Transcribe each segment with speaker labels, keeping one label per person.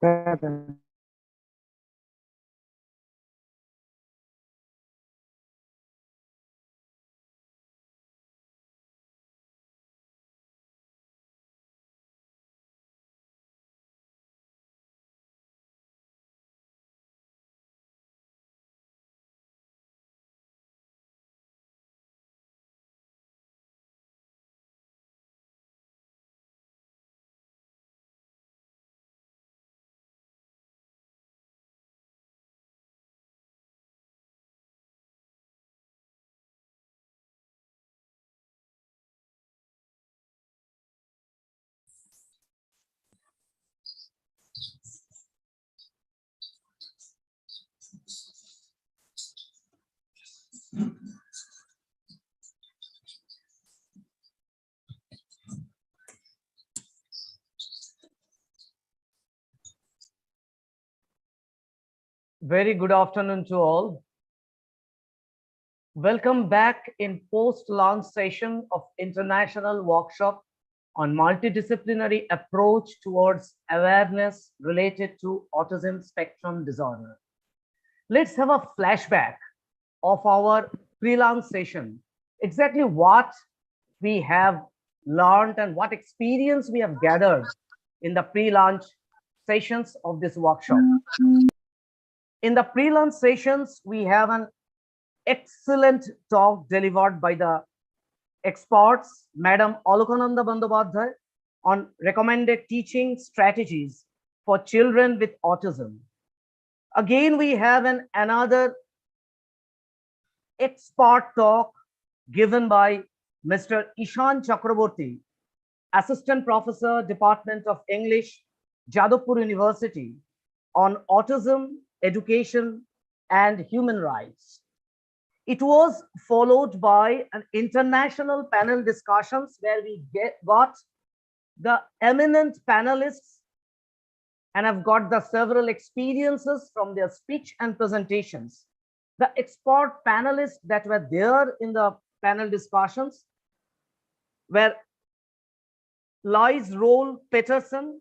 Speaker 1: Better.
Speaker 2: Very good afternoon to all. Welcome back in post-launch session of International Workshop on Multidisciplinary Approach towards Awareness related to Autism Spectrum Disorder. Let's have a flashback of our pre-launch session. Exactly what we have learned and what experience we have gathered in the pre-launch sessions of this workshop. In the pre-launch sessions, we have an excellent talk delivered by the experts, Madam Alokananda Bandyopadhyay, on recommended teaching strategies for children with autism. Again, we have another expert talk given by Mr. Ishan Chakraborty, Assistant Professor, Department of English, Jadavpur University, on autism, education, and human rights. It was followed by an international panel discussions where we got the eminent panelists and have got the several experiences from their speech and presentations. The expert panelists that were there in the panel discussions were Lois Roll Peterson,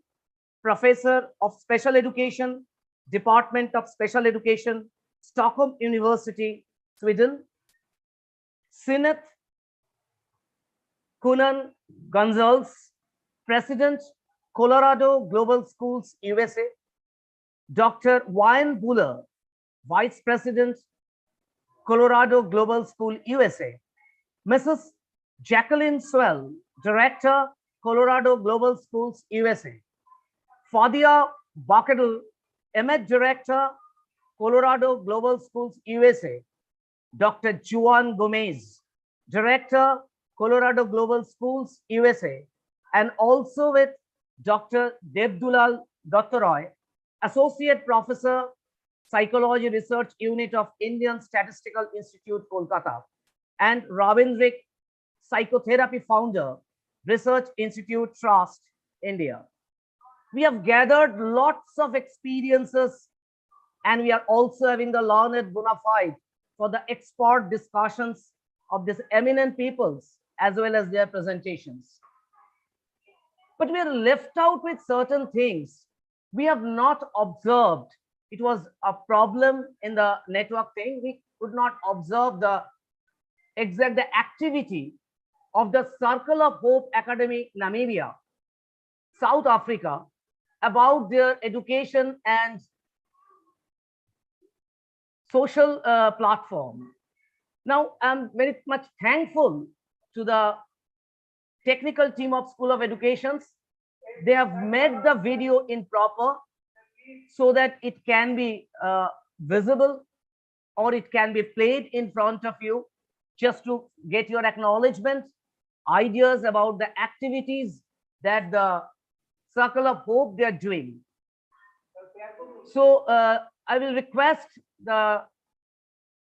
Speaker 2: Professor of Special Education, Department of Special Education, Stockholm University, Sweden; Sineth Kunan Gonzalez, President, Colorado Global Schools, USA; Dr. Wayne Buller, Vice President, Colorado Global School, USA; Mrs. Jacqueline Swell, Director, Colorado Global Schools, USA; Fadia Bakadul, Emmett Director, Colorado Global Schools, USA; Dr. Juan Gomez, Director, Colorado Global Schools, USA, and also with Dr. Devdulal Dattaroy, Associate Professor, Psychology Research Unit of Indian Statistical Institute, Kolkata, and Ravindrik, Psychotherapy Founder, Research Institute Trust, India. We have gathered lots of experiences, and we are also having the learned bona fide for the expert discussions of these eminent peoples as well as their presentations. But we are left out with certain things. We have not observed. It was a problem in the network thing. We could not observe the exact activity of the Circle of Hope Academy, Namibia, South Africa, about their education and social platform. Now, I'm very much thankful to the technical team of School of Educations. They have made the video in proper so that it can be visible or it can be played in front of you just to get your acknowledgement, ideas about the activities that the Circle of Hope they are doing. So I will request the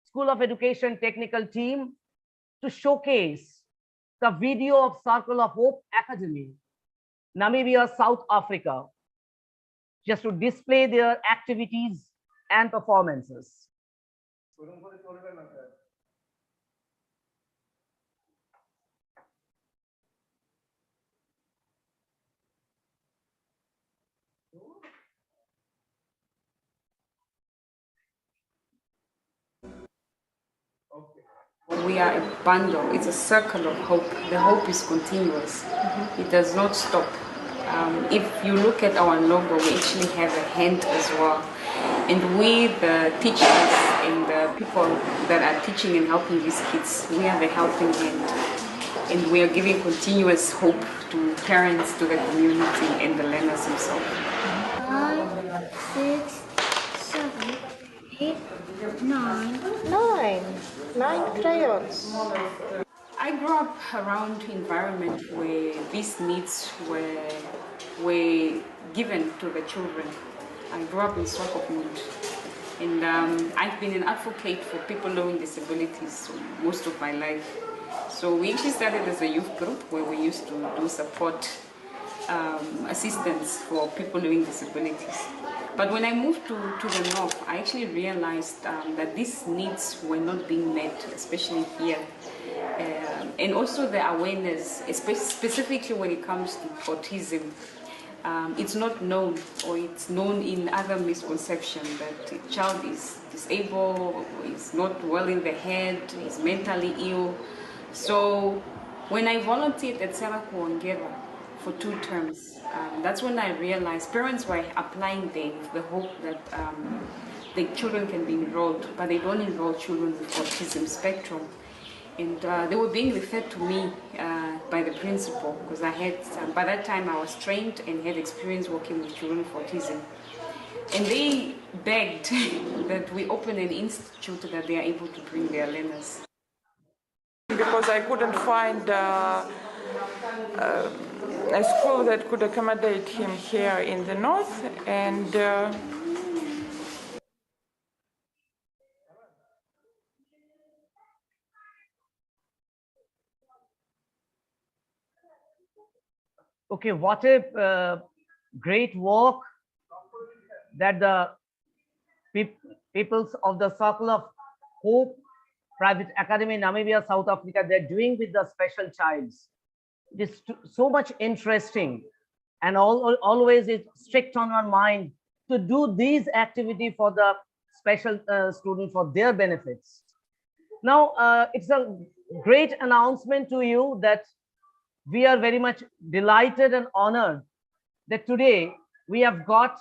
Speaker 2: School of Education technical team to showcase the video of Circle of Hope Academy, Namibia, South Africa, just to display their activities and performances.
Speaker 1: we are a bundle. It's a circle of hope. The hope is continuous. It does not stop. If you look at our logo, we actually have a hand as well. And we, the teachers and the people that are teaching and helping these kids, we are the helping hand. And we are giving continuous hope to parents, to the community, and the learners themselves.
Speaker 3: 5, 6, 7, 8, 9. 9 crayons.
Speaker 1: I grew up around an environment where these needs were given to the children. I grew up in Swakopmund, and I've been an advocate for people with disabilities most of my life. So we actually started as a youth group where we used to do support assistance for people with disabilities. But when I moved to the north, I actually realized that these needs were not being met, especially here. And also the awareness, specifically when it comes to autism. It's not known, or it's known in other misconceptions that a child is disabled, is not well in the head, is mentally ill. So when I volunteered at Sarah Kuongera for 2 terms, that's when I realized parents were applying there with the hope that the children can be enrolled, but they don't enroll children with autism spectrum. And they were being referred to me by the principal, because I had, by that time I was trained and had experience working with children with autism. And they begged that we open an institute that they are able to bring their learners.
Speaker 4: Because I couldn't find a school that could accommodate him here in the north, and
Speaker 2: Okay, what a great work that the peoples of the Circle of Hope Private Academy, Namibia, South Africa, they're doing with the special childs. It is so much interesting, and always it's strict on our mind to do these activity for the special student for their benefits. Now, it's a great announcement to you that we are very much delighted and honored that today we have got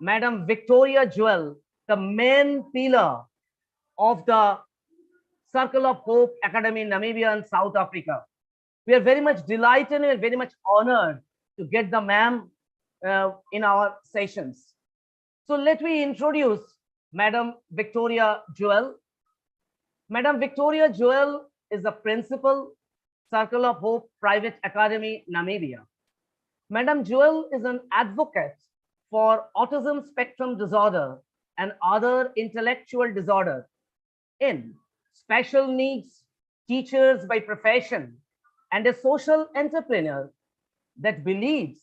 Speaker 2: Madam Victoria Jewell, the main pillar of the Circle of Hope Academy, Namibia and South Africa. We are very much delighted and we are very much honored to get the ma'am in our sessions. So let me introduce Madam Victoria Jewell. Madam Victoria Jewell is the principal, Circle of Hope Private Academy, Namibia. Madam Jewell is an advocate for autism spectrum disorder and other intellectual disorder in special needs teachers by profession, and a social entrepreneur that believes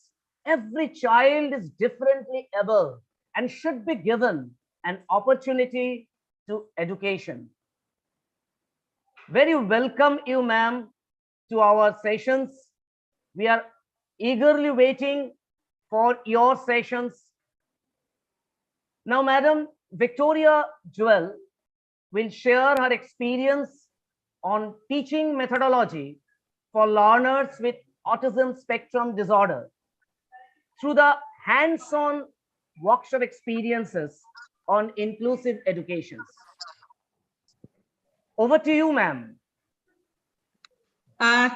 Speaker 2: every child is differently able and should be given an opportunity to education. Very welcome you, ma'am, to our sessions. We are eagerly waiting for your sessions. Now, Madam Victoria Jewell will share her experience on teaching methodology for learners with autism spectrum disorder through the hands-on workshop experiences on inclusive education. Over to you, ma'am.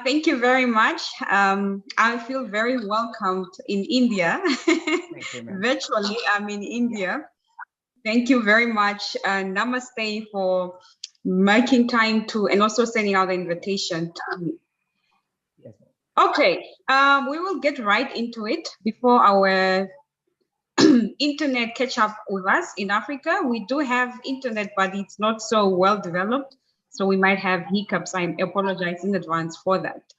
Speaker 5: Thank you very much. I feel very welcomed in India. Virtually, I'm in India. Thank you very much. Namaste for making time to, and also sending out the invitation to me.
Speaker 2: Yes.
Speaker 5: Okay, we will get right into it before our internet catch up with us in Africa. We do have internet, but it's not so well developed. So we might have hiccups. I apologize in advance for that.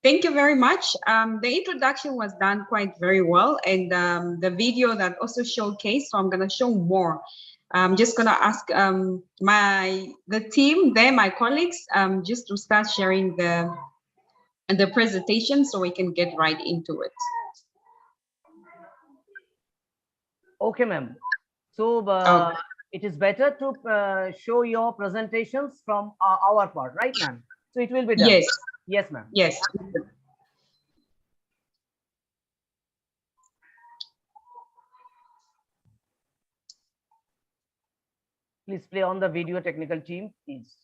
Speaker 5: Thank you very much. The introduction was done quite very well, and the video that also showcased, so I'm gonna show more. I'm just gonna ask the team there, my colleagues, just to start sharing the presentation so we can get right into it.
Speaker 2: Okay, ma'am. So It is better to show your presentations from our part, right, ma'am? So it will be done.
Speaker 5: Yes.
Speaker 2: Yes, ma'am.
Speaker 5: Yes.
Speaker 2: Please play on the video, technical team, please.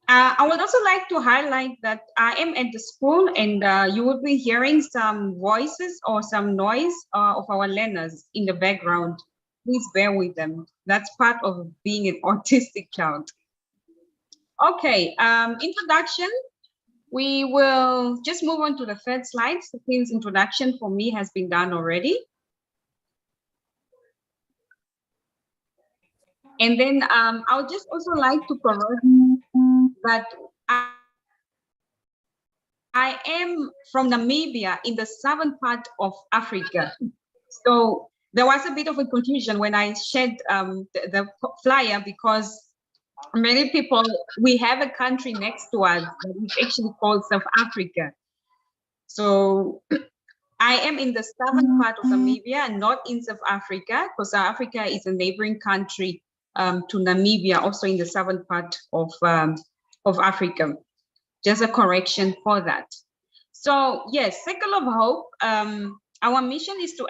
Speaker 5: I would also like to highlight that I am at the school, and you will be hearing some voices or some noise of our learners in the background. Please bear with them. That's part of being an autistic child. Okay, introduction. We will just move on to the third slide since introduction for me has been done already. And then I would just also like to correct that I am from Namibia in the southern part of Africa. So there was a bit of a confusion when I shared the flyer, because many people, we have a country next to us that is actually called South Africa. So I am in the southern part of Namibia and not in South Africa, because South Africa is a neighboring country to Namibia, also in the southern part of Africa. Just a correction for that. So yes, Circle of Hope, our mission is to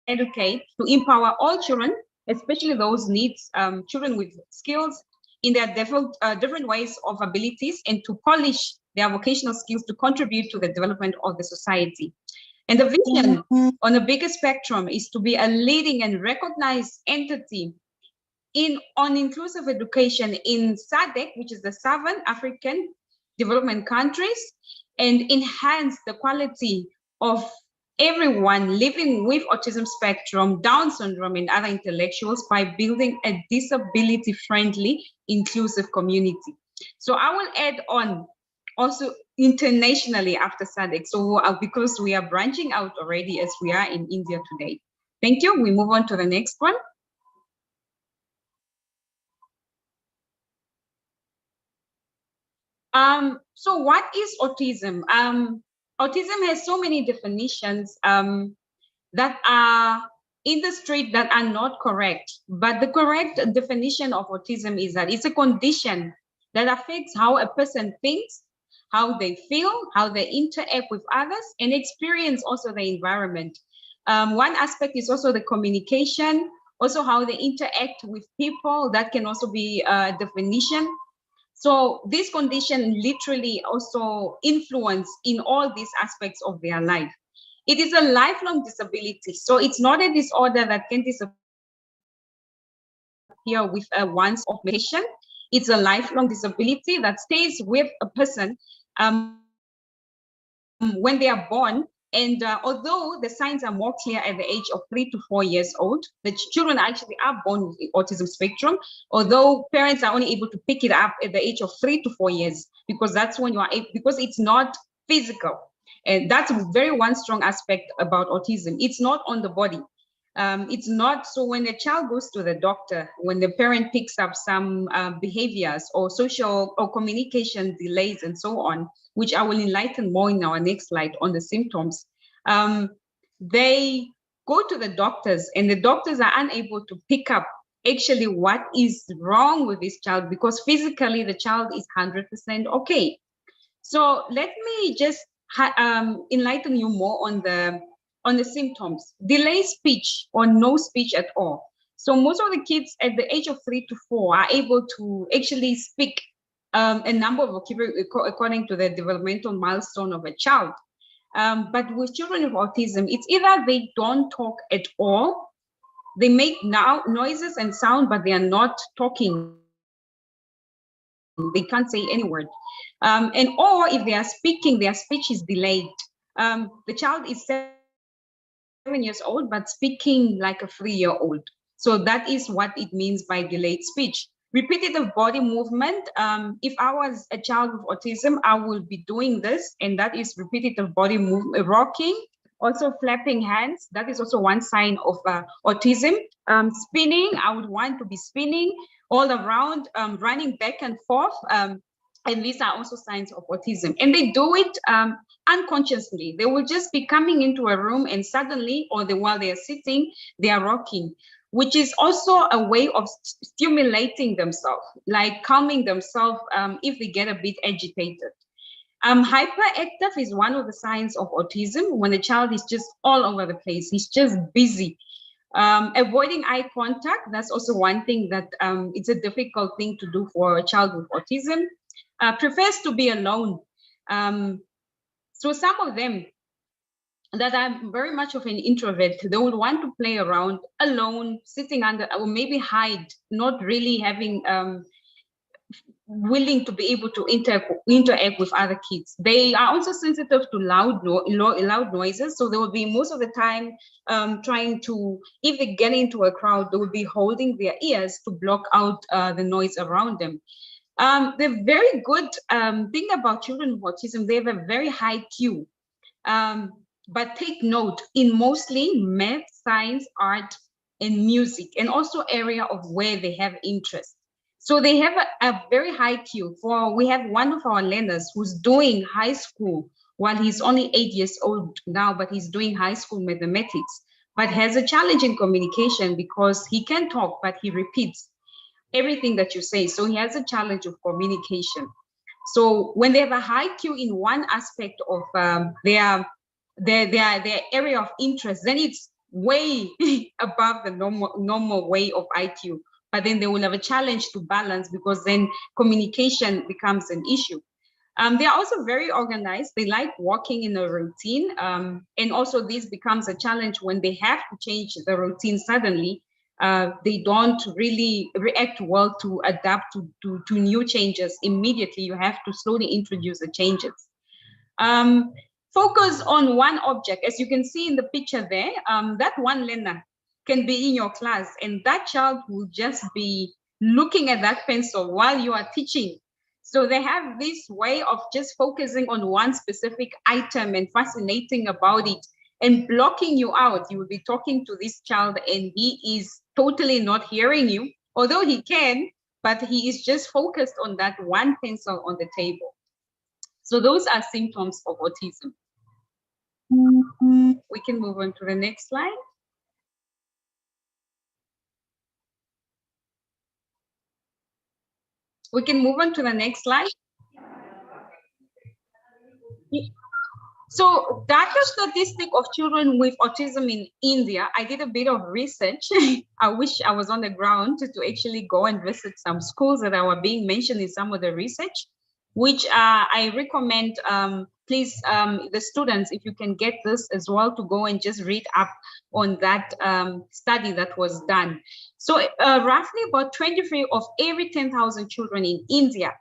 Speaker 5: educate, to empower all children, especially those needs, children with skills in their different ways of abilities, and to polish their vocational skills to contribute to the development of the society. And the vision on a bigger spectrum is to be a leading and recognized entity on inclusive education in SADC, which is the Southern African development countries, and enhance the quality of everyone living with autism spectrum, Down syndrome, and other intellectuals by building a disability-friendly, inclusive community. So I will add on also internationally after SADC. So because we are branching out already as we are in India today. Thank you. We move on to the next one. So what is autism? Autism has so many definitions that are in the street that are not correct. But the correct definition of autism is that it's a condition that affects how a person thinks, how they feel, how they interact with others, and experience also the environment. One aspect is also the communication, also how they interact with people. That can also be a definition. So this condition literally also influence in all these aspects of their life. It is a lifelong disability. So it's not a disorder that can disappear with a once off medication. It's a lifelong disability that stays with a person when they are born. And although the signs are more clear at the age of 3 to 4 years old, the children actually are born with the autism spectrum, although parents are only able to pick it up at the age of 3 to 4 years, because that's when you are able, because it's not physical. And that's very one strong aspect about autism. It's not on the body. It's not, so when a child goes to the doctor, when the parent picks up some behaviors or social or communication delays and so on, which I will enlighten more in our next slide on the symptoms, they go to the doctors, and the doctors are unable to pick up actually what is wrong with this child, because physically the child is 100% okay. So let me just enlighten you more on the symptoms. Delayed speech or no speech at all. So most of the kids at the age of 3 to 4 are able to actually speak a number of vocabulary according to the developmental milestone of a child. But with children with autism, it's either they don't talk at all, they make noises and sound, but they are not talking. They can't say any word. And or if they are speaking, their speech is delayed. The child is 7 years old, but speaking like a 3-year-old. So that is what it means by delayed speech. Repetitive body movement. If I was a child with autism, I will be doing this, and that is repetitive body movement, rocking, also flapping hands. That is also one sign of autism. Spinning, I would want to be spinning all around, running back and forth. And these are also signs of autism. And they do it unconsciously. They will just be coming into a room and suddenly, while they are sitting, they are rocking, which is also a way of stimulating themselves, like calming themselves if they get a bit agitated. Hyperactive is one of the signs of autism, when the child is just all over the place. He's just busy. Avoiding eye contact, that's also one thing that it's a difficult thing to do for a child with autism. Prefers to be alone. So some of them that are very much of an introvert, they would want to play around alone, sitting under, or maybe hide, not really having willing to be able to interact with other kids. They are also sensitive to loud noises, so they will be most of the time trying to, if they get into a crowd, they will be holding their ears to block out the noise around them. The very good thing about children with autism, they have a very high IQ. But take note, in mostly math, science, art, and music, and also area of where they have interest. So they have a very high IQ. We have one of our learners who's doing high school while he's only 8 years old now, but he's doing high school mathematics, but has a challenge in communication because he can talk, but he repeats everything that you say. So he has a challenge of communication. So when they have a high IQ in one aspect of their area of interest, then it's way above the normal way of IQ. But then they will have a challenge to balance, because then communication becomes an issue. They are also very organized. They like walking in a routine. And also this becomes a challenge when they have to change the routine suddenly. They don't really react well to adapt to new changes immediately. You have to slowly introduce the changes. Focus on one object. As you can see in the picture there, that one learner can be in your class, and that child will just be looking at that pencil while you are teaching. So they have this way of just focusing on one specific item and fascinating about it and blocking you out. You will be talking to this child and he is totally not hearing you, although he can, but he is just focused on that one pencil on the table. So those are symptoms of autism. We can move on to the next slide. We can move on to the next slide. So data statistic of children with autism in India, I did a bit of research. I wish I was on the ground to actually go and visit some schools that were being mentioned in some of the research, which I recommend, please, the students, if you can get this as well, to go and just read up on that study that was done. So roughly about 23 of every 10,000 children in India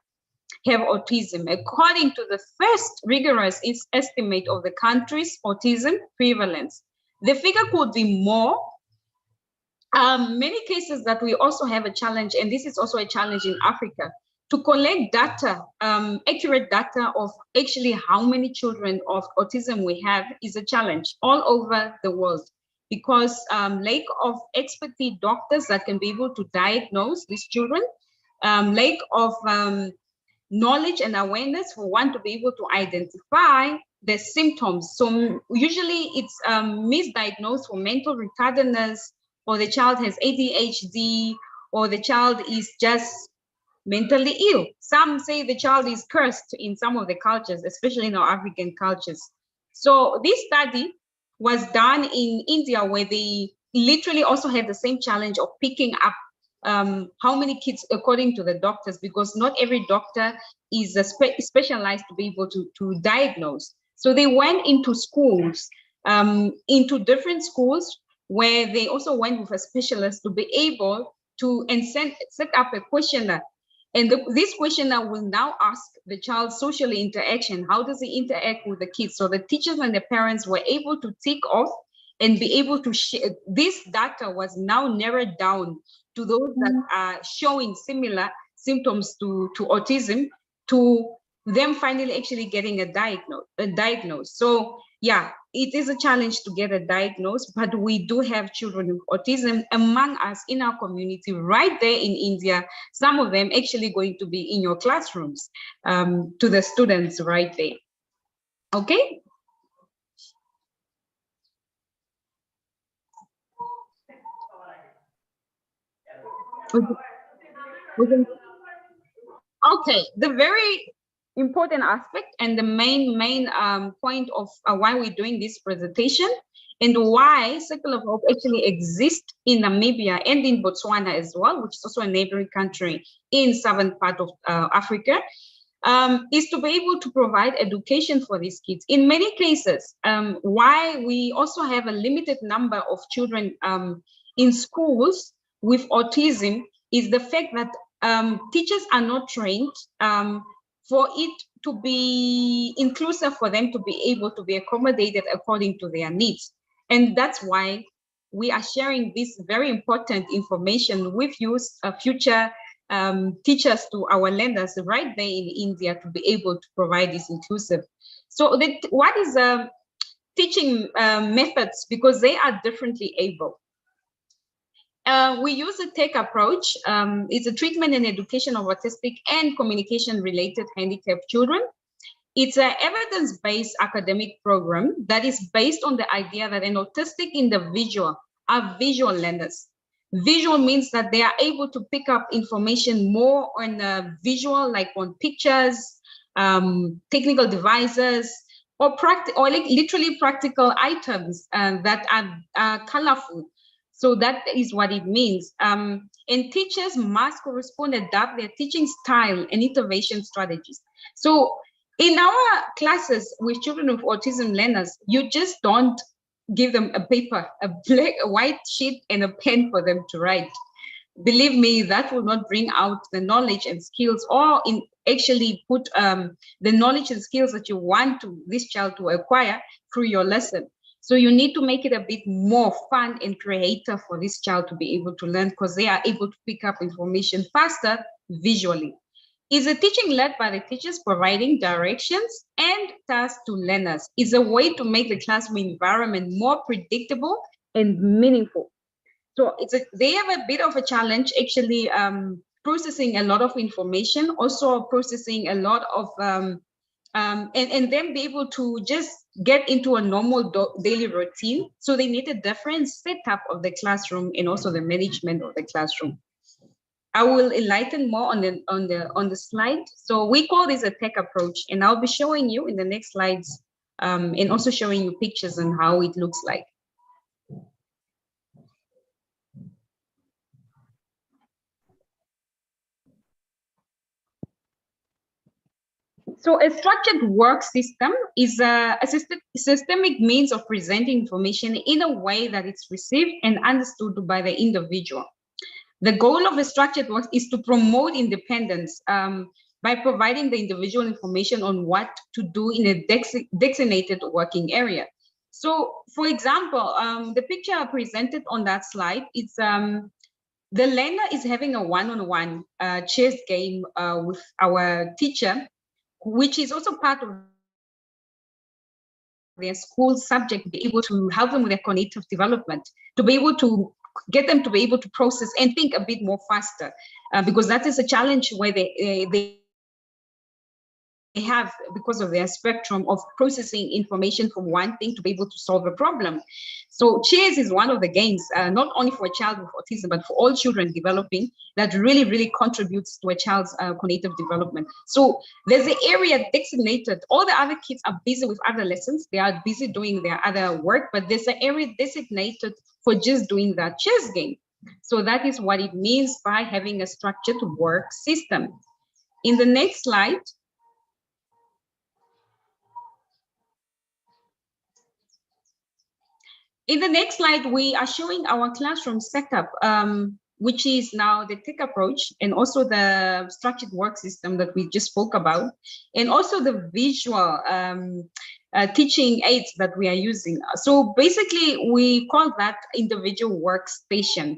Speaker 5: have autism, according to the first rigorous estimate of the country's autism prevalence. The figure could be more. Many cases that we also have a challenge, and this is also a challenge in Africa, to collect data, accurate data of actually how many children of autism we have is a challenge all over the world, because lack of expertise doctors that can be able to diagnose these children, lack of knowledge and awareness for one to be able to identify the symptoms. So usually it's misdiagnosed for mental retardedness, or the child has ADHD, or the child is just mentally ill. Some say the child is cursed in some of the cultures, especially in our African cultures. So this study was done in India, where they literally also had the same challenge of picking up how many kids according to the doctors, because not every doctor is specialized to be able to diagnose. So they went into schools, into different schools, where they also went with a specialist to be able to set up a questionnaire. And this questionnaire will now ask the child's social interaction. How does he interact with the kids? So the teachers and the parents were able to tick off and be able to share. This data was now narrowed down to those that are showing similar symptoms to autism, to them finally actually getting a diagnose. So yeah, it is a challenge to get a diagnosis, but we do have children with autism among us in our community right there in India. Some of them actually going to be in your classrooms to the students right there. Okay. Okay, the very important aspect and the main point of why we're doing this presentation and why Circle of Hope actually exists in Namibia and in Botswana as well, which is also a neighboring country in southern part of Africa, is to be able to provide education for these kids. In many cases, why we also have a limited number of children in schools with autism is the fact that teachers are not trained for it to be inclusive, for them to be able to be accommodated according to their needs. And that's why we are sharing this very important information with you, future teachers, to our learners right there in India, to be able to provide this inclusive. So what is teaching methods, because they are differently able. We use a TECH approach. It's a treatment and education of autistic and communication-related handicapped children. It's an evidence-based academic program that is based on the idea that an autistic individual are visual learners. Visual means that they are able to pick up information more on visual, like on pictures, technical devices, or like literally practical items that are colorful. So that is what it means. And teachers must correspond, adapt their teaching style and intervention strategies. So in our classes with children with autism learners, you just don't give them a paper, a white sheet and a pen for them to write. Believe me, that will not bring out the knowledge and skills, or actually put the knowledge and skills that you want this child to acquire through your lesson. So you need to make it a bit more fun and creative for this child to be able to learn, because they are able to pick up information faster visually. Is a teaching led by the teachers, providing directions and tasks to learners. Is a way to make the classroom environment more predictable and meaningful. So they have a bit of a challenge actually processing a lot of information, also processing a lot of and then be able to just get into a normal daily routine. So they need a different setup of the classroom and also the management of the classroom. I will enlighten more on the slide. So we call this a TECH approach, and I'll be showing you in the next slides and also showing you pictures on how it looks like. So a structured work system is a systemic means of presenting information in a way that it's received and understood by the individual. The goal of a structured work is to promote independence by providing the individual information on what to do in a designated working area. So, for example, the picture presented on that slide, it's the learner is having a one-on-one chess game with our teacher, which is also part of their school subject, to be able to help them with their cognitive development, to be able to get them to be able to process and think a bit more faster, because that is a challenge where they have, because of their spectrum of processing information from one thing to be able to solve a problem. So chess is one of the games, not only for a child with autism, but for all children developing, that really contributes to a child's cognitive development. So there's an area designated. All the other kids are busy with other lessons. They are busy doing their other work, but there's an area designated for just doing that chess game. So that is what it means by having a structured work system. In the next slide, we are showing our classroom setup, which is now the TECH approach, and also the structured work system that we just spoke about, and also the visual teaching aids that we are using. So basically, we call that individual workstation.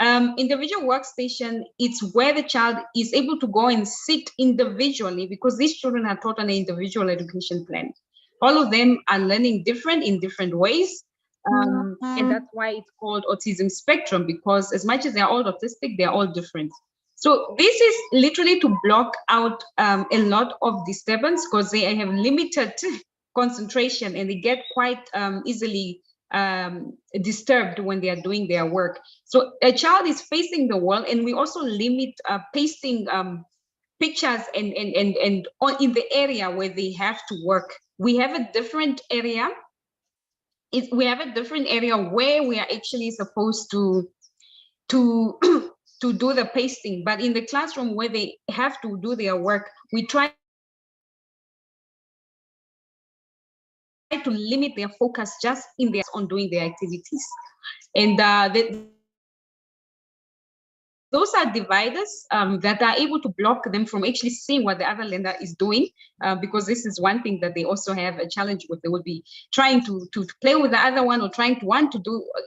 Speaker 5: Individual workstation, it's where the child is able to go and sit individually, because these children are taught on an individual education plan. All of them are learning different in different ways. And that's why it's called autism spectrum, because as much as they're all autistic, they're all different. So this is literally to block out a lot of disturbance, because they have limited concentration and they get quite easily disturbed when they are doing their work. So a child is facing the wall, and we also limit pasting pictures and in the area where they have to work. We have a different area. We have a different area where we are actually supposed to to do the pasting, but in the classroom where they have to do their work, we try to limit their focus just on doing their activities. And those are dividers that are able to block them from actually seeing what the other learner is doing, because this is one thing that they also have a challenge with. They would be trying to play with the other one, or trying to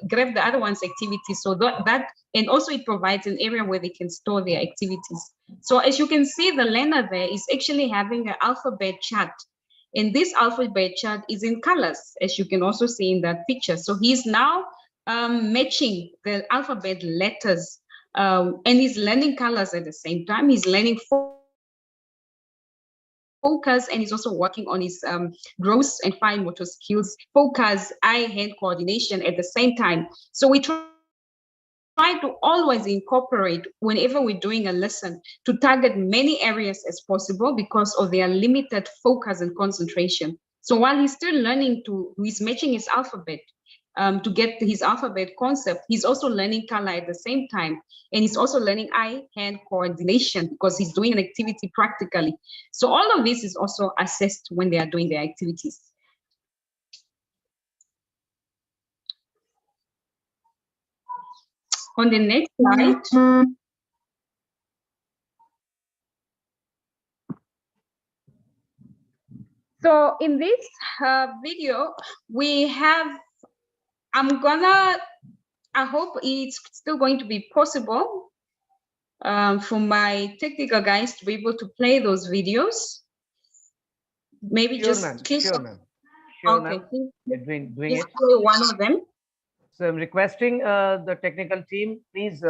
Speaker 5: grab the other one's activities. So that and also it provides an area where they can store their activities. So as you can see, the learner there is actually having an alphabet chart. And this alphabet chart is in colors, as you can also see in that picture. So he's now matching the alphabet letters, and he's learning colors at the same time. He's learning focus, and he's also working on his gross and fine motor skills, focus, eye-hand coordination at the same time. So we try to always incorporate, whenever we're doing a lesson, to target many areas as possible because of their limited focus and concentration. So while he's still learning he's matching his alphabet to get his alphabet concept, he's also learning color at the same time. And he's also learning eye-hand coordination because he's doing an activity practically. So all of this is also assessed when they are doing their activities. On the next slide. So in this video, we have, I hope it's still going to be possible for my technical guys to be able to play those videos. Maybe
Speaker 2: Sure,
Speaker 5: just click.
Speaker 2: Sure, ma'am. Sure,
Speaker 5: okay.
Speaker 2: You're doing
Speaker 5: just
Speaker 2: it.
Speaker 5: play one of them.
Speaker 2: So I'm requesting the technical team, please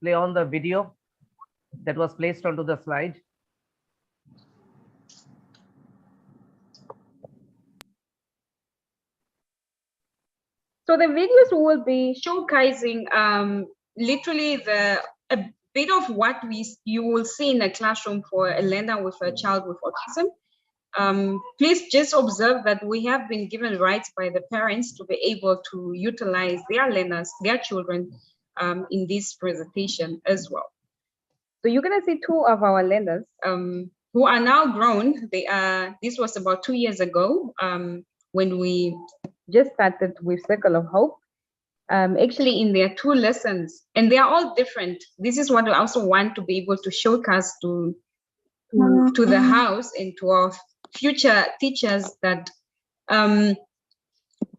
Speaker 2: play on the video that was placed onto the slide.
Speaker 5: So the videos will be showcasing literally a bit of what you will see in a classroom for a learner with a child with autism. Please just observe that we have been given rights by the parents to be able to utilize their learners, their children, in this presentation as well. So you're gonna see two of our learners who are now grown. This was about 2 years ago when we just started with Circle of Hope. Actually in their 2 lessons, and they are all different. This is what I also want to be able to showcase to the house and to our future teachers, that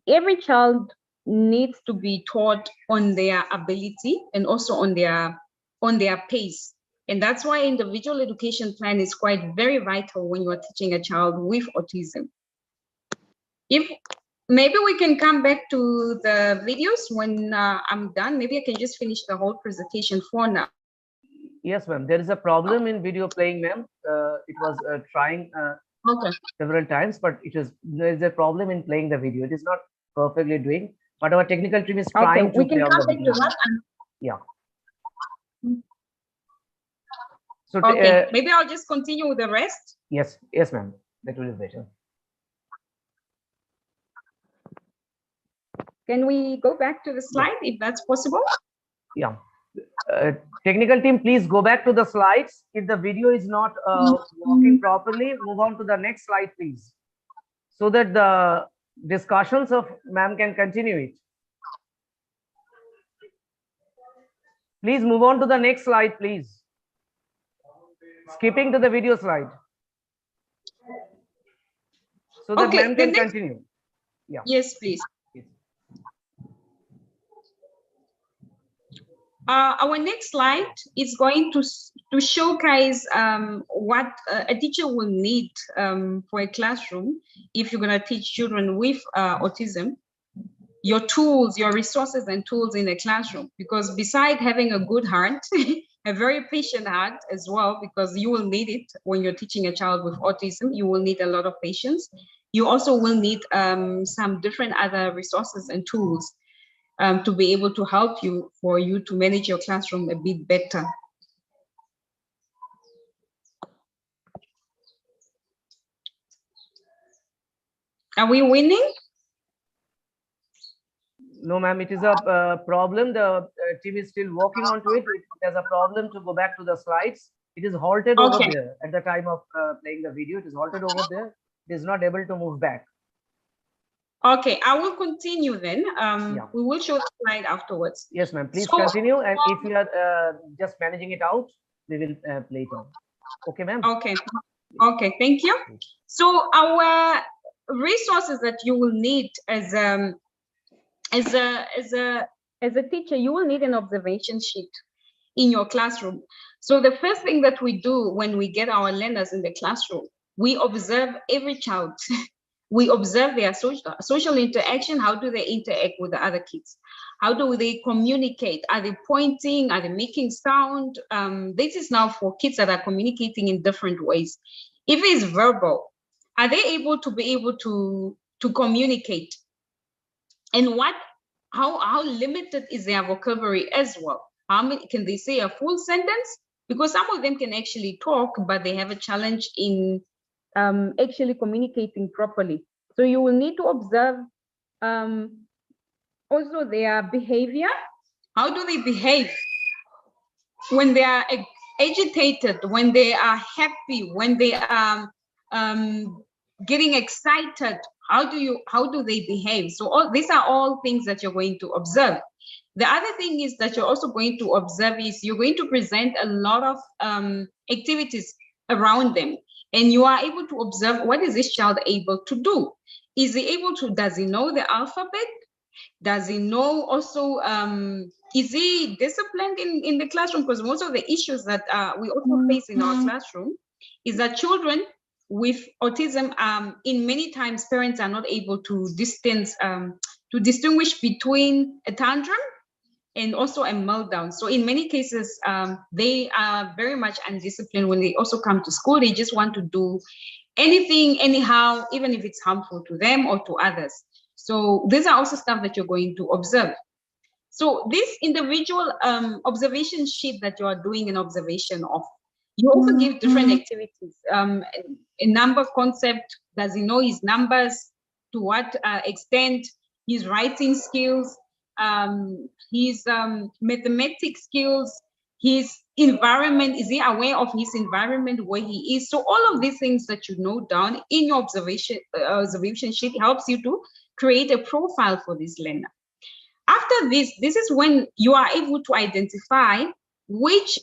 Speaker 5: every child needs to be taught on their ability and also on their pace. And that's why individual education plan is quite very vital when you are teaching a child with autism. If maybe we can come back to the videos when I'm done. Maybe I can just finish the whole presentation for now.
Speaker 2: Yes, ma'am. There is a problem in video playing, ma'am. It was trying several times, but there is a problem in playing the video. It is not perfectly doing, but our technical team is trying to play on the video. Yeah. So
Speaker 5: maybe I'll just continue with the rest.
Speaker 2: Yes, ma'am. That will be better.
Speaker 5: Can we go back to the slide if that's possible?
Speaker 2: Yeah. Technical team, please go back to the slides. If the video is not working properly, move on to the next slide, please, so that the discussions of ma'am can continue it. Please move on to the next slide, please. Skipping to the video slide, so that ma'am can continue. Yeah.
Speaker 5: Yes, please. Our next slide is going to to showcase what a teacher will need for a classroom if you're going to teach children with autism, your tools, your resources and tools in a classroom. Because beside having a good heart, a very patient heart as well, because you will need it when you're teaching a child with autism, you will need a lot of patience. You also will need some different other resources and tools to be able to help you, for you to manage your classroom a bit better. Are we winning?
Speaker 2: No, ma'am, it is a problem. The team is still working onto it. There's a problem to go back to the slides. It is halted over
Speaker 5: Okay.
Speaker 2: there at the time of playing the video. It is halted over there. It is not able to move back.
Speaker 5: Okay, I will continue then.
Speaker 2: Yeah.
Speaker 5: We will show the slide afterwards.
Speaker 2: Yes, ma'am. Please
Speaker 5: So,
Speaker 2: continue. And if you are just managing it out, we will play it on. Okay, ma'am.
Speaker 5: Okay. Okay, thank you. So our resources that you will need as a teacher, you will need an observation sheet in your classroom. So the first thing that we do when we get our learners in the classroom, we observe every child. We observe their social interaction. How do they interact with the other kids? How do they communicate? Are they pointing? Are they making sound? This is now for kids that are communicating in different ways. If it's verbal, are they able to communicate? And how limited is their vocabulary as well? How many can they say a full sentence? Because some of them can actually talk, but they have a challenge in actually communicating properly. So you will need to observe also their behavior. How do they behave when they are agitated, when they are happy, when they are getting excited? How do they behave? So these are all things that you're going to observe. The other thing is that you're also going to observe is you're going to present a lot of activities around them. And you are able to observe, what is this child able to do? Is he able to, does he know the alphabet? Does he know also, is he disciplined in the classroom? Because most of the issues that we also face in our classroom is that children with autism, in many times parents are not able to distinguish between a tantrum and also a meltdown. So in many cases, they are very much undisciplined when they also come to school. They just want to do anything, anyhow, even if it's harmful to them or to others. So these are also stuff that you're going to observe. So this individual observation sheet that you are doing an observation of, you also give different activities. A number concept, does he know his numbers? To what extent? His writing skills, his mathematics skills, his environment, is he aware of his environment, where he is? So all of these things that you note down in your observation sheet helps you to create a profile for this learner. After this is when you are able to identify which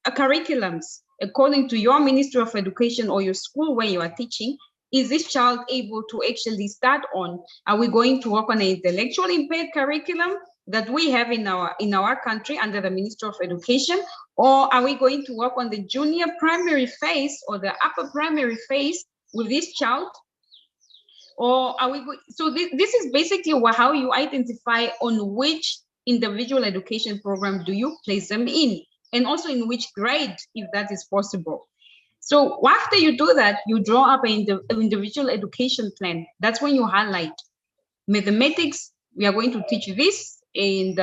Speaker 5: curriculums, according to your Ministry of Education or your school where you are teaching, is this child able to actually start on? Are we going to work on an intellectual impaired curriculum that we have in our country under the Ministry of Education? Or are we going to work on the junior primary phase or the upper primary phase with this child? Or are we going? So this is basically how you identify on which individual education program do you place them in, and also in which grade, if that is possible. So after you do that, you draw up an individual education plan. That's when you highlight mathematics. We are going to teach this. In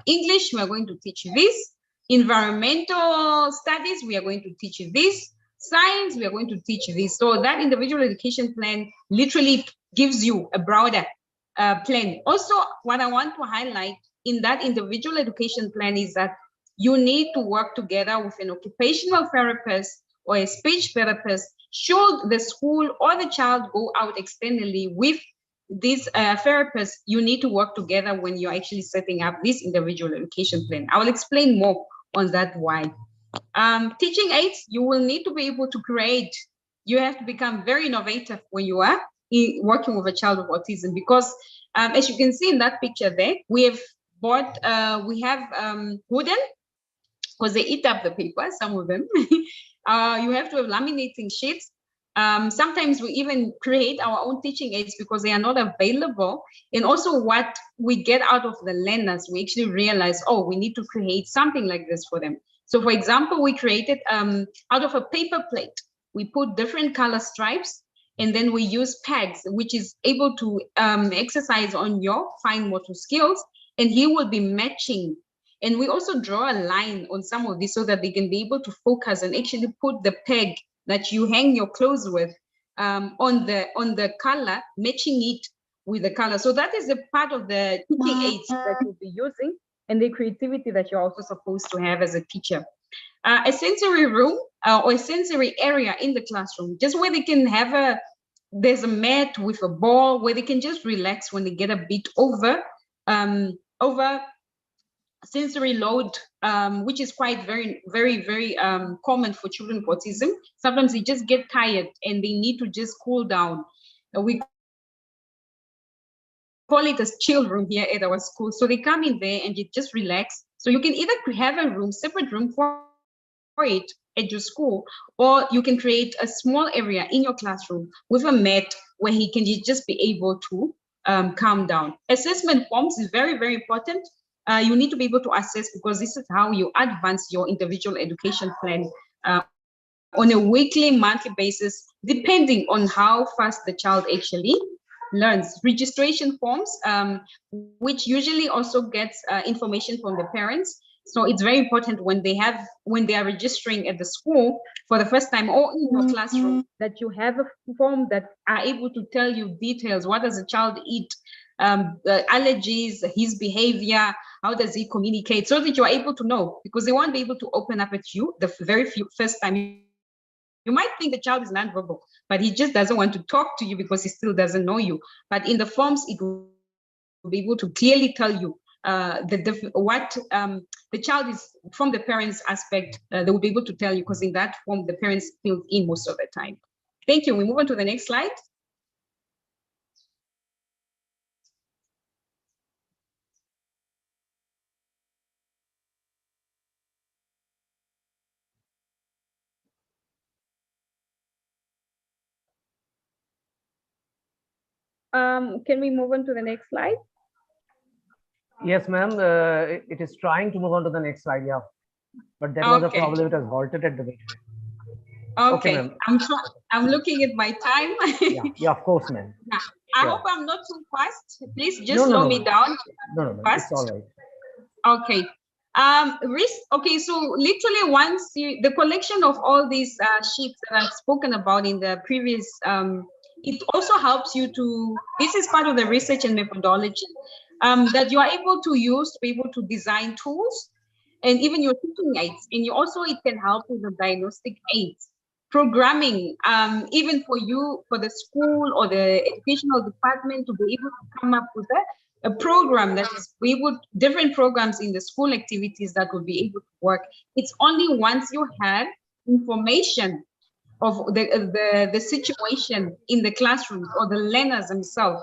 Speaker 5: English, we are going to teach this. Environmental studies, we are going to teach this. Science, we are going to teach this. So that individual education plan literally gives you a broader plan. Also, what I want to highlight in that individual education plan is that you need to work together with an occupational therapist or a speech therapist. Should the school or the child go out externally with this therapist, you need to work together when you're actually setting up this individual education plan. I will explain more on that why. Teaching aids, you will need to be able to create. You have to become very innovative when you are working with a child with autism, because as you can see in that picture there, we have bought, we have wooden because they eat up the paper, some of them. You have to have laminating sheets. Sometimes we even create our own teaching aids because they are not available. And also what we get out of the learners, we actually realize, oh, we need to create something like this for them. So for example, we created out of a paper plate, we put different color stripes, and then we use pegs, which is able to exercise on your fine motor skills, and he will be matching. And we also draw a line on some of these so that they can be able to focus and actually put the peg that you hang your clothes with on the color, matching it with the color. So that is a part of the teaching aids that you'll be using, and the creativity that you're also supposed to have as a teacher. A sensory room or a sensory area in the classroom, just where they can have there's a mat with a ball where they can just relax when they get a bit over sensory load, which is quite very common for children with autism. Sometimes they just get tired and they need to just cool down. We call it a chill room here at our school. So they come in there and you just relax. So you can either have a room, separate room for it at your school, or you can create a small area in your classroom with a mat where he can just be able to calm down. Assessment forms is very important. You need to be able to assess, because this is how you advance your individual education plan on a weekly, monthly basis, depending on how fast the child actually learns. Registration forms, which usually also gets information from the parents. So it's very important when they are registering at the school for the first time or in your classroom, that you have a form that are able to tell you details. What does the child eat? Allergies, his behavior, how does he communicate, so that you are able to know, because they won't be able to open up at you the first time. You might think the child is nonverbal, but he just doesn't want to talk to you because he still doesn't know you. But in the forms, it will be able to clearly tell you what the child is from the parents' aspect. They will be able to tell you, because in that form, the parents fill in most of the time. Thank you. We move on to the next slide. Can we move on to the next slide?
Speaker 2: Yes, ma'am. It is trying to move on to the next slide. Yeah, but that was a problem. It has halted at the beginning.
Speaker 5: Okay, I'm looking at my time.
Speaker 2: yeah, of course, ma'am.
Speaker 5: I hope I'm not too fast. Please just slow me down.
Speaker 2: No, it's all right.
Speaker 5: Okay. Okay, so literally once the collection of all these sheets that I've spoken about in the previous, it also helps you to, this is part of the research and methodology that you are able to use to be able to design tools and even your teaching aids. And you also, it can help with the diagnostic aids. Programming, even for you, for the school or the educational department to be able to come up with a program that is different programs in the school activities that will be able to work. It's only once you have information of the situation in the classrooms or the learners themselves,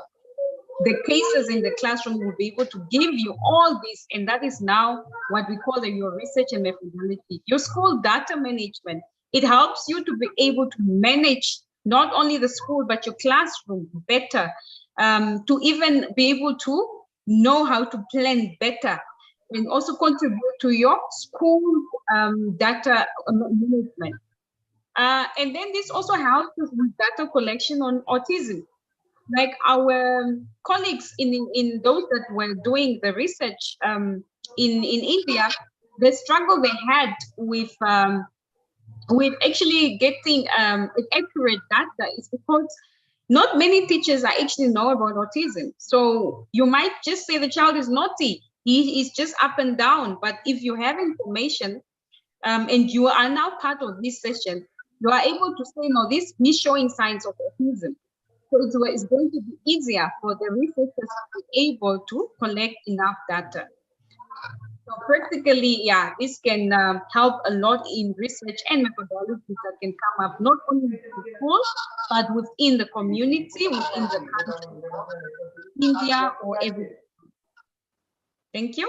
Speaker 5: the cases in the classroom will be able to give you all this, and that is now what we call your research and methodology. Your school data management, it helps you to be able to manage not only the school but your classroom better, to even be able to know how to plan better and also contribute to your school data management. And then this also helps with data collection on autism. Like our colleagues in those that were doing the research in India, the struggle they had with actually getting accurate data is because not many teachers actually know about autism. So you might just say the child is naughty, he is just up and down. But if you have information and you are now part of this session, you are able to say, no, this he's showing signs of autism. So it's going to be easier for the researchers to be able to collect enough data. So practically, yeah, this can help a lot in research and methodologies that can come up not only in the school, but within the community, within the country, India or everywhere. Thank you.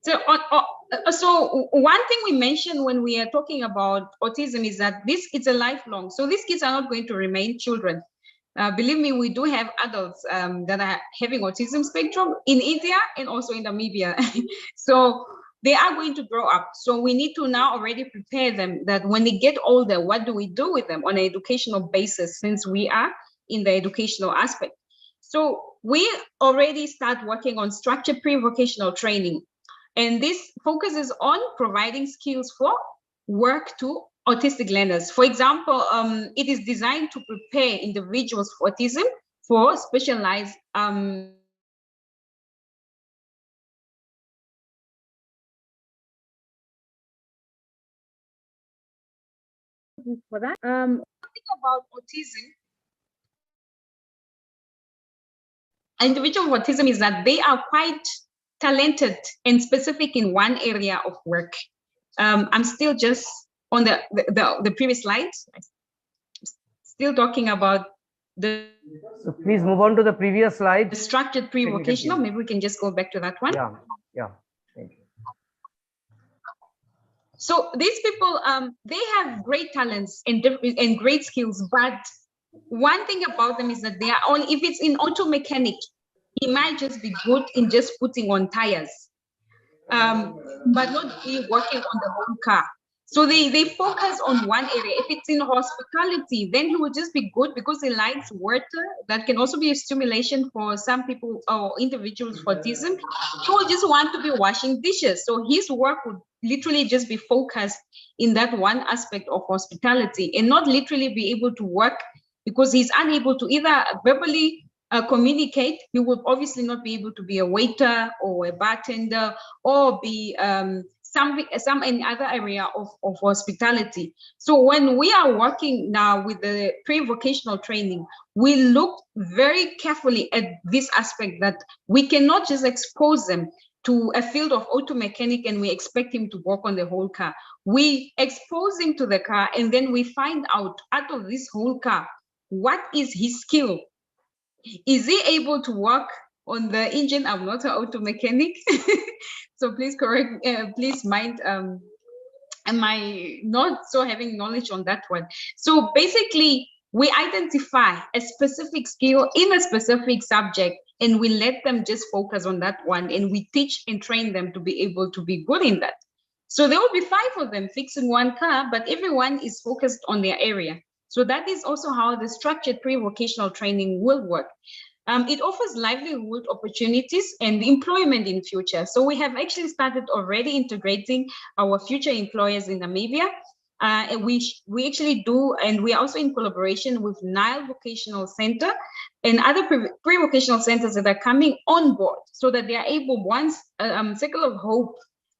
Speaker 5: So one thing we mentioned when we are talking about autism is that it's a lifelong. So these kids are not going to remain children. Believe me, we do have adults that are having autism spectrum in India and also in Namibia. So they are going to grow up. So we need to now already prepare them that when they get older, what do we do with them on an educational basis, since we are in the educational aspect. So we already start working on structured pre-vocational training. And this focuses on providing skills for work to autistic learners. For example, it is designed to prepare individuals for autism for specialized for that. One thing about autism, individual with autism, is that they are quite talented and specific in one area of work. I'm still just on the previous slide, still talking about the.
Speaker 2: So please move on to the previous slide.
Speaker 5: The structured pre-vocational. Maybe we can just go back to that one.
Speaker 2: Yeah. Thank you.
Speaker 5: So these people, they have great talents and great skills, but one thing about them is that they are only, if it's in auto mechanic, he might just be good in just putting on tires, but not be working on the whole car. So they focus on one area. If it's in hospitality, then he will just be good because he likes water. That can also be a stimulation for some people or individuals with autism. He will just want to be washing dishes. So his work would literally just be focused in that one aspect of hospitality and not literally be able to work because he's unable to either verbally communicate. He will obviously not be able to be a waiter or a bartender or be some any other area of hospitality. So when we are working now with the pre-vocational training, we look very carefully at this aspect that we cannot just expose them to a field of auto mechanic and we expect him to work on the whole car. We expose him to the car and then we find out of this whole car, what is his skill? Is he able to work on the engine? I'm not an auto mechanic. So please correct, please mind, am I not so having knowledge on that one? So basically, we identify a specific skill in a specific subject and we let them just focus on that one and we teach and train them to be able to be good in that. So there will be 5 of them fixing one car, but everyone is focused on their area. So that is also how the structured pre-vocational training will work. It offers livelihood opportunities and employment in future. So we have actually started already integrating our future employers in Namibia. And we actually do, and we are also in collaboration with Nile Vocational Center and other pre-vocational centers that are coming on board so that they are able, once Circle of Hope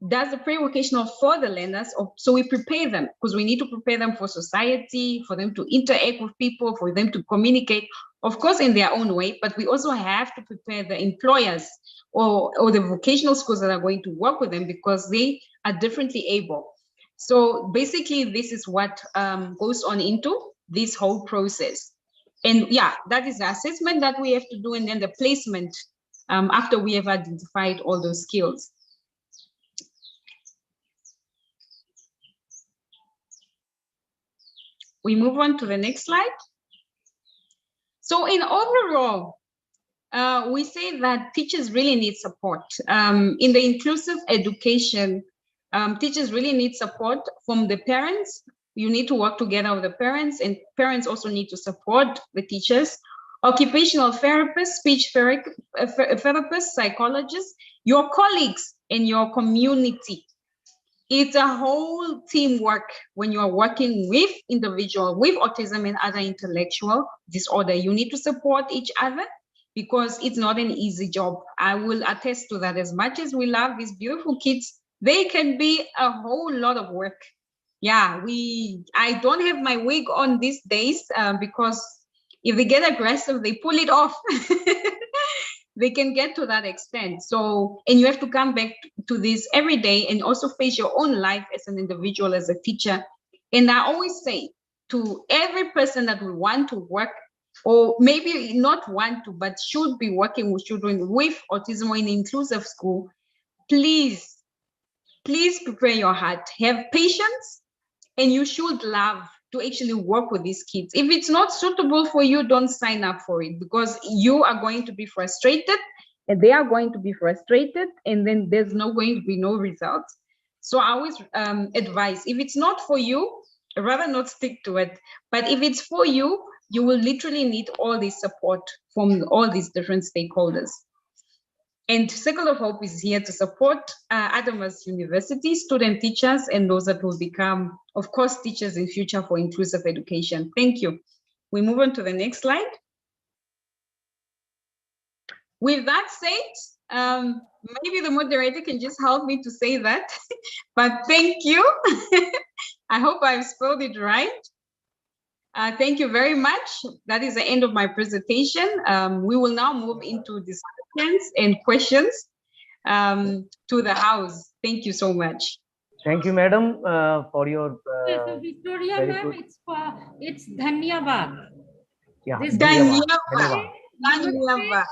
Speaker 5: does the pre-vocational for the learners, so we prepare them because we need to prepare them for society, for them to interact with people, for them to communicate, of course, in their own way, but we also have to prepare the employers or the vocational schools that are going to work with them because they are differently able. So basically, this is what goes on into this whole process. And yeah, that is the assessment that we have to do and then the placement after we have identified all those skills. We move on to the next slide. So in overall, we say that teachers really need support. In the inclusive education, teachers really need support from the parents. You need to work together with the parents, and parents also need to support the teachers. Occupational therapists, speech therapists, psychologists, your colleagues, and your community. It's a whole teamwork when you are working with individuals with autism and other intellectual disorder. You need to support each other because it's not an easy job. I will attest to that. As much as we love these beautiful kids, they can be a whole lot of work. Yeah, I don't have my wig on these days because if they get aggressive, they pull it off. They can get to that extent. So, and you have to come back to this every day and also face your own life as an individual, as a teacher. And I always say to every person that we want to work or maybe not want to, but should be working with children with autism or in inclusive school, please prepare your heart, have patience, and you should love to actually work with these kids. If it's not suitable for you, don't sign up for it, because you are going to be frustrated and they are going to be frustrated, and then there's going to be no results. So I always advise, if it's not for you, rather not stick to it. But if it's for you, you will literally need all this support from all these different stakeholders. And Circle of Hope is here to support Adams University student teachers and those that will become, of course, teachers in future for inclusive education. Thank you. We move on to the next slide. With that said, maybe the moderator can just help me to say that, but thank you. I hope I've spelled it right. Thank you very much. That is the end of my presentation. We will now move into discussions and questions to the house. Thank you so much.
Speaker 2: Thank you, madam, for your
Speaker 6: So Victoria, ma'am, it's Dhanyavad.
Speaker 2: yeah.
Speaker 5: Dhanyavad.
Speaker 6: Dhanyavad.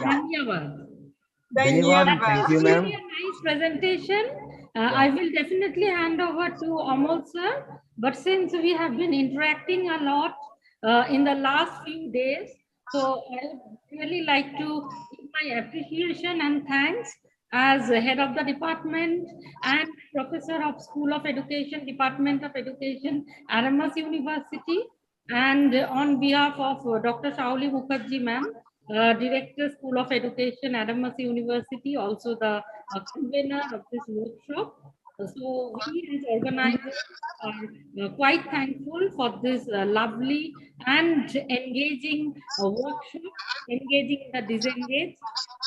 Speaker 2: Dhanyavad. Thank you, ma'am.
Speaker 6: Really a nice presentation. I will definitely hand over to Amol sir. But since we have been interacting a lot in the last few days, so I would really like to give my appreciation and thanks as head of the department and professor of School of Education, Department of Education, Adams University, and on behalf of Dr. Shauli Mukherjee ma'am, Director, School of Education, Adams University, also the convener of this workshop. So we as organizers are quite thankful for this lovely and engaging workshop, engaging the disengaged,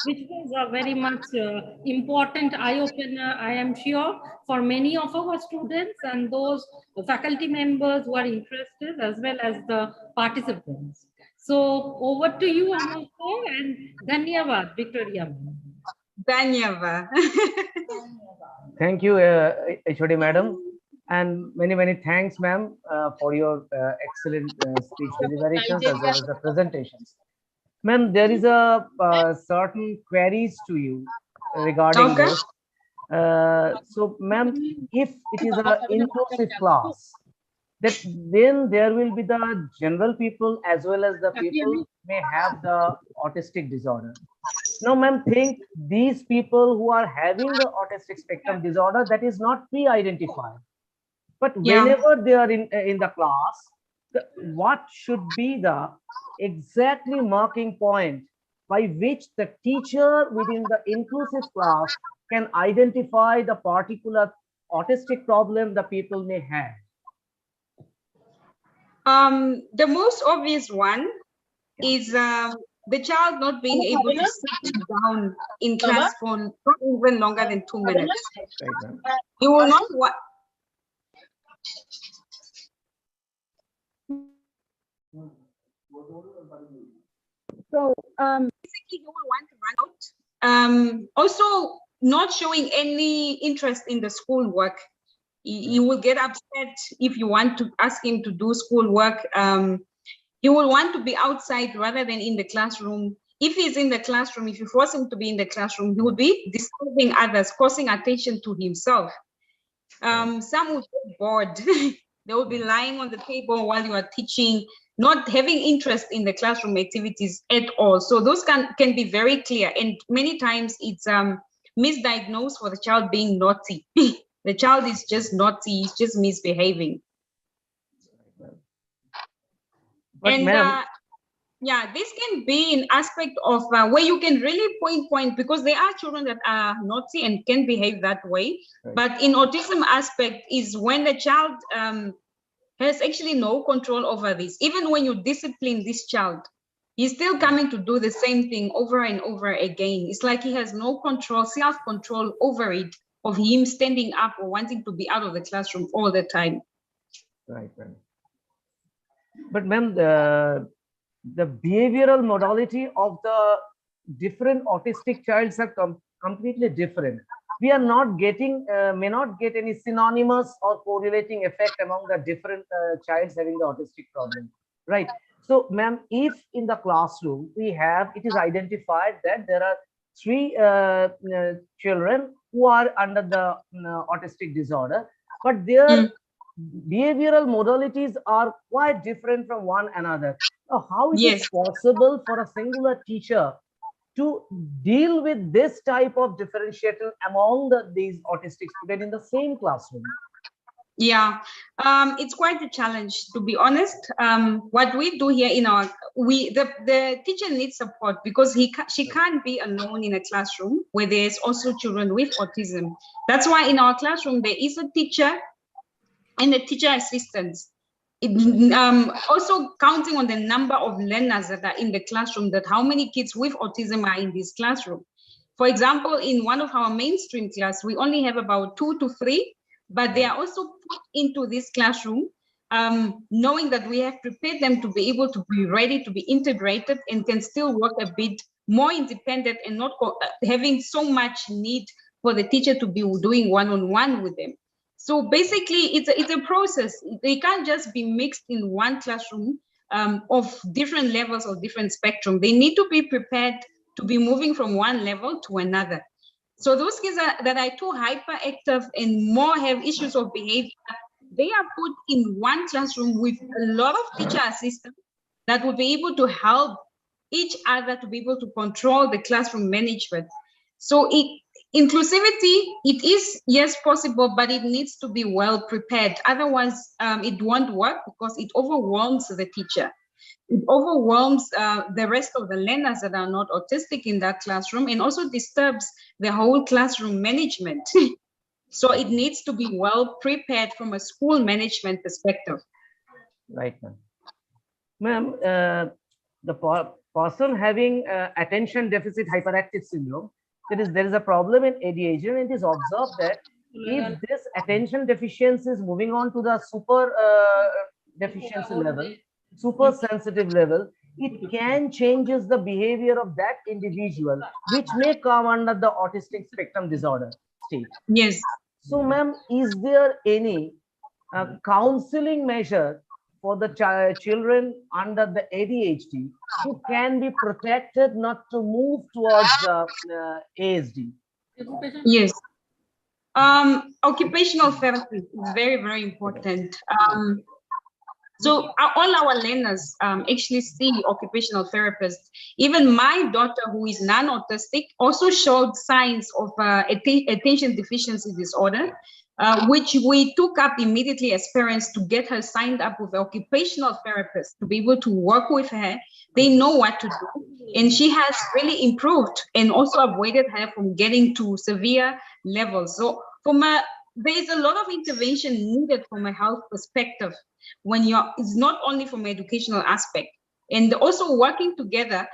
Speaker 6: which was a very much important eye-opener, I am sure, for many of our students and those faculty members who are interested, as well as the participants. So over to you, Amal sir, and Dhanyavad, Victoria.
Speaker 5: Dhanyavad.
Speaker 2: Thank you, HOD madam, and many thanks, ma'am, for your excellent speech deliberations as well as the presentations. Ma'am, there is a certain queries to you regarding this. So, ma'am, if it is an inclusive class, that then there will be the general people as well as the people may have the autistic disorder. Now, ma'am, think these people who are having the autistic spectrum disorder, that is not pre-identified. But whenever they are in the class, what should be the exactly marking point by which the teacher within the inclusive class can identify the particular autistic problem the people may have?
Speaker 5: The most obvious one is the child not being able to sit down in class for not even longer than 2 minutes. You will not want. So basically, you will want to run out. Also, not showing any interest in the schoolwork. You will get upset if you want to ask him to do schoolwork. He will want to be outside rather than in the classroom. If he's in the classroom, if you force him to be in the classroom, he will be disturbing others, causing attention to himself. Some will get bored. They will be lying on the table while you are teaching, not having interest in the classroom activities at all. So those can be very clear. And many times it's misdiagnosed for the child being naughty. The child is just naughty, he's just misbehaving. But and yeah, this can be an aspect of where you can really point, because there are children that are naughty and can behave that way. Right. But in autism aspect is when the child has actually no control over this. Even when you discipline this child, he's still coming to do the same thing over and over again. It's like he has no control, self-control over it, of him standing up or wanting to be out of the classroom all the time.
Speaker 2: Right. But ma'am, the behavioral modality of the different autistic childs are completely different. We are not getting, may not get any synonymous or correlating effect among the different childs having the autistic problem, right? So, ma'am, if in the classroom it is identified that there are three children who are under the autistic disorder, but their behavioral modalities are quite different from one another. How is it
Speaker 5: Yes.
Speaker 2: possible for a singular teacher to deal with this type of differentiation among these autistic students in the same classroom?
Speaker 5: Yeah, it's quite a challenge, to be honest. What we do here in our, the teacher needs support because she can't be alone in a classroom where there's also children with autism. That's why in our classroom there is a teacher and a teacher assistant. Also counting on the number of learners that are in the classroom, that how many kids with autism are in this classroom. For example, in one of our mainstream class, we only have about 2 to 3, but they are also put into this classroom, knowing that we have prepared them to be able to be ready to be integrated and can still work a bit more independent and not having so much need for the teacher to be doing one-on-one with them. So basically, it's a process. They can't just be mixed in one classroom of different levels or different spectrum. They need to be prepared to be moving from one level to another. So those kids that are too hyperactive and more have issues of behavior, they are put in one classroom with a lot of teacher assistants that will be able to help each other to be able to control the classroom management. So inclusivity, it is, yes, possible, but it needs to be well prepared. Otherwise, it won't work because it overwhelms the teacher. It overwhelms the rest of the learners that are not autistic in that classroom and also disturbs the whole classroom management. So it needs to be well prepared from a school management perspective.
Speaker 2: Right, ma'am. Ma'am, the person having attention deficit hyperactive syndrome, there is a problem in ADHD, and it is observed that if this attention deficiency is moving on to the super deficiency level, super sensitive level, it can changes the behavior of that individual, which may come under the autistic spectrum disorder state.
Speaker 5: Yes.
Speaker 2: So, ma'am, is there any counseling measure for the children under the ADHD who can be protected not to move towards ASD?
Speaker 5: Yes. Occupational therapy is very, very important. So all our learners actually see occupational therapists. Even my daughter, who is non-autistic, also showed signs of attention deficiency disorder, which we took up immediately as parents to get her signed up with an occupational therapist to be able to work with her. They know what to do. And she has really improved and also avoided her from getting to severe levels. So there is a lot of intervention needed from a health perspective when it's not only from an educational aspect, and also working together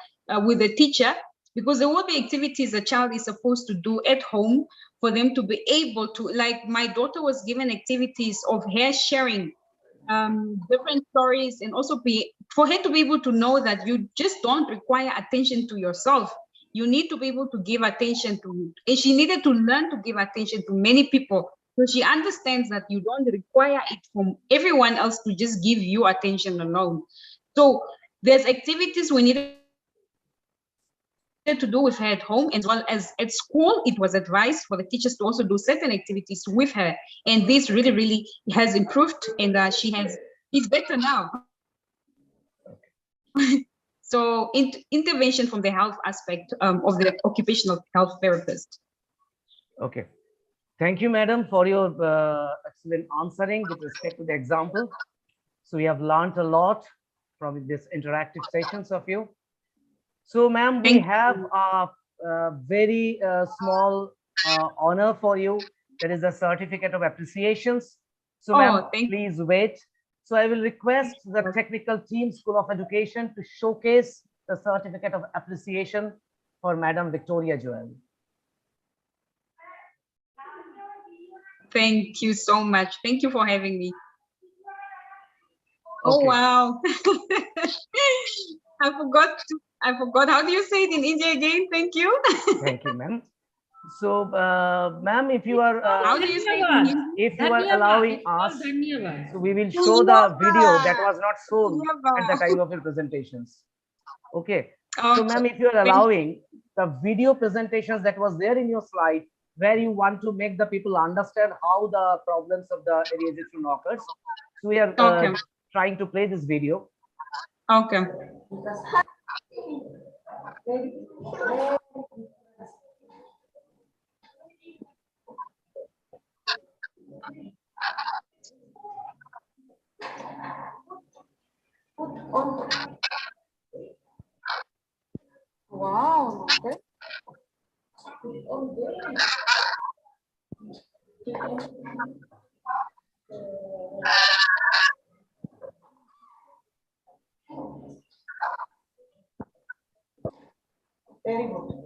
Speaker 5: with the teacher, because there will be activities the child is supposed to do at home for them to be able to, like my daughter was given activities of hair sharing, different stories, and also for her to be able to know that you just don't require attention to yourself. You need to be able to give attention to, and she needed to learn to give attention to many people. So she understands that you don't require it from everyone else to just give you attention alone. So there's activities we needed to do with her at home, as well as at school. It was advised for the teachers to also do certain activities with her. And this really, really has improved, and she's better now. So intervention from the health aspect of the occupational health therapist.
Speaker 2: Okay. Thank you, madam, for your excellent answering with respect to the example. So we have learned a lot from this interactive sessions of you. So, ma'am, we have a very small honor for you. There is a certificate of appreciations. So, ma'am, please wait. So I will request the technical team, School of Education, to showcase the certificate of appreciation for Madam Victoria Jewell.
Speaker 5: Thank you so much. Thank you for having me.
Speaker 2: Okay.
Speaker 5: Oh, wow. I forgot. How do you say it in India again? Thank you.
Speaker 2: Thank you, ma'am. So, ma'am, if you are
Speaker 5: How do you say it in Hindi?
Speaker 2: if you are
Speaker 6: Dhanyavad.
Speaker 2: allowing
Speaker 6: It's called
Speaker 2: us,
Speaker 6: dhanyavad.
Speaker 2: so we will show the video that was not shown at the
Speaker 5: Dhanyavad.
Speaker 2: time of your presentations. Okay. So,
Speaker 5: Okay.
Speaker 2: ma'am, if you are allowing the video presentations that was there in your slide, where you want to make the people understand how the problems of the ADHD occurs. So we are
Speaker 5: Okay.
Speaker 2: trying to play this video.
Speaker 5: Okay.
Speaker 3: Wow. Very good.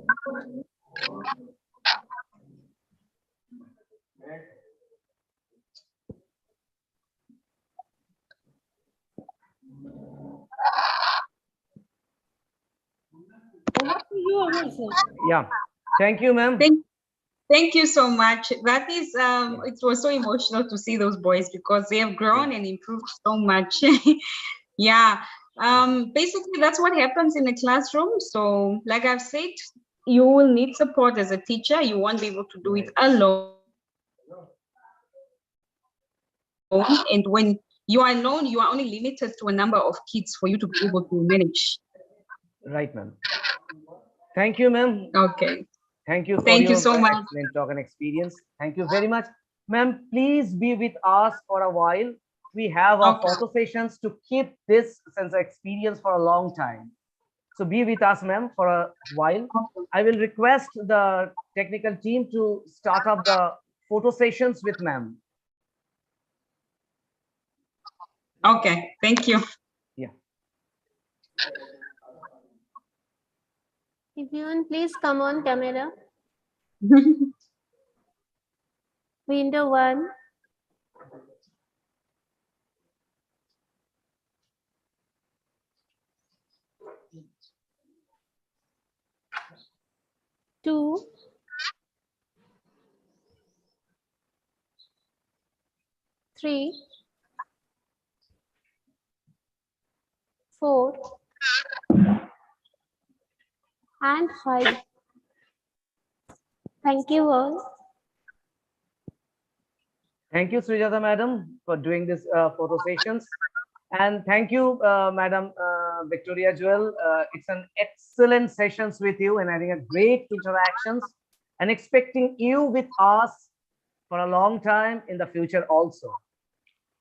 Speaker 6: Over to you, Amar sir.
Speaker 2: Yeah. Thank you, ma'am.
Speaker 5: Thank you so much. That is, it was so emotional to see those boys because they have grown and improved so much. Yeah. Basically, that's what happens in a classroom. So, like I've said, you will need support as a teacher. You won't be able to do it alone. And when you are alone, you are only limited to a number of kids for you to be able to manage.
Speaker 2: Right, ma'am. Thank you, ma'am.
Speaker 5: Okay.
Speaker 2: Thank you for
Speaker 5: Thank you
Speaker 2: your
Speaker 5: so much.
Speaker 2: excellent talk and experience. Thank you very much. Ma'am, please be with us for a while. We have our
Speaker 5: Okay.
Speaker 2: photo sessions to keep this sense of experience for a long time. So be with us, ma'am, for a while. I will request the technical team to start up the photo sessions with ma'am.
Speaker 5: Okay. Thank you.
Speaker 2: Yeah.
Speaker 3: Everyone, please come on camera. Window 1. Two. 3. 4. And 5. Thank you all.
Speaker 2: Thank you, Srijata madam, for doing this photo sessions. And thank you, Madam Victoria Jewell. It's an excellent sessions with you and having a great interactions and expecting you with us for a long time in the future also.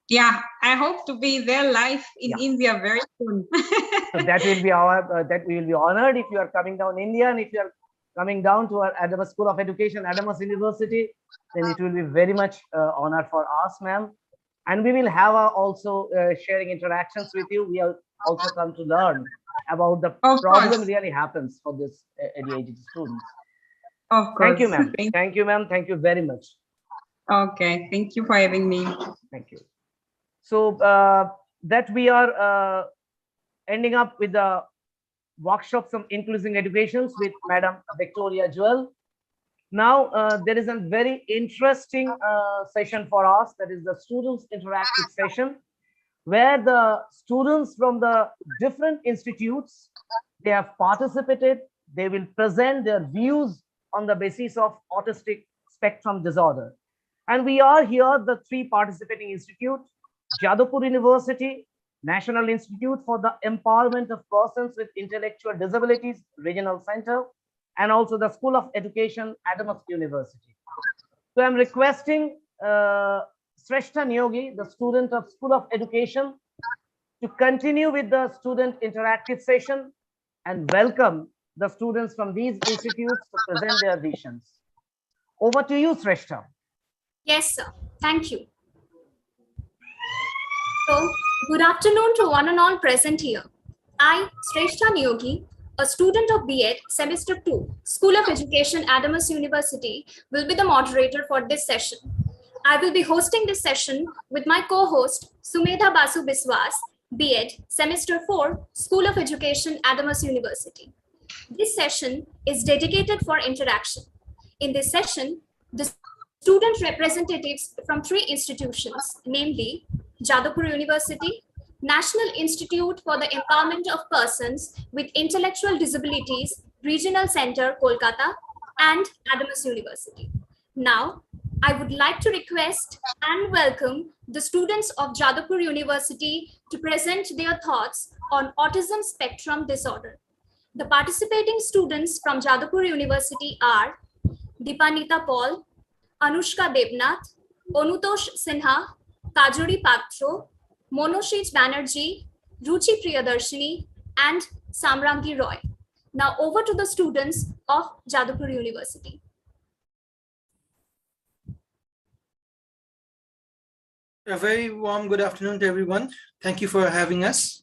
Speaker 5: Yeah, I hope to be there live in India very soon.
Speaker 2: So that will be our, that we will be honored if you are coming down India, and if you are coming down to our Adamas School of Education, Adamas University, then it will be very much honor for us, ma'am. And we will have also sharing interactions with you. We have also come to learn about the problem really happens for this ADHD students.
Speaker 5: Of course.
Speaker 2: Thank you, ma'am. Thank you, ma'am. Thank you very much.
Speaker 5: Okay. Thank you for having me.
Speaker 2: Thank you. So that we are ending up with the workshops of inclusive educations with Madam Victoria Jewell. Now there is a very interesting session for us, that is the students interactive session, where the students from the different institutes, they have participated. They will present their views on the basis of autistic spectrum disorder. And we are here, the 3 participating institutes: Jadavpur University, National Institute for the Empowerment of Persons with Intellectual Disabilities Regional Center, and also the School of Education, Adamas University. So I'm requesting Shrestha Nyogi, the student of School of Education, to continue with the student interactive session and welcome the students from these institutes to present their visions. Over to you, Shrestha.
Speaker 7: Yes, sir. Thank you. So, good afternoon to one and all present here. I, Shrestha Nyogi, a student of B.Ed, Semester 2, School of Education, Adamas University, will be the moderator for this session. I will be hosting this session with my co-host, Sumedha Basu Biswas, B.Ed, Semester 4, School of Education, Adamas University. This session is dedicated for interaction. In this session, the student representatives from 3 institutions, namely Jadavpur University, National Institute for the Empowerment of Persons with Intellectual Disabilities, Regional Center, Kolkata, and Adamas University. Now, I would like to request and welcome the students of Jadavpur University to present their thoughts on autism spectrum disorder. The participating students from Jadavpur University are Deepanita Paul, Anushka Devnath, Onutosh Sinha, Kajori Patro, Monoshij Banerjee, Ruchi Priyadarshini, and Samrangi Roy. Now over to the students of Jadavpur University.
Speaker 8: A very warm good afternoon to everyone. Thank you for having us.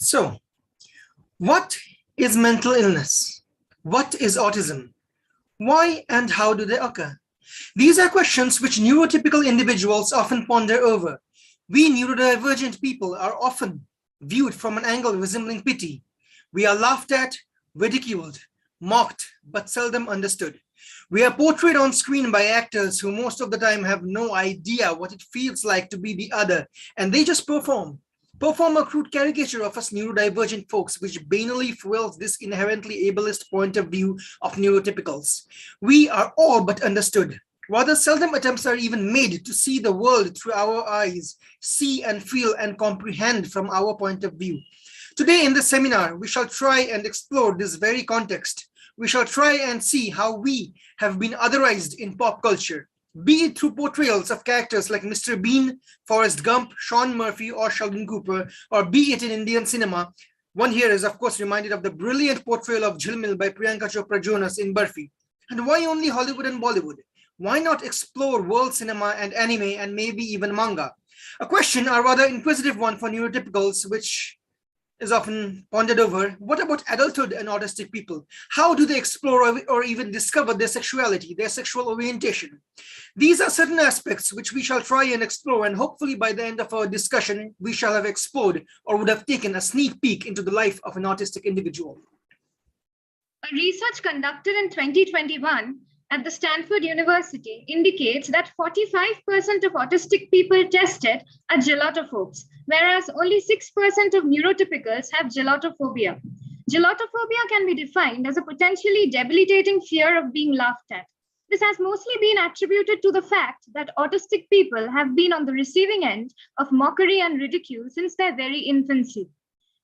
Speaker 8: So, what is mental illness? What is autism? Why and how do they occur? These are questions which neurotypical individuals often ponder over. We neurodivergent people are often viewed from an angle resembling pity. We are laughed at, ridiculed, mocked, but seldom understood. We are portrayed on screen by actors who most of the time have no idea what it feels like to be the other, and they just perform a crude caricature of us neurodivergent folks, which banally fuels this inherently ableist point of view of neurotypicals. We are all but understood. Rather, seldom attempts are even made to see the world through our eyes, see and feel and comprehend from our point of view. Today in this seminar, we shall try and explore this very context. We shall try and see how we have been otherized in pop culture, be it through portrayals of characters like Mr. Bean, Forrest Gump, Sean Murphy, or Sheldon Cooper, or be it in Indian cinema. One here is, of course, reminded of the brilliant portrayal of Jewell by Priyanka Chopra Jonas in Burfi. And why only Hollywood and Bollywood? Why not explore world cinema and anime and maybe even manga? A question, a rather inquisitive one for neurotypicals, which is often pondered over. What about adulthood and autistic people? How do they explore or even discover their sexuality, their sexual orientation? These are certain aspects which we shall try and explore, and hopefully by the end of our discussion, we shall have explored or would have taken a sneak peek into the life of an autistic individual.
Speaker 9: A research conducted in 2021 at the Stanford University indicates that 45% of autistic people tested are gelatophobes, whereas only 6% of neurotypicals have gelatophobia. Gelatophobia can be defined as a potentially debilitating fear of being laughed at. This has mostly been attributed to the fact that autistic people have been on the receiving end of mockery and ridicule since their very infancy.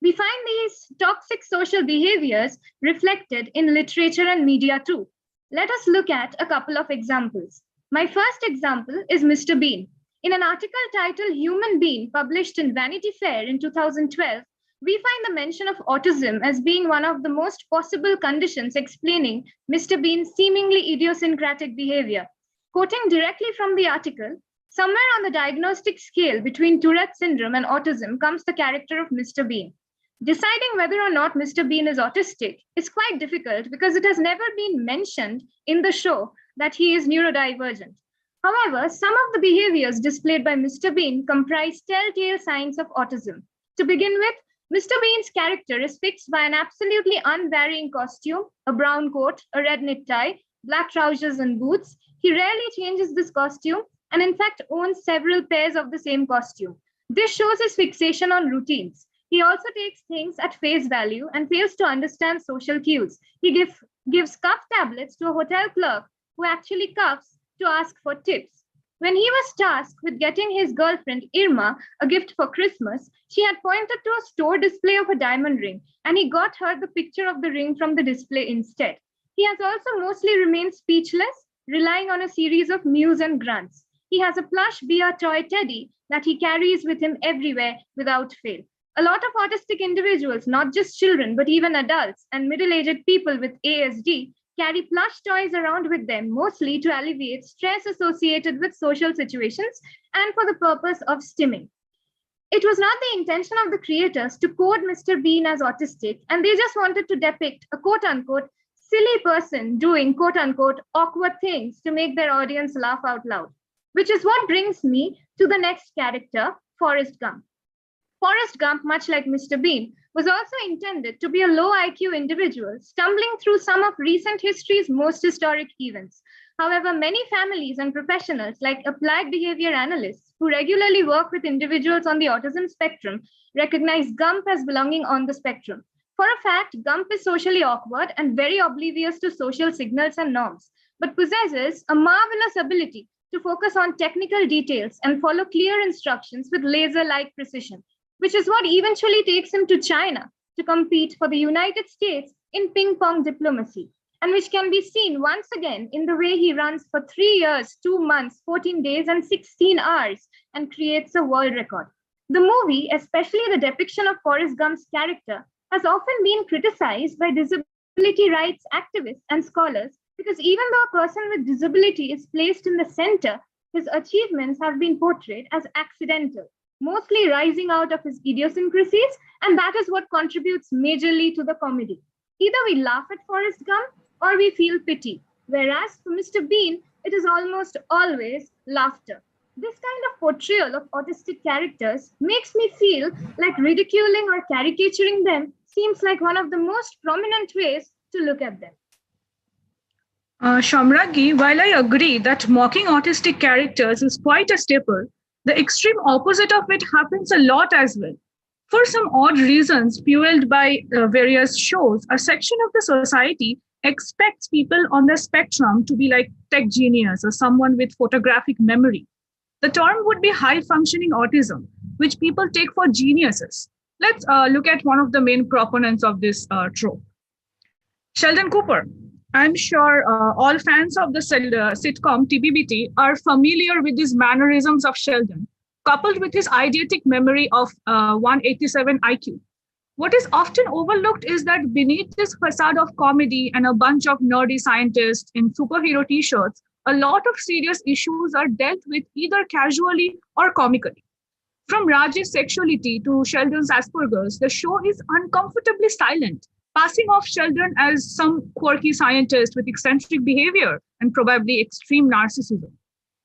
Speaker 9: We find these toxic social behaviors reflected in literature and media too. Let us look at a couple of examples. My first example is Mr. Bean. In an article titled Human Being, published in Vanity Fair in 2012, we find the mention of autism as being one of the most possible conditions explaining Mr. Bean's seemingly idiosyncratic behavior. Quoting directly from the article, somewhere on the diagnostic scale between Tourette syndrome and autism comes the character of Mr. Bean. Deciding whether or not Mr. Bean is autistic is quite difficult because it has never been mentioned in the show that he is neurodivergent. However, some of the behaviors displayed by Mr. Bean comprise telltale signs of autism. To begin with, Mr. Bean's character is fixed by an absolutely unvarying costume, a brown coat, a red necktie, black trousers and boots. He rarely changes this costume and in fact owns several pairs of the same costume. This shows his fixation on routines. He also takes things at face value and fails to understand social cues. He gives cuff tablets to a hotel clerk who actually cuffs to ask for tips. When he was tasked with getting his girlfriend Irma a gift for Christmas, she had pointed to a store display of a diamond ring, and he got her the picture of the ring from the display instead. He has also mostly remained speechless, relying on a series of mews and grunts. He has a plush bear toy teddy that he carries with him everywhere without fail. A lot of autistic individuals, not just children, but even adults and middle-aged people with ASD, carry plush toys around with them, mostly to alleviate stress associated with social situations and for the purpose of stimming. It was not the intention of the creators to code Mr. Bean as autistic, and they just wanted to depict a quote-unquote silly person doing quote unquote awkward things to make their audience laugh out loud, which is what brings me to the next character, Forrest Gump. Forrest Gump, much like Mr. Bean, was also intended to be a low IQ individual stumbling through some of recent history's most historic events. However, many families and professionals, like applied behavior analysts who regularly work with individuals on the autism spectrum, recognize Gump as belonging on the spectrum. For a fact, Gump is socially awkward and very oblivious to social signals and norms, but possesses a marvelous ability to focus on technical details and follow clear instructions with laser-like precision, which is what eventually takes him to China to compete for the United States in ping pong diplomacy, and which can be seen once again in the way he runs for 3 years, 2 months, 14 days, and 16 hours and creates a world record. The movie, especially the depiction of Forrest Gump's character, has often been criticized by disability rights activists and scholars because even though a person with disability is placed in the center, his achievements have been portrayed as accidental, mostly rising out of his idiosyncrasies, and that is what contributes majorly to the comedy. Either we laugh at Forrest Gump or we feel pity, whereas for Mr. Bean, it is almost always laughter. This kind of portrayal of autistic characters makes me feel like ridiculing or caricaturing them seems like one of the most prominent ways to look at them.
Speaker 10: Shamragi, while I agree that mocking autistic characters is quite a staple, the extreme opposite of it happens a lot as well. For some odd reasons fueled by various shows, a section of the society expects people on the spectrum to be like tech genius or someone with photographic memory. The term would be high-functioning autism, which people take for geniuses. Let's look at one of the main proponents of this trope. Sheldon Cooper. I'm sure all fans of the sitcom TBBT are familiar with these mannerisms of Sheldon, coupled with his eidetic memory of 187 IQ. What is often overlooked is that beneath this facade of comedy and a bunch of nerdy scientists in superhero t-shirts, a lot of serious issues are dealt with either casually or comically. From Raj's sexuality to Sheldon's Asperger's, the show is uncomfortably silent, passing off Sheldon as some quirky scientist with eccentric behavior and probably extreme narcissism.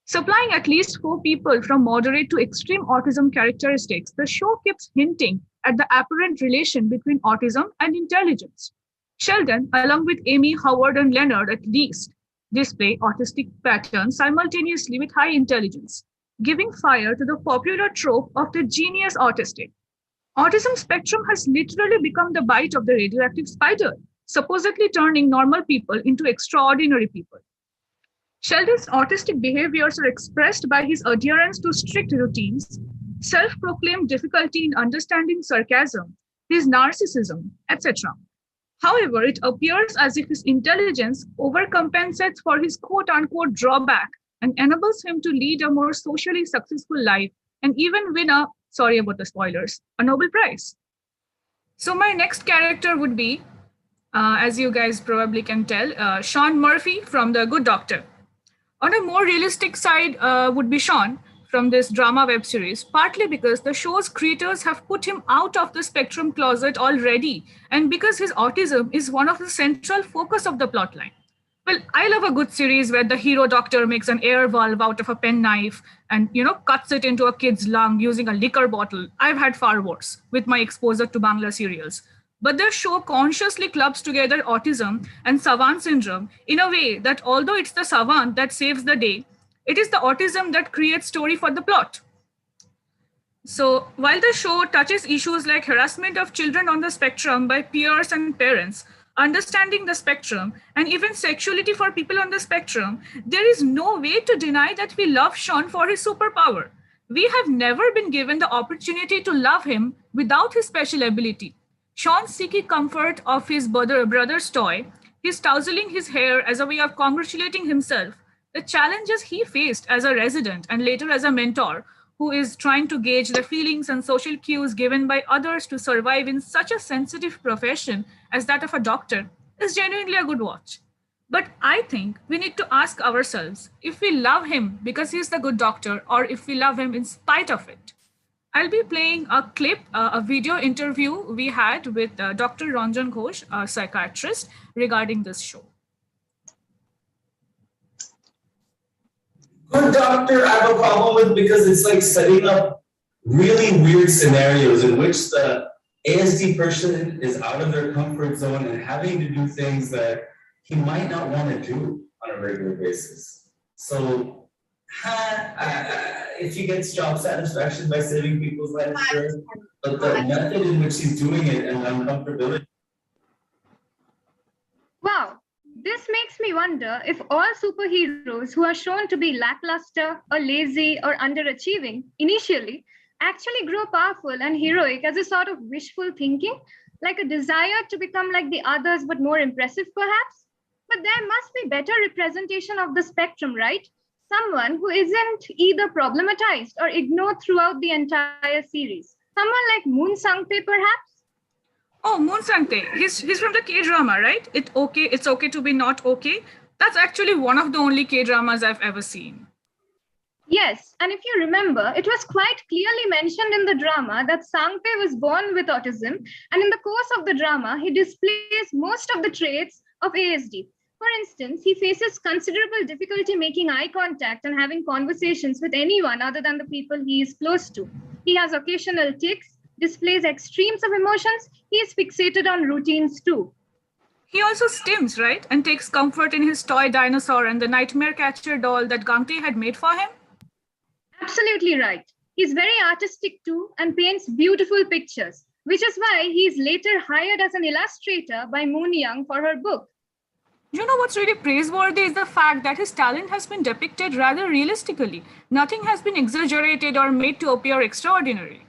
Speaker 10: Supplying at least 4 people from moderate to extreme autism characteristics, the show keeps hinting at the apparent relation between autism and intelligence. Sheldon, along with Amy, Howard, and Leonard at least, display autistic patterns simultaneously with high intelligence, giving fire to the popular trope of the genius autistic. Autism spectrum has literally become the bite of the radioactive spider, supposedly turning normal people into extraordinary people. Sheldon's autistic behaviors are expressed by his adherence to strict routines, self-proclaimed difficulty in understanding sarcasm, his narcissism, etc. However, it appears as if his intelligence overcompensates for his quote-unquote drawback and enables him to lead a more socially successful life and even win a, sorry about the spoilers, a Nobel Prize. So my next character would be, as you guys probably can tell, Sean Murphy from The Good Doctor. On a more realistic side would be Sean from this drama web series, partly because the show's creators have put him out of the spectrum closet already, and because his autism is one of the central focus of the plotline. Well, I love a good series where the hero doctor makes an air valve out of a penknife and, cuts it into a kid's lung using a liquor bottle. I've had far worse with my exposure to Bangla serials. But the show consciously clubs together autism and savant syndrome in a way that although it's the savant that saves the day, it is the autism that creates story for the plot. So while the show touches issues like harassment of children on the spectrum by peers and parents, understanding the spectrum, and even sexuality for people on the spectrum, there is no way to deny that we love Sean for his superpower. We have never been given the opportunity to love him without his special ability. Sean seeking comfort of his brother's toy, his tousling his hair as a way of congratulating himself, the challenges he faced as a resident and later as a mentor, who is trying to gauge the feelings and social cues given by others to survive in such a sensitive profession as that of a doctor, is genuinely a good watch. But I think we need to ask ourselves if we love him because he's the good doctor or if we love him in spite of it. I'll be playing a clip, a video interview we had with Dr. Ranjan Ghosh, a psychiatrist, regarding this show.
Speaker 11: Good doctor, I have a problem with because it's like setting up really weird scenarios in which the ASD person is out of their comfort zone and having to do things that he might not want to do on a regular basis. So, if he gets job satisfaction by saving people's lives, sure. But the method in which he's doing it and the uncomfortability.
Speaker 9: Wow, this makes me wonder if all superheroes who are shown to be lackluster or lazy or underachieving initially actually grow powerful and heroic as a sort of wishful thinking, like a desire to become like the others but more impressive perhaps. But there must be better representation of the spectrum, right? Someone who isn't either problematized or ignored throughout the entire series. Someone like Moon Sangte perhaps?
Speaker 10: Oh, Moon Sangte, he's from the K-drama, right? It's okay to be not okay. That's actually one of the only K-dramas I've ever seen.
Speaker 9: Yes, and if you remember, it was quite clearly mentioned in the drama that Sangte was born with autism, and in the course of the drama, he displays most of the traits of ASD. For instance, he faces considerable difficulty making eye contact and having conversations with anyone other than the people he is close to. He has occasional tics, displays extremes of emotions. He is fixated on routines too.
Speaker 10: He also stims, right? And takes comfort in his toy dinosaur and the nightmare catcher doll that Gangte had made for him?
Speaker 9: Absolutely right. He's very artistic too and paints beautiful pictures, which is why he is later hired as an illustrator by Moon Young for her book.
Speaker 10: You know what's really praiseworthy is the fact that his talent has been depicted rather realistically. Nothing has been exaggerated or made to appear extraordinary.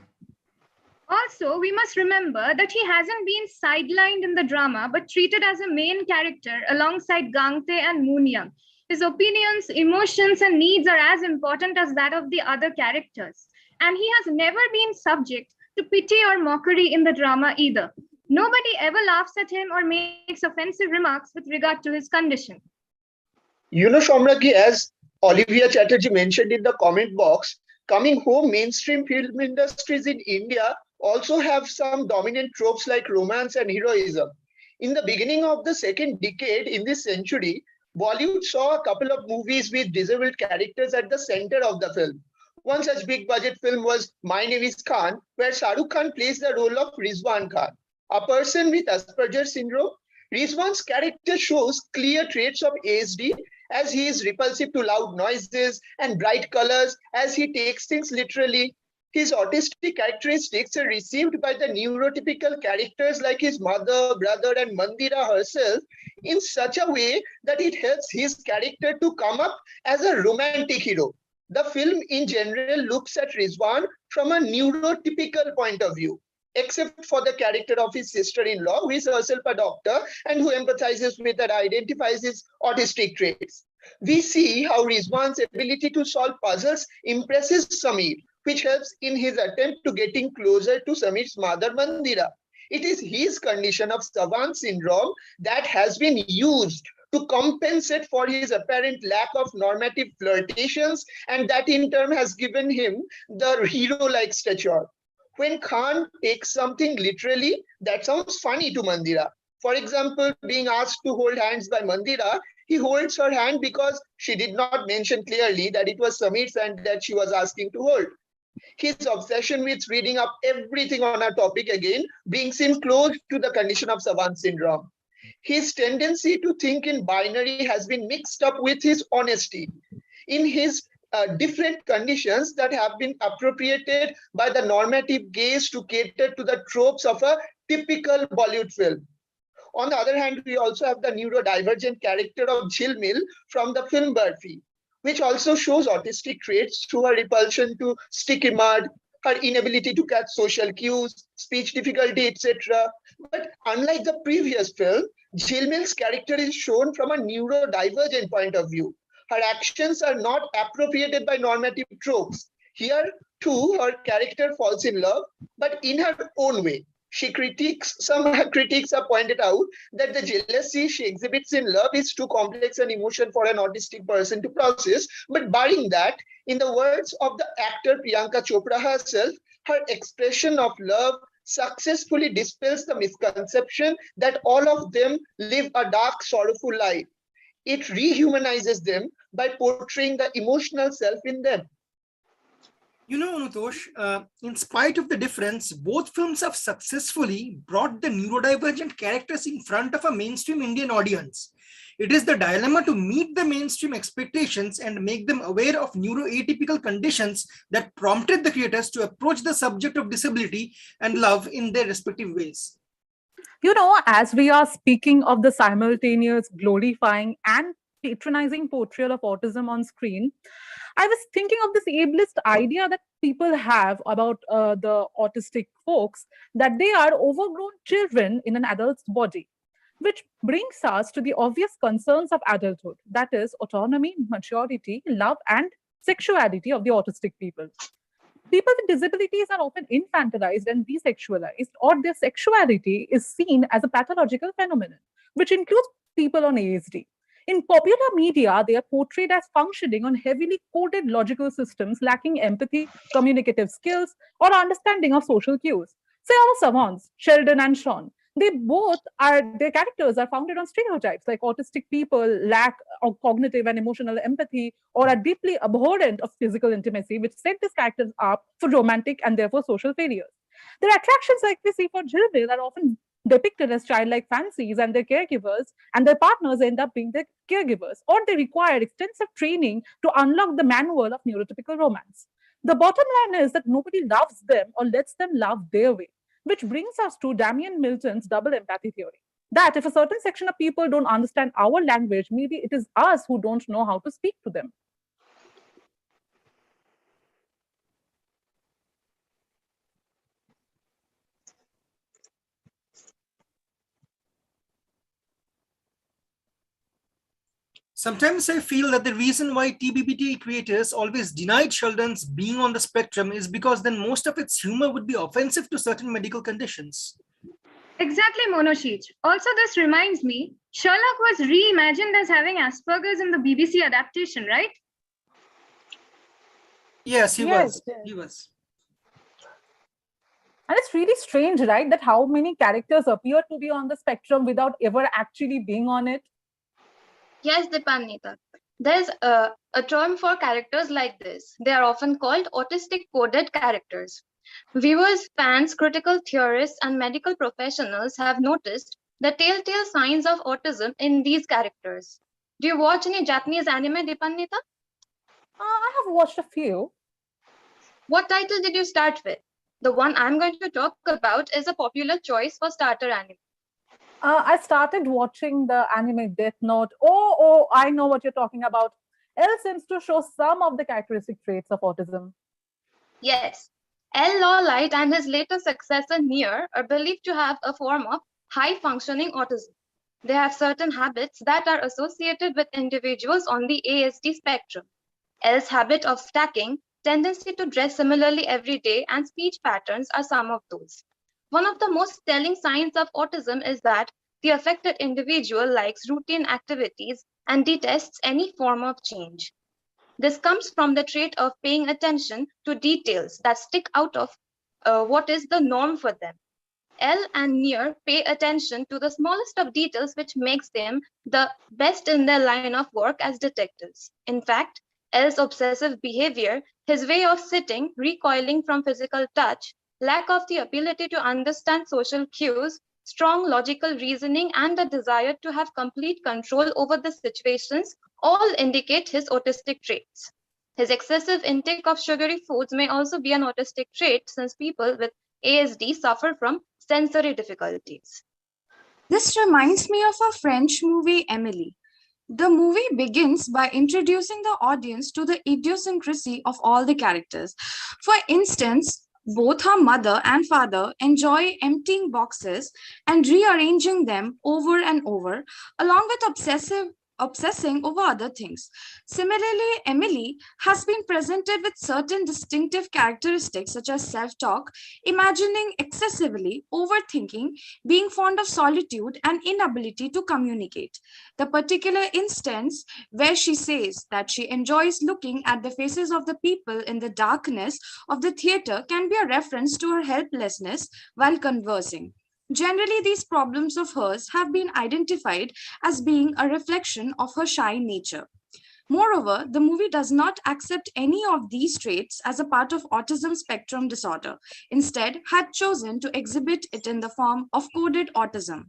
Speaker 9: Also, we must remember that he hasn't been sidelined in the drama, but treated as a main character alongside Gangte and Moon Young. His opinions, emotions, and needs are as important as that of the other characters. And he has never been subject to pity or mockery in the drama either. Nobody ever laughs at him or makes offensive remarks with regard to his condition.
Speaker 12: You know, Shamraki, as Olivia Chatterjee mentioned in the comment box, coming home mainstream film industries in India also have some dominant tropes like romance and heroism. In the beginning of the second decade in this century, Bollywood saw a couple of movies with disabled characters at the center of the film. One such big budget film was My Name is Khan, where Shah Rukh Khan plays the role of Rizwan Khan, a person with Asperger syndrome. Rizwan's character shows clear traits of ASD as he is repulsive to loud noises and bright colors, as he takes things literally. His autistic characteristics are received by the neurotypical characters like his mother, brother, and Mandira herself in such a way that it helps his character to come up as a romantic hero. The film in general looks at Rizwan from a neurotypical point of view, except for the character of his sister-in-law, who is herself a doctor and who empathizes with and identifies his autistic traits. We see how Rizwan's ability to solve puzzles impresses Samir, which helps in his attempt to getting closer to Samir's mother, Mandira. It is his condition of Savant syndrome that has been used to compensate for his apparent lack of normative flirtations, and that in turn has given him the hero-like stature. When Khan takes something literally, that sounds funny to Mandira. For example, being asked to hold hands by Mandira, he holds her hand because she did not mention clearly that it was Samir's hand that she was asking to hold. His obsession with reading up everything on our topic again brings him close to the condition of Savant syndrome. His tendency to think in binary has been mixed up with his honesty. In his different conditions that have been appropriated by the normative gaze to cater to the tropes of a typical Bollywood film. On the other hand, we also have the neurodivergent character of Jewell from the film Barfi, which also shows autistic traits through her repulsion to sticky mud, her inability to catch social cues, speech difficulty, etc. But unlike the previous film, Jewell's character is shown from a neurodivergent point of view. Her actions are not appropriated by normative tropes. Here, too, her character falls in love, but in her own way. Some critics have pointed out that the jealousy she exhibits in love is too complex an emotion for an autistic person to process. But barring that, in the words of the actor Priyanka Chopra herself, her expression of love successfully dispels the misconception that all of them live a dark, sorrowful life. It rehumanizes them by portraying the emotional self in them.
Speaker 8: You know, Anutosh, in spite of the difference, both films have successfully brought the neurodivergent characters in front of a mainstream Indian audience. It is the dilemma to meet the mainstream expectations and make them aware of neuroatypical conditions that prompted the creators to approach the subject of disability and love in their respective ways.
Speaker 13: You know, as we are speaking of the simultaneous glorifying and patronizing portrayal of autism on screen, I was thinking of this ableist idea that people have about the autistic folks, that they are overgrown children in an adult's body, which brings us to the obvious concerns of adulthood, that is autonomy, maturity, love, and sexuality of the autistic people. People with disabilities are often infantilized and desexualized, or their sexuality is seen as a pathological phenomenon, which includes people on ASD. In popular media, they are portrayed as functioning on heavily coded logical systems lacking empathy, communicative skills, or understanding of social cues. Say our savants, Sheldon and Sean, their characters are founded on stereotypes like autistic people lack of cognitive and emotional empathy or are deeply abhorrent of physical intimacy, which set these characters up for romantic and therefore social failures. Their attractions, like we see for Jewell, are often depicted as childlike fancies, and their caregivers and their partners end up being their caregivers, or they require extensive training to unlock the manual of neurotypical romance. The bottom line is that nobody loves them or lets them love their way, which brings us to Damian Milton's double empathy theory. That if a certain section of people don't understand our language, maybe it is us who don't know how to speak to them.
Speaker 8: Sometimes I feel that the reason why TBBT creators always denied Sheldon's being on the spectrum is because then most of its humor would be offensive to certain medical conditions.
Speaker 9: Exactly, Monoshij. Also, this reminds me, Sherlock was reimagined as having Asperger's in the BBC adaptation, right?
Speaker 8: Yes, he was. He was.
Speaker 13: And it's really strange, right, that how many characters appear to be on the spectrum without ever actually being on it.
Speaker 14: Yes, Dipannita. There's a term for characters like this. They are often called autistic coded characters. Viewers, fans, critical theorists, and medical professionals have noticed the telltale signs of autism in these characters. Do you watch any Japanese anime, Dipannita?
Speaker 13: I have watched a few.
Speaker 14: What title did you start with? The one I'm going to talk about is a popular choice for starter anime.
Speaker 13: I started watching the anime Death Note. Oh, I know what you're talking about. L seems to show some of the characteristic traits of autism.
Speaker 14: Yes. L. Lawlight and his later successor Nier are believed to have a form of high-functioning autism. They have certain habits that are associated with individuals on the ASD spectrum. L's habit of stacking, tendency to dress similarly every day, and speech patterns are some of those. One of the most telling signs of autism is that the affected individual likes routine activities and detests any form of change. This comes from the trait of paying attention to details that stick out of what is the norm for them. L and Nier pay attention to the smallest of details, which makes them the best in their line of work as detectives. In fact, L's obsessive behavior, his way of sitting, recoiling from physical touch, lack of the ability to understand social cues, strong logical reasoning, and a desire to have complete control over the situations all indicate his autistic traits. His excessive intake of sugary foods may also be an autistic trait, since people with ASD suffer from sensory difficulties.
Speaker 7: This reminds me of a French movie, Emily. The movie begins by introducing the audience to the idiosyncrasy of all the characters. For instance, both her mother and father enjoy emptying boxes and rearranging them over and over, along with obsessive obsessing over other things. Similarly, Emily has been presented with certain distinctive characteristics such as self-talk, imagining excessively, overthinking, being fond of solitude, and inability to communicate. The particular instance where she says that she enjoys looking at the faces of the people in the darkness of the theater can be a reference to her helplessness while conversing. Generally, these problems of hers have been identified as being a reflection of her shy nature. Moreover, the movie does not accept any of these traits as a part of autism spectrum disorder, instead had chosen to exhibit it in the form of coded autism.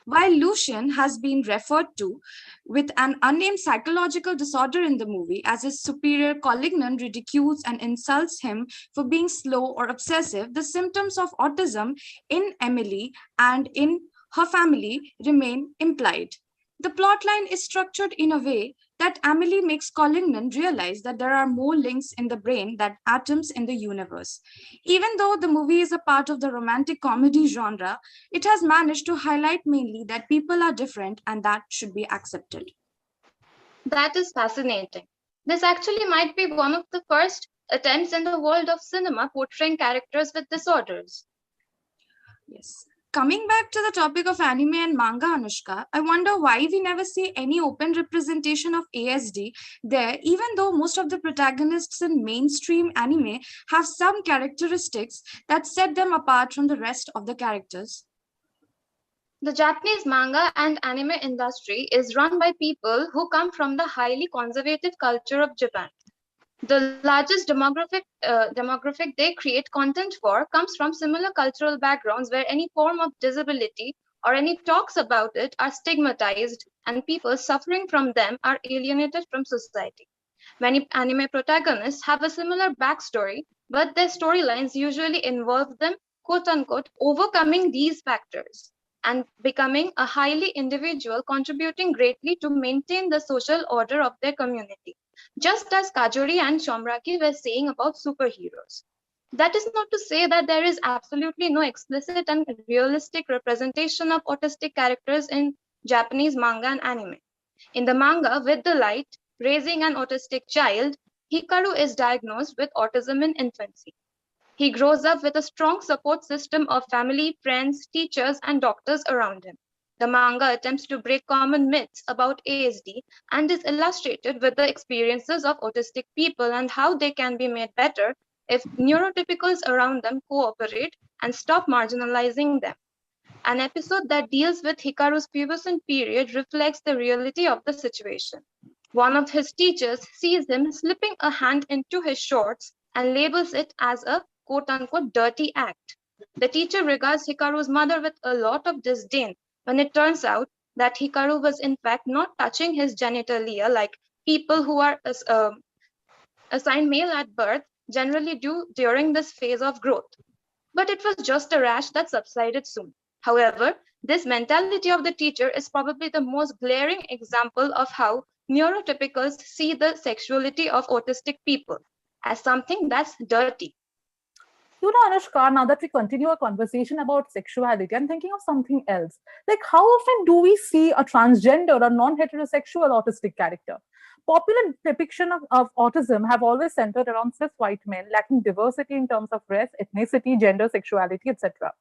Speaker 7: While Lucian has been referred to with an unnamed psychological disorder in the movie, as his superior Collignon ridicules and insults him for being slow or obsessive, the symptoms of autism in Emily and in her family remain implied. The plotline is structured in a way that Amelie makes Collignon realize that there are more links in the brain than atoms in the universe. Even though the movie is a part of the romantic comedy genre, it has managed to highlight mainly that people are different and that should be accepted.
Speaker 14: That is fascinating. This actually might be one of the first attempts in the world of cinema portraying characters with disorders.
Speaker 7: Yes. Coming back to the topic of anime and manga, Anushka, I wonder why we never see any open representation of ASD there, even though most of the protagonists in mainstream anime have some characteristics that set them apart from the rest of the characters.
Speaker 14: The Japanese manga and anime industry is run by people who come from the highly conservative culture of Japan. The largest demographic they create content for comes from similar cultural backgrounds where any form of disability or any talks about it are stigmatized and people suffering from them are alienated from society. Many anime protagonists have a similar backstory, but their storylines usually involve them, quote unquote, overcoming these factors and becoming a highly individual, contributing greatly to maintain the social order of their community, just as Kajori and Shomraki were saying about superheroes. That is not to say that there is absolutely no explicit and realistic representation of autistic characters in Japanese manga and anime. In the manga, With the Light, Raising an Autistic Child, Hikaru is diagnosed with autism in infancy. He grows up with a strong support system of family, friends, teachers, and doctors around him. The manga attempts to break common myths about ASD and is illustrated with the experiences of autistic people and how they can be made better if neurotypicals around them cooperate and stop marginalizing them. An episode that deals with Hikaru's pubescent period reflects the reality of the situation. One of his teachers sees him slipping a hand into his shorts and labels it as a quote-unquote dirty act. The teacher regards Hikaru's mother with a lot of disdain when it turns out that Hikaru was in fact not touching his genitalia like people who are assigned male at birth generally do during this phase of growth. But it was just a rash that subsided soon. However, this mentality of the teacher is probably the most glaring example of how neurotypicals see the sexuality of autistic people as something that's dirty.
Speaker 13: You know, Anushka, now that we continue our conversation about sexuality, I'm thinking of something else. Like, how often do we see a transgender or non-heterosexual autistic character? Popular depiction of autism have always centered around cis white men lacking diversity in terms of race, ethnicity, gender, sexuality, etc.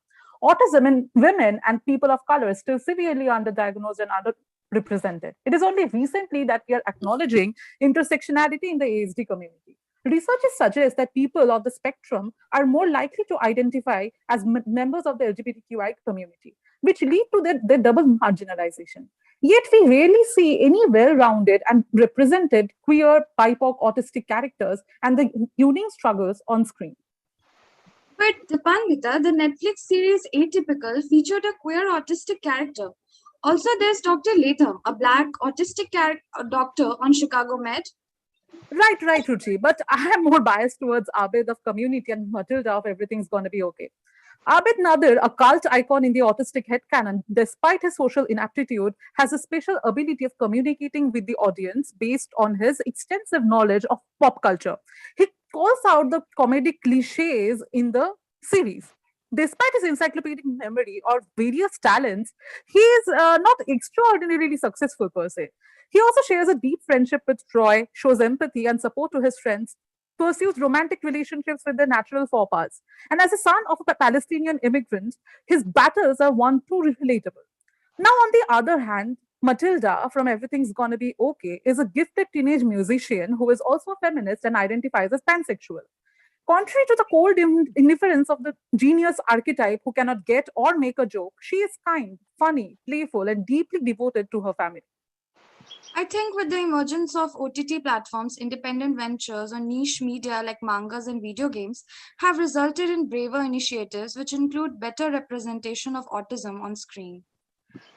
Speaker 13: Autism in women and people of color is still severely underdiagnosed and underrepresented. It is only recently that we are acknowledging intersectionality in the ASD community. Researchers suggest that people of the spectrum are more likely to identify as members of the LGBTQI community, which lead to their double marginalization. Yet we rarely see any well-rounded and represented queer, BIPOC, autistic characters and the unique struggles on screen.
Speaker 7: But Dipangita, the Netflix series Atypical featured a queer autistic character. Also, there's Dr. Latham, a black autistic doctor on Chicago Med.
Speaker 13: Right, Ruchi. But I am more biased towards Abid of Community and Matilda of Everything's Gonna Be Okay. Abid Nadir, a cult icon in the autistic headcanon, despite his social inaptitude, has a special ability of communicating with the audience based on his extensive knowledge of pop culture. He calls out the comedic cliches in the series. Despite his encyclopedic memory or various talents, he is not extraordinarily successful per se. He also shares a deep friendship with Troy, shows empathy and support to his friends, pursues romantic relationships with their natural forepaths. And as a son of a Palestinian immigrant, his battles are one too relatable. Now, on the other hand, Matilda from Everything's Gonna Be Okay is a gifted teenage musician who is also a feminist and identifies as pansexual. Contrary to the cold indifference of the genius archetype who cannot get or make a joke, she is kind, funny, playful, and deeply devoted to her family.
Speaker 7: I think with the emergence of OTT platforms, independent ventures or niche media like mangas and video games have resulted in braver initiatives which include better representation of autism on screen.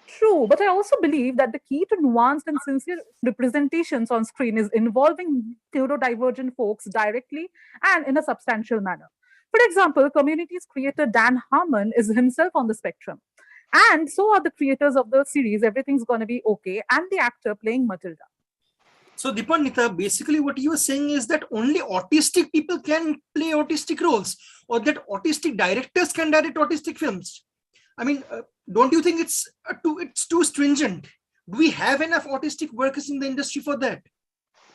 Speaker 13: True, but I also believe that the key to nuanced and sincere representations on screen is involving neurodivergent folks directly and in a substantial manner. For example, Community's creator Dan Harmon is himself on the spectrum. And so are the creators of the series Everything's Gonna Be Okay and the actor playing Matilda.
Speaker 8: So Dipannita, basically what you are saying is that only autistic people can play autistic roles, or that autistic directors can direct autistic films. I mean, don't you think it's too stringent? Do we have enough autistic workers in the industry for that?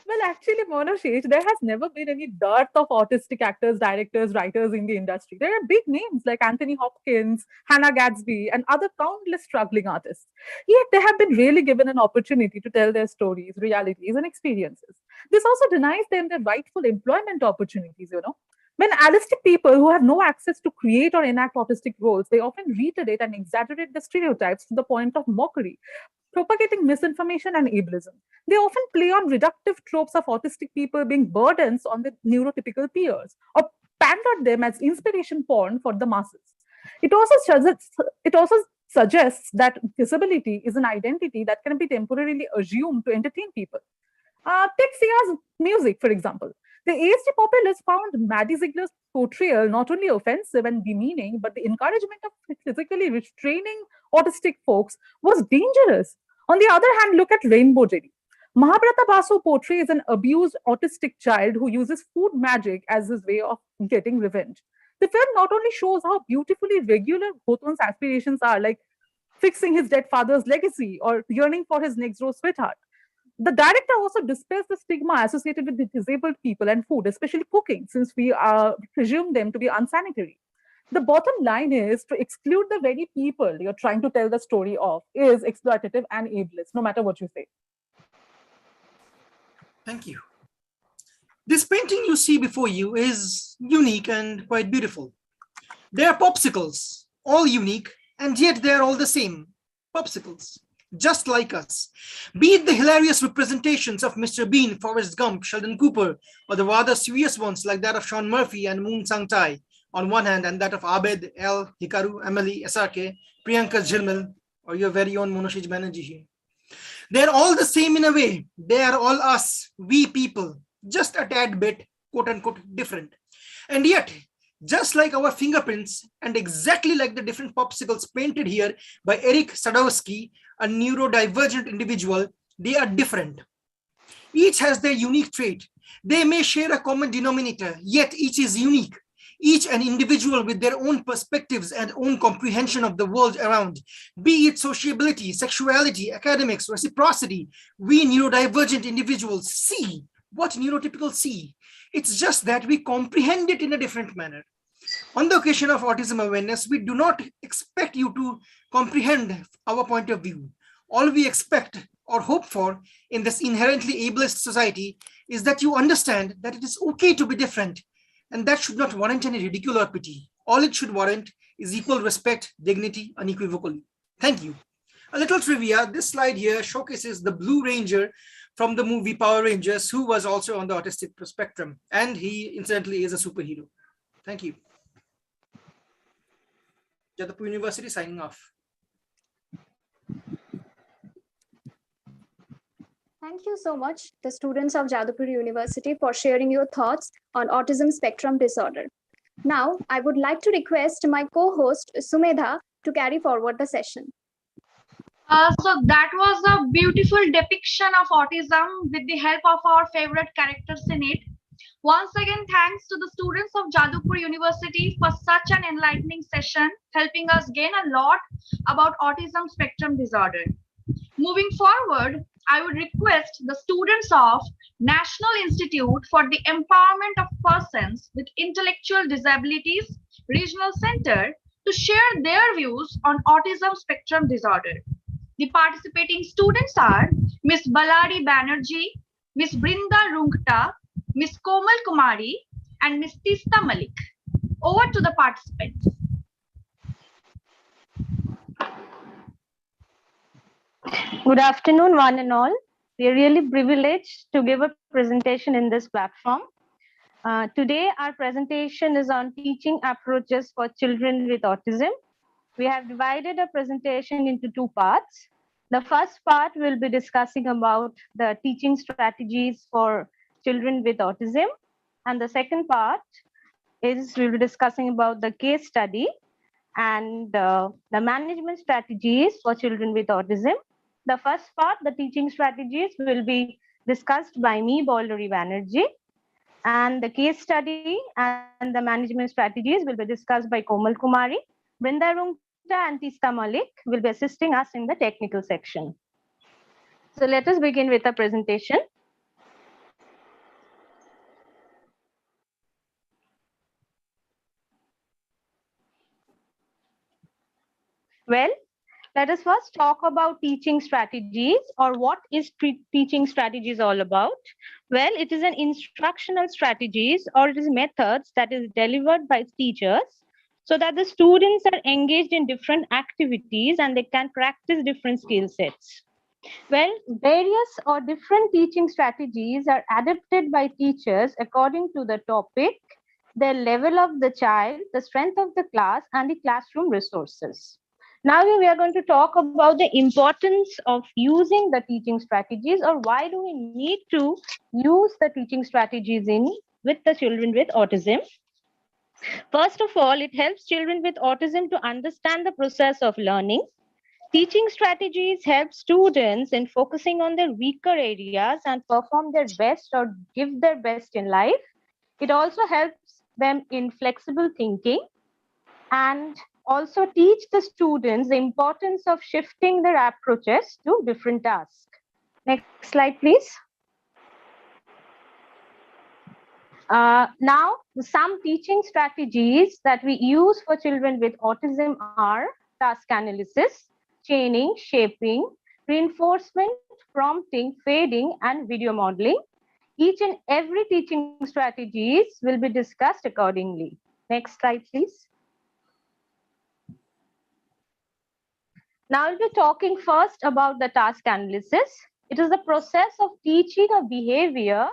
Speaker 13: Well, actually, Monoshesh, there has never been any dearth of autistic actors, directors, writers in the industry. There are big names like Anthony Hopkins, Hannah Gadsby, and other countless struggling artists. Yet they have been really given an opportunity to tell their stories, realities, and experiences. This also denies them their rightful employment opportunities, you know. When allistic people who have no access to create or enact autistic roles, they often reiterate and exaggerate the stereotypes to the point of mockery, propagating misinformation and ableism. They often play on reductive tropes of autistic people being burdens on the neurotypical peers, or pander them as inspiration porn for the masses. It also suggests that disability is an identity that can be temporarily assumed to entertain people. Take Sia's music, for example. The ASD populace found Maddie Ziegler's portrayal not only offensive and demeaning, but the encouragement of physically restraining autistic folks was dangerous. On the other hand, look at Rainbow Jelly. Mahabharata Basu portrays an abused autistic child who uses food magic as his way of getting revenge. The film not only shows how beautifully regular Gautam's aspirations are, like fixing his dead father's legacy or yearning for his next door sweetheart. The director also dispels the stigma associated with the disabled people and food, especially cooking, since we presume them to be unsanitary. The bottom line is to exclude the very people you're trying to tell the story of is exploitative and ableist, no matter what you say.
Speaker 8: Thank you. This painting you see before you is unique and quite beautiful. They are popsicles, all unique, and yet they are all the same. Popsicles. Just like us. Be it the hilarious representations of Mr. Bean, Forrest Gump, Sheldon Cooper, or the rather serious ones like that of Sean Murphy and Moon Sang-tai on one hand, and that of Abed, El, Hikaru, Emily, SRK, Priyanka Jhirmal, or your very own Monoshesh Banerjee here. They're all the same in a way. They are all us, we people, just a tad bit, quote unquote, different. And yet, just like our fingerprints and exactly like the different popsicles painted here by Eric Sadowski, a neurodivergent individual, they are different. Each has their unique trait. They may share a common denominator, yet each is unique. Each an individual with their own perspectives and own comprehension of the world around. Be it sociability, sexuality, academics, reciprocity, we neurodivergent individuals see what neurotypical see. It's just that we comprehend it in a different manner. On the occasion of autism awareness, we do not expect you to comprehend our point of view. All we expect or hope for in this inherently ableist society is that you understand that it is okay to be different, and that should not warrant any ridicule or pity. All it should warrant is equal respect, dignity, unequivocally. Thank you. A little trivia, this slide here showcases the Blue Ranger from the movie Power Rangers, who was also on the autistic spectrum, and he incidentally is a superhero. Thank you. Jadavpur University signing off.
Speaker 7: Thank you so much, the students of Jadavpur University, for sharing your thoughts on autism spectrum disorder. Now, I would like to request my co-host, Sumedha, to carry forward the session.
Speaker 15: So that was a beautiful depiction of autism with the help of our favorite characters in it. Once again, thanks to the students of Jadavpur University for such an enlightening session, helping us gain a lot about autism spectrum disorder. Moving forward, I would request the students of National Institute for the Empowerment of Persons with Intellectual Disabilities Regional Center to share their views on autism spectrum disorder. The participating students are Ms. Balari Banerjee, Ms. Brinda Rungta, Ms. Komal Kumari, and Ms. Tista Malik. Over to the participants.
Speaker 16: Good afternoon, one and all. We are really privileged to give a presentation in this platform. Today, our presentation is on teaching approaches for children with autism. We have divided a presentation into two parts. The first part will be discussing about the teaching strategies for children with autism. And the second part is we'll be discussing about the case study and the management strategies for children with autism. The first part, the teaching strategies, will be discussed by me, Balari Banerjee, and the case study and the management strategies will be discussed by Komal Kumari. Brinda Rungta and Tista Malik will be assisting us in the technical section. So let us begin with the presentation. Well, let us first talk about teaching strategies, or what is teaching strategies all about. Well, it is an instructional strategies, or it is methods that is delivered by teachers so that the students are engaged in different activities and they can practice different skill sets. Well, various or different teaching strategies are adapted by teachers according to the topic, the level of the child, the strength of the class, and the classroom resources. Now we are going to talk about the importance of using the teaching strategies, or why do we need to use the teaching strategies with the children with autism. First of all, it helps children with autism to understand the process of learning. Teaching strategies help students in focusing on their weaker areas and perform their best or give their best in life. It also helps them in flexible thinking and also teach the students the importance of shifting their approaches to different tasks. Next slide, please. Now, some teaching strategies that we use for children with autism are task analysis, chaining, shaping, reinforcement, prompting, fading, and video modeling. Each and every teaching strategies will be discussed accordingly. Next slide, please. Now I'll be talking first about the task analysis. It is the process of teaching a behavior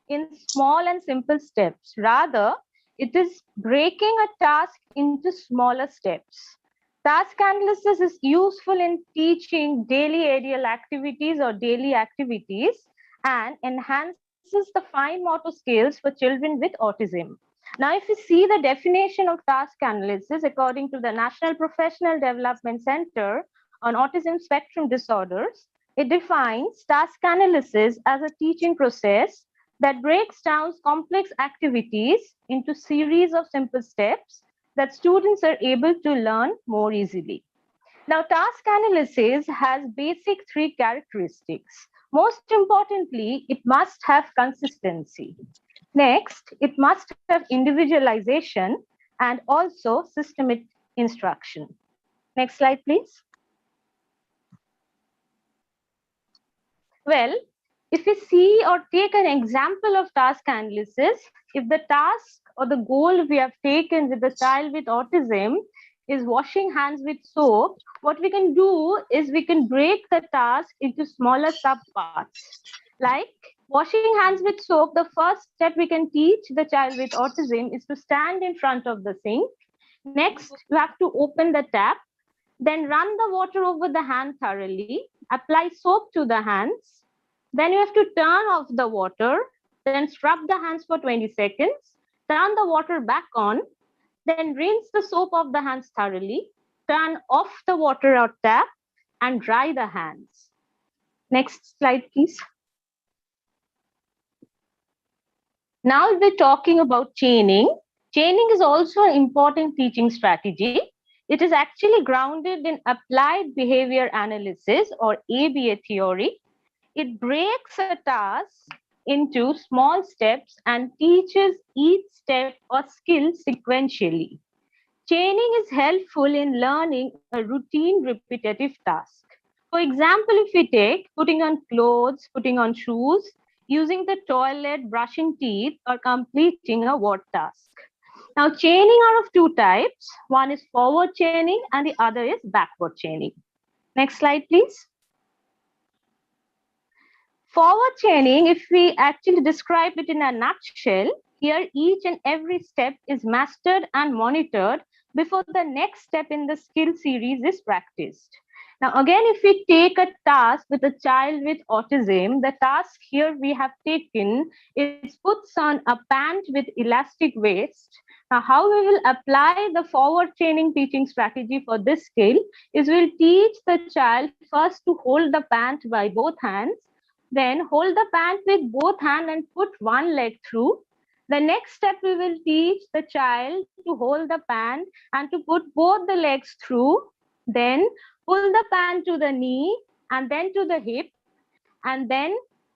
Speaker 16: in small and simple steps. Rather, it is breaking a task into smaller steps. Task analysis is useful in teaching daily aerial activities or daily activities and enhances the fine motor skills for children with autism. Now, if you see the definition of task analysis according to the National Professional Development Center on Autism Spectrum Disorders, it defines task analysis as a teaching process that breaks down complex activities into series of simple steps that students are able to learn more easily. Now, task analysis has basic three characteristics. Most importantly, it must have consistency. Next, it must have individualization and also systemic instruction. Next slide, please. Well, if we see or take an example of task analysis, if the task or the goal we have taken with the child with autism is washing hands with soap, what we can do is we can break the task into smaller subparts. Like washing hands with soap, the first step we can teach the child with autism is to stand in front of the sink. Next, you have to open the tap, then run the water over the hand thoroughly, apply soap to the hands. Then you have to turn off the water, then scrub the hands for 20 seconds, turn the water back on, then rinse the soap off the hands thoroughly, turn off the water or tap, and dry the hands. Next slide, please. Now we're talking about chaining. Chaining is also an important teaching strategy. It is actually grounded in applied behavior analysis or ABA theory. It breaks a task into small steps and teaches each step or skill sequentially. Chaining is helpful in learning a routine repetitive task. For example, if we take putting on clothes, putting on shoes, using the toilet, brushing teeth, or completing a word task. Now, chaining are of two types. One is forward chaining and the other is backward chaining. Next slide, please. Forward chaining, if we actually describe it in a nutshell, here each and every step is mastered and monitored before the next step in the skill series is practiced. Now, again, if we take a task with a child with autism, the task here we have taken is puts on a pant with elastic waist. Now, how we will apply the forward chaining teaching strategy for this skill is we'll teach the child first to hold the pant by both hands, then hold the pant with both hands and put one leg through. The next step we will teach the child to hold the pant and to put both the legs through, then pull the pant to the knee and then to the hip, and then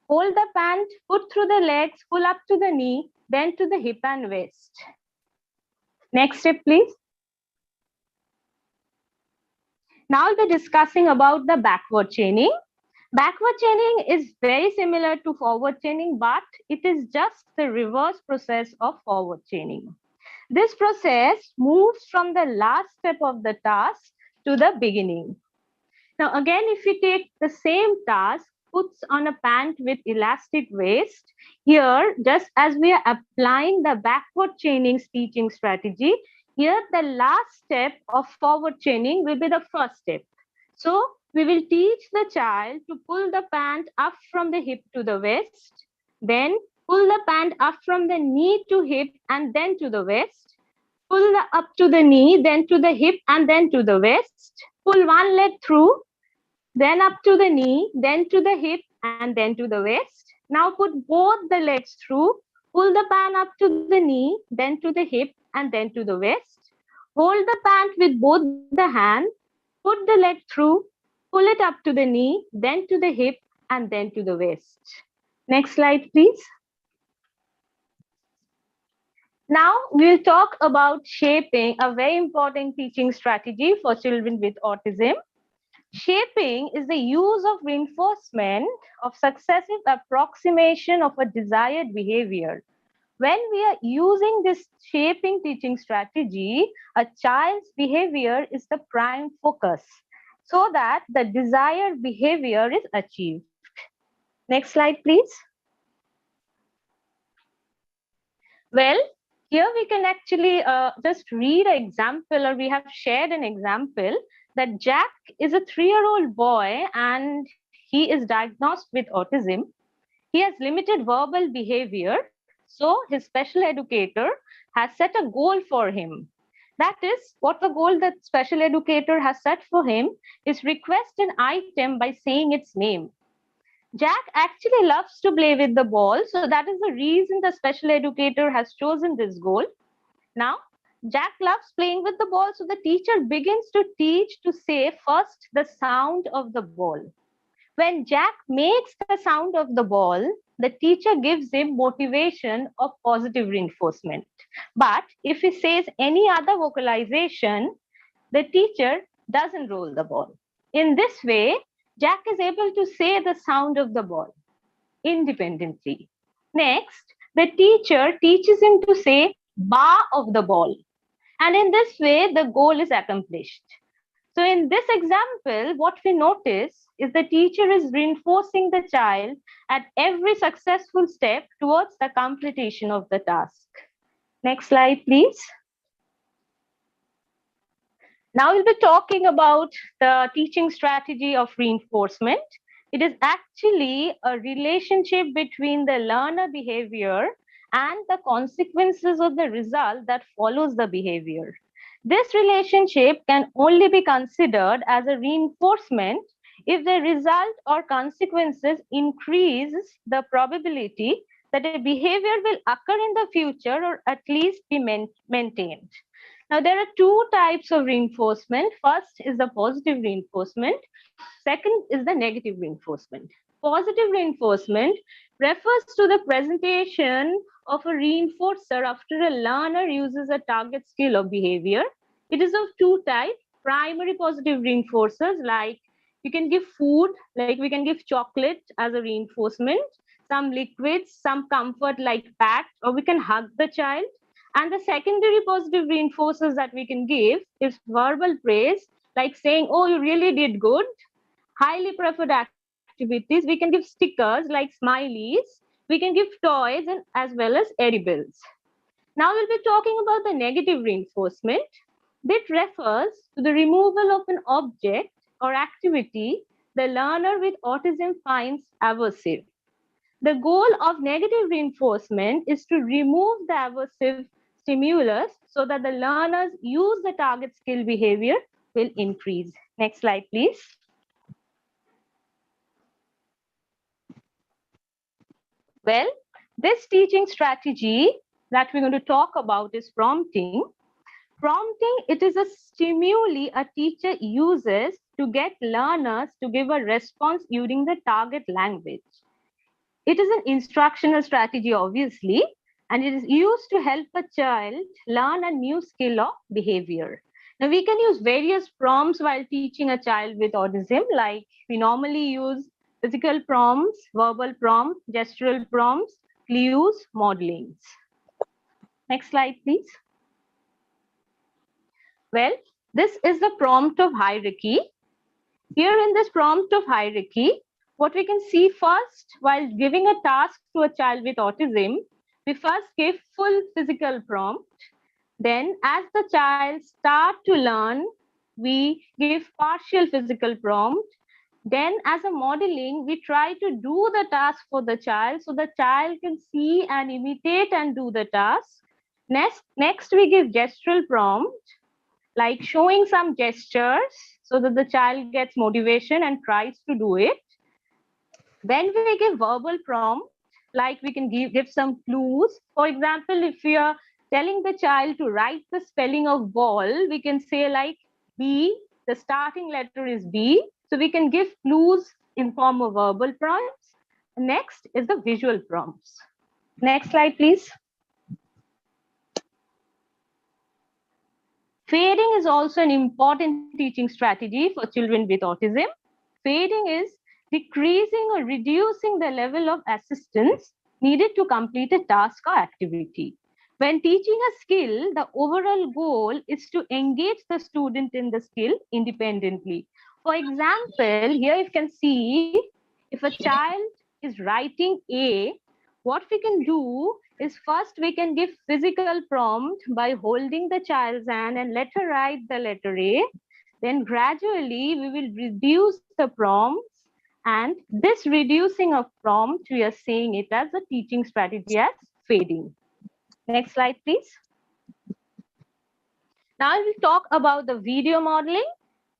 Speaker 16: hold the pant, put through the legs, pull up to the knee, then to the hip and waist. Next step, please. Now we're discussing about the backward chaining. Backward chaining is very similar to forward chaining, but it is just the reverse process of forward chaining. This process moves from the last step of the task to the beginning. Now, again, if we take the same task, puts on a pant with elastic waist, here, just as we are applying the backward chaining teaching strategy, here the last step of forward chaining will be the first step. So, we will teach the child to pull the pant up from the hip to the waist, then pull the pant up from the knee to hip and then to the waist, pull up to the knee, then to the hip and then to the waist, pull one leg through, then up to the knee, then to the hip and then to the waist. Now put both the legs through, pull the pant up to the knee, then to the hip and then to the waist. Hold the pant with both the hands, put the leg through, pull it up to the knee, then to the hip and then to the waist. Next slide, please. Now we'll talk about shaping, a very important teaching strategy for children with autism. Shaping is the use of reinforcement of successive approximation of a desired behavior. When we are using this shaping teaching strategy, a child's behavior is the prime focus so that the desired behavior is achieved. Next slide, please. Well, here we can actually just read an example, or we have shared an example that Jack is a 3-year-old boy and he is diagnosed with autism. He has limited verbal behavior, so his special educator has set a goal for him. That is, what the goal that special educator has set for him is request an item by saying its name. Jack actually loves to play with the ball, so that is the reason the special educator has chosen this goal. Now, Jack loves playing with the ball, so the teacher begins to teach to say first the sound of the ball. When Jack makes the sound of the ball, the teacher gives him motivation or positive reinforcement. But if he says any other vocalization, the teacher doesn't roll the ball. In this way, Jack is able to say the sound of the ball independently. Next, the teacher teaches him to say ba of the ball. And in this way, the goal is accomplished. So in this example, what we notice is the teacher is reinforcing the child at every successful step towards the completion of the task. Next slide, please. Now we'll be talking about the teaching strategy of reinforcement. It is actually a relationship between the learner behavior and the consequences of the result that follows the behavior. This relationship can only be considered as a reinforcement if the result or consequences increase the probability that a behavior will occur in the future or at least be maintained. Now, there are two types of reinforcement. First is the positive reinforcement. Second is the negative reinforcement. Positive reinforcement refers to the presentation of a reinforcer after a learner uses a target skill of behavior. It is of two types. Primary positive reinforcers, like you can give food, like we can give chocolate as a reinforcement, some liquids, some comfort like pat, or we can hug the child. And the secondary positive reinforcers that we can give is verbal praise, like saying, oh, you really did good. Highly preferred activities, we can give stickers like smileys, we can give toys, and as well as edibles. Now we'll be talking about the negative reinforcement. That refers to the removal of an object or activity the learner with autism finds aversive. The goal of negative reinforcement is to remove the aversive stimulus so that the learners use the target skill behavior will increase. Next slide, please. Well, this teaching strategy that we're going to talk about is prompting. Prompting, it is a stimuli a teacher uses to get learners to give a response using the target language. It is an instructional strategy, obviously, and it is used to help a child learn a new skill of behavior. Now, we can use various prompts while teaching a child with autism, like we normally use physical prompts, verbal prompts, gestural prompts, clues, modelings. Next slide, please. Well, this is the prompt of hierarchy. Here in this prompt of hierarchy, what we can see first, while giving a task to a child with autism, we first give full physical prompt. Then as the child starts to learn, we give partial physical prompt. Then as a modeling, we try to do the task for the child so the child can see and imitate and do the task. Next we give gestural prompt, like showing some gestures so that the child gets motivation and tries to do it. Then we give verbal prompt, like we can give some clues. For example, if we are telling the child to write the spelling of ball, we can say like B, the starting letter is B. So we can give clues in form of verbal prompts. Next is the visual prompts. Next slide, please. Fading is also an important teaching strategy for children with autism. Fading is decreasing or reducing the level of assistance needed to complete a task or activity. When teaching a skill, the overall goal is to engage the student in the skill independently. For example, here you can see if a child is writing A, what we can do is first we can give physical prompt by holding the child's hand and let her write the letter A. Then gradually we will reduce the prompts, and this reducing of prompt, we are saying it as a teaching strategy as fading. Next slide, please. Now I will talk about the video modeling.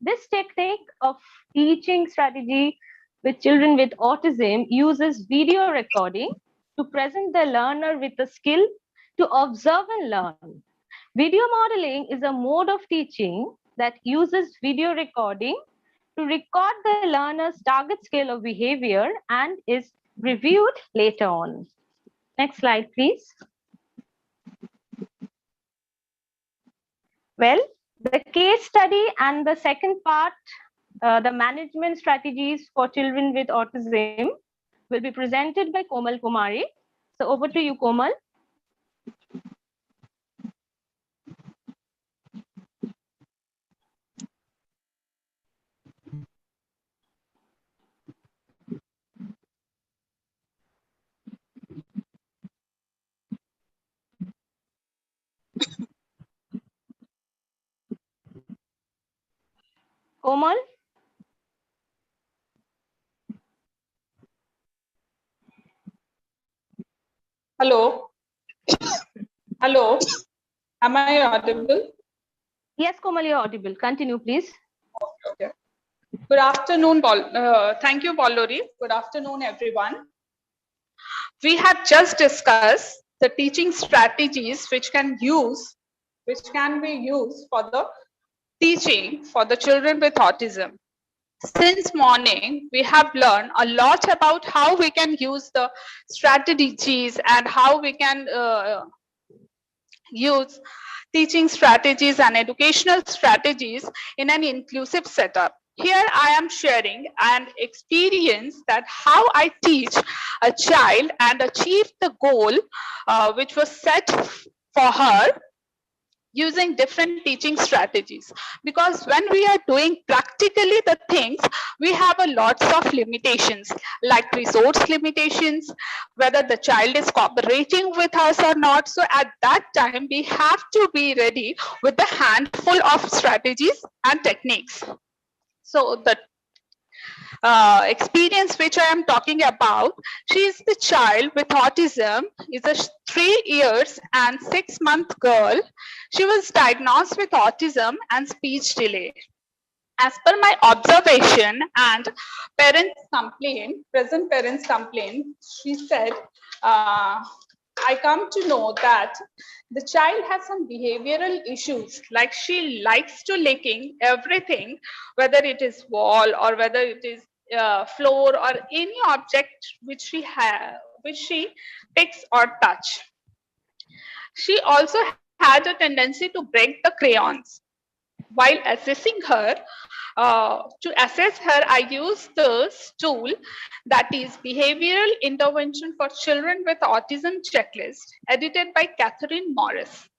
Speaker 16: This technique of teaching strategy with children with autism uses video recording to present the learner with a skill to observe and learn. Video modeling is a mode of teaching that uses video recording to record the learner's target scale of behavior and is reviewed later on. Next slide, please. Well, the case study and the second part, the management strategies for children with autism, will be presented by Komal Kumari. So over to you, Komal. Komal?
Speaker 4: Hello. Hello. Am I audible?
Speaker 16: Yes, Komal, you're audible. Continue, please.
Speaker 4: Okay. Good afternoon, Paul. Thank you, Paul Lori. Good afternoon, everyone.
Speaker 17: We have just discussed the teaching strategies which can be used for the teaching for the children with autism. Since morning, we have learned a lot about how we can use the strategies and how we can use teaching strategies and educational strategies in an inclusive setup. Here I am sharing an experience that how I teach a child and achieve the goal which was set for her using different teaching strategies. Because when we are doing practically the things, we have a lots of limitations, like resource limitations, whether the child is cooperating with us or not. So at that time, we have to be ready with a handful of strategies and techniques. So the experience which I am talking about, she is the child with autism, is a 3 years and 6 month girl. She was diagnosed with autism and speech delay. As per my observation and parents' complaint, present parents' complaint, she said, I come to know that the child has some behavioral issues, like she likes to licking everything, whether it is wall or whether it is floor or any object which she picks or touch. She also had a tendency to break the crayons. While assessing her, I used this tool, that is Behavioral Intervention for Children with Autism checklist, edited by Catherine Morris.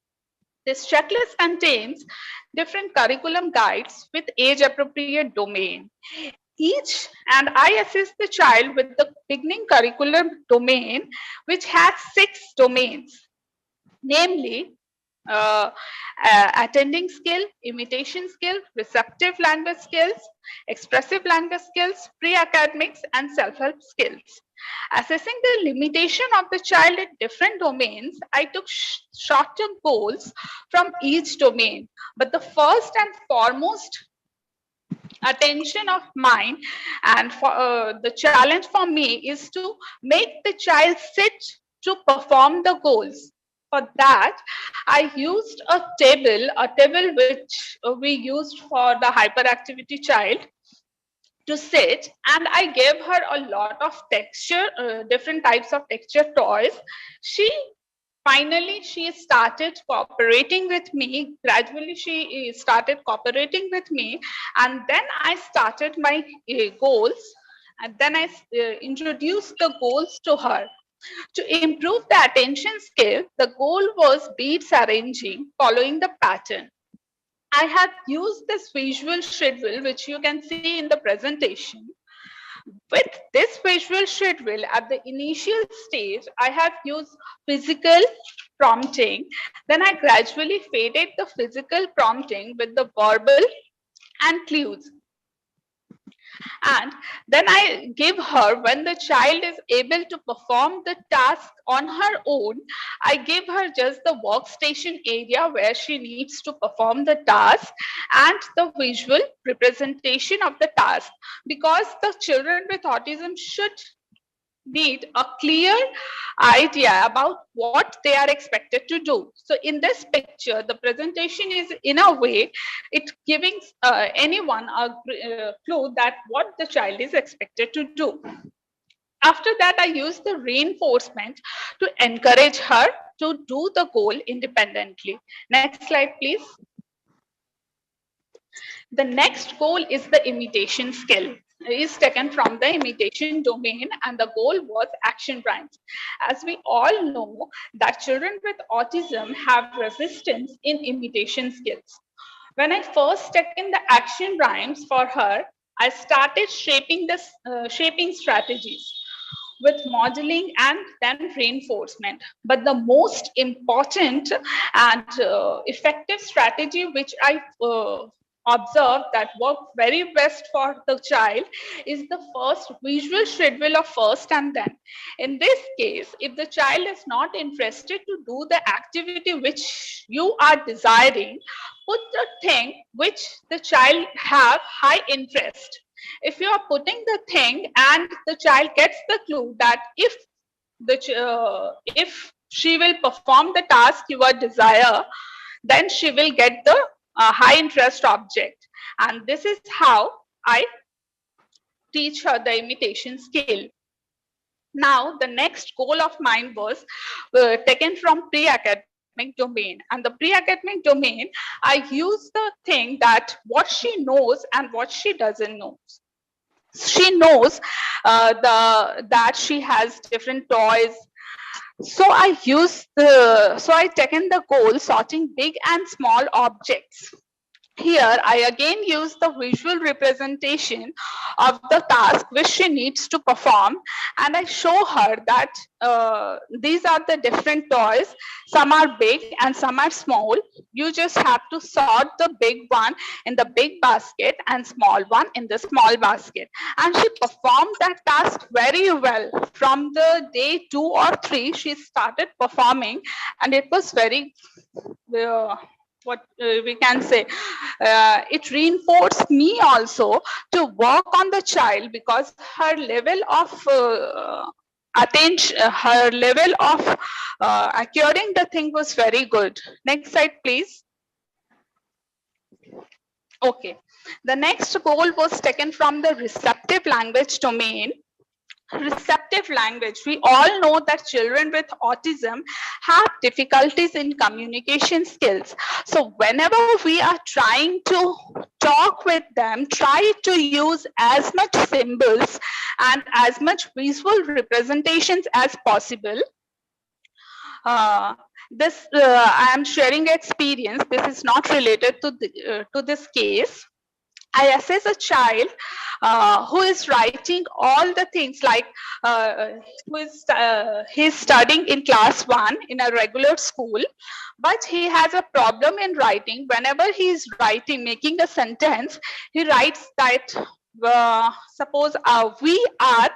Speaker 17: This checklist contains different curriculum guides with age-appropriate domain. And I assess the child with the beginning curriculum domain, which has 6 domains, namely attending skill, imitation skill, receptive language skills, expressive language skills, pre-academics, and self-help skills. Assessing the limitation of the child in different domains, I took short-term goals from each domain. But the first and foremost attention of mine and for the challenge for me is to make the child sit to perform the goals. For that, I used a table which we used for the hyperactivity child to sit, and I gave her a lot of texture, different types of texture toys. Finally, she started cooperating with me. Gradually, she started cooperating with me, and then I started my goals, and then I introduced the goals to her. To improve the attention skill, the goal was beads arranging following the pattern. I have used this visual schedule, which you can see in the presentation. With this visual schedule, at the initial stage, I have used physical prompting. Then I gradually faded the physical prompting with the verbal and clues. And then I give her, when the child is able to perform the task on her own, I give her just the workstation area where she needs to perform the task and the visual representation of the task, because the children with autism should need a clear idea about what they are expected to do. So in this picture, the presentation is in a way, it giving anyone a clue that what the child is expected to do. After that, I use the reinforcement to encourage her to do the goal independently. Next slide, please. The next goal is the imitation skill. Is taken from the imitation domain, and the goal was action rhymes. As we all know that children with autism have resistance in imitation skills. When I first taken the action rhymes for her, I started shaping strategies with modeling and then reinforcement. But the most important and effective strategy which I observe that work very best for the child is the first visual schedule of first and then. In this case, if the child is not interested to do the activity which you are desiring, put the thing which the child have high interest. If you are putting the thing and the child gets the clue that if if she will perform the task you desire, then she will get the high interest object. And this is how I teach her the imitation skill. Now, the next goal of mine was taken from pre-academic domain. And the pre-academic domain, I use the thing that what she knows and what she doesn't know. She knows that she has different toys. So I taken the goal sorting big and small objects. Here, I again use the visual representation of the task which she needs to perform, and I show her that these are the different toys. Some are big and some are small. You just have to sort the big one in the big basket and small one in the small basket. And she performed that task very well. From the day 2 or 3, she started performing, and it was very what we can say, it reinforced me also to work on the child, because her level of attention, her level of acquiring the thing was very good. Next slide, please. Okay, the next goal was taken from the receptive language domain. Receptive language, we all know that children with autism have difficulties in communication skills. So whenever we are trying to talk with them, try to use as much symbols and as much visual representations as possible. I am sharing experience. This is not related to this case. I assess a child who is writing all the things, like he's studying in class 1 in a regular school, but he has a problem in writing. Whenever he is writing, making a sentence, he writes that suppose we are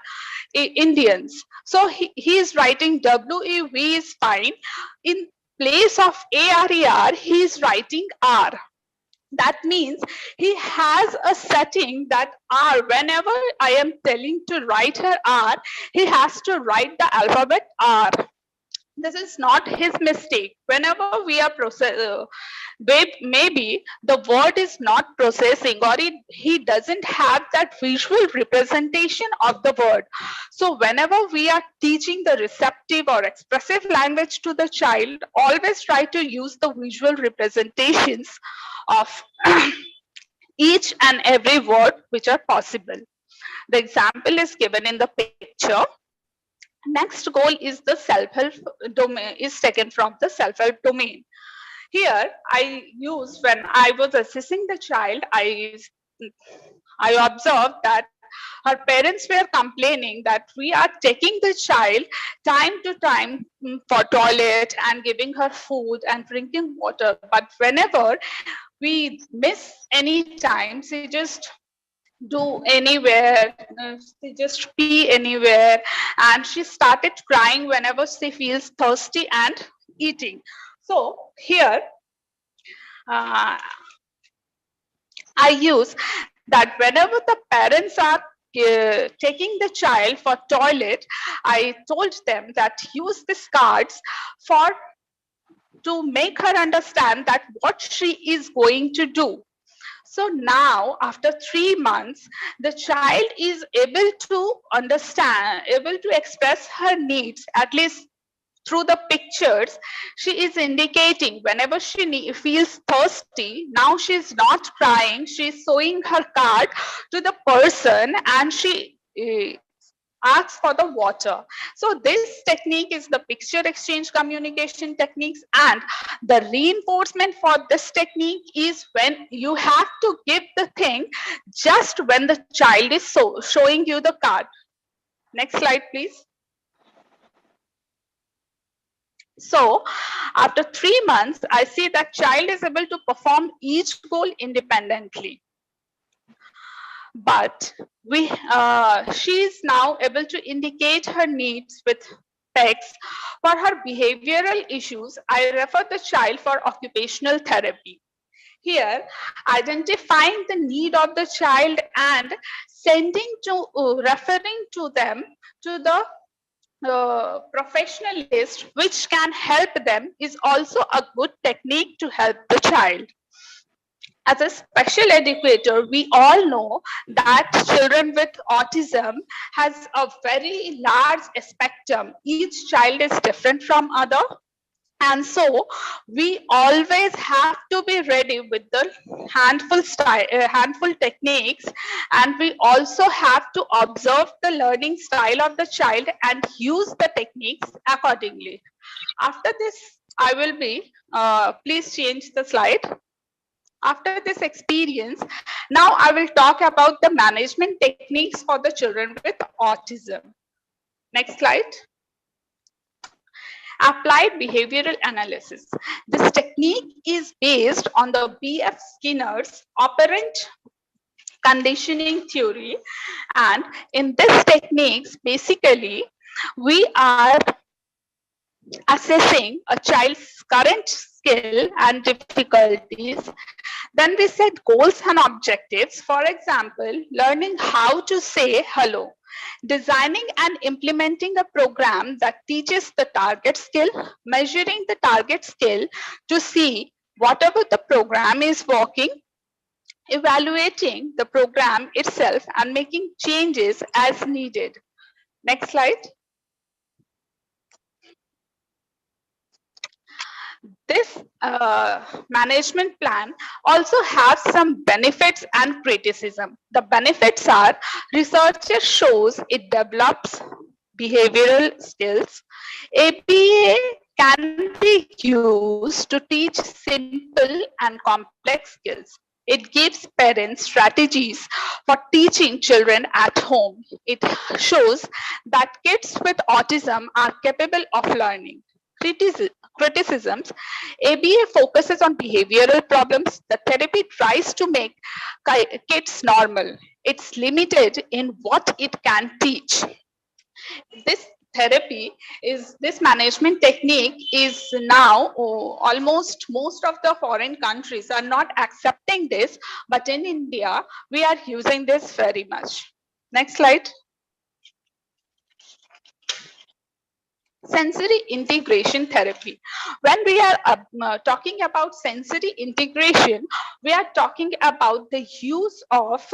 Speaker 17: Indians. So he is writing WEV is fine. In place of ARER, he is writing R. That means he has a setting that R, whenever I am telling to write her R, he has to write the alphabet R. This is not his mistake. Whenever we are maybe the word is not processing, or he doesn't have that visual representation of the word. So whenever we are teaching the receptive or expressive language to the child, always try to use the visual representations of each and every word which are possible. The example is given in the picture. Next goal is the self-help domain, is taken from the self-help domain. Here I use, when I was assessing the child, I observed that her parents were complaining that we are taking the child time to time for toilet and giving her food and drinking water. But whenever we miss any time, she just do anywhere, she just pee anywhere, and she started crying whenever she feels thirsty and eating. So here I use that whenever the parents are taking the child for toilet, I told them that use these cards to make her understand that what she is going to do. So now, after 3 months, the child is able to understand, able to express her needs, at least through the pictures. She is indicating whenever she feels thirsty. Now she's not crying, she's showing her card to the person, and she asks for the water. So this technique is the picture exchange communication techniques, and the reinforcement for this technique is when you have to give the thing just when the child is showing you the card. Next slide, please. So after 3 months, I see that child is able to perform each goal independently. But she is now able to indicate her needs with text. For her behavioral issues, I refer the child for occupational therapy. Here, identifying the need of the child and referring to them to the professionalist which can help them is also a good technique to help the child. As a special educator, we all know that children with autism has a very large spectrum. Each child is different from other. And so we always have to be ready with the handful techniques, and we also have to observe the learning style of the child and use the techniques accordingly. After this, I will be, please change the slide. After this experience, now I will talk about the management techniques for the children with autism. Next slide. Applied behavioral analysis. This technique is based on the B.F. Skinner's operant conditioning theory. And in this techniques, basically, we are assessing a child's current skill and difficulties. Then we set goals and objectives. For example, learning how to say hello, designing and implementing a program that teaches the target skill, measuring the target skill to see whatever the program is working, evaluating the program itself and making changes as needed. Next slide. This management plan also has some benefits and criticism. The benefits are research shows it develops behavioral skills. ABA can be used to teach simple and complex skills. It gives parents strategies for teaching children at home. It shows that kids with autism are capable of learning. Criticisms. ABA focuses on behavioral problems. The therapy tries to make kids normal. It's limited in what it can teach. This therapy is, this management technique is now almost most of the foreign countries are not accepting this, but in India, we are using this very much. Next slide. Sensory integration therapy. When we are talking about sensory integration, we are talking about the use of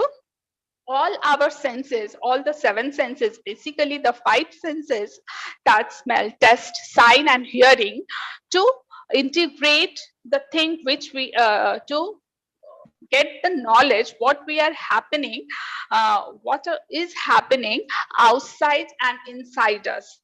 Speaker 17: all our senses, all the 7 senses, basically the 5 senses, touch, smell, taste, sign, and hearing, to integrate the thing which we, to get the knowledge what we are happening, what is happening outside and inside us.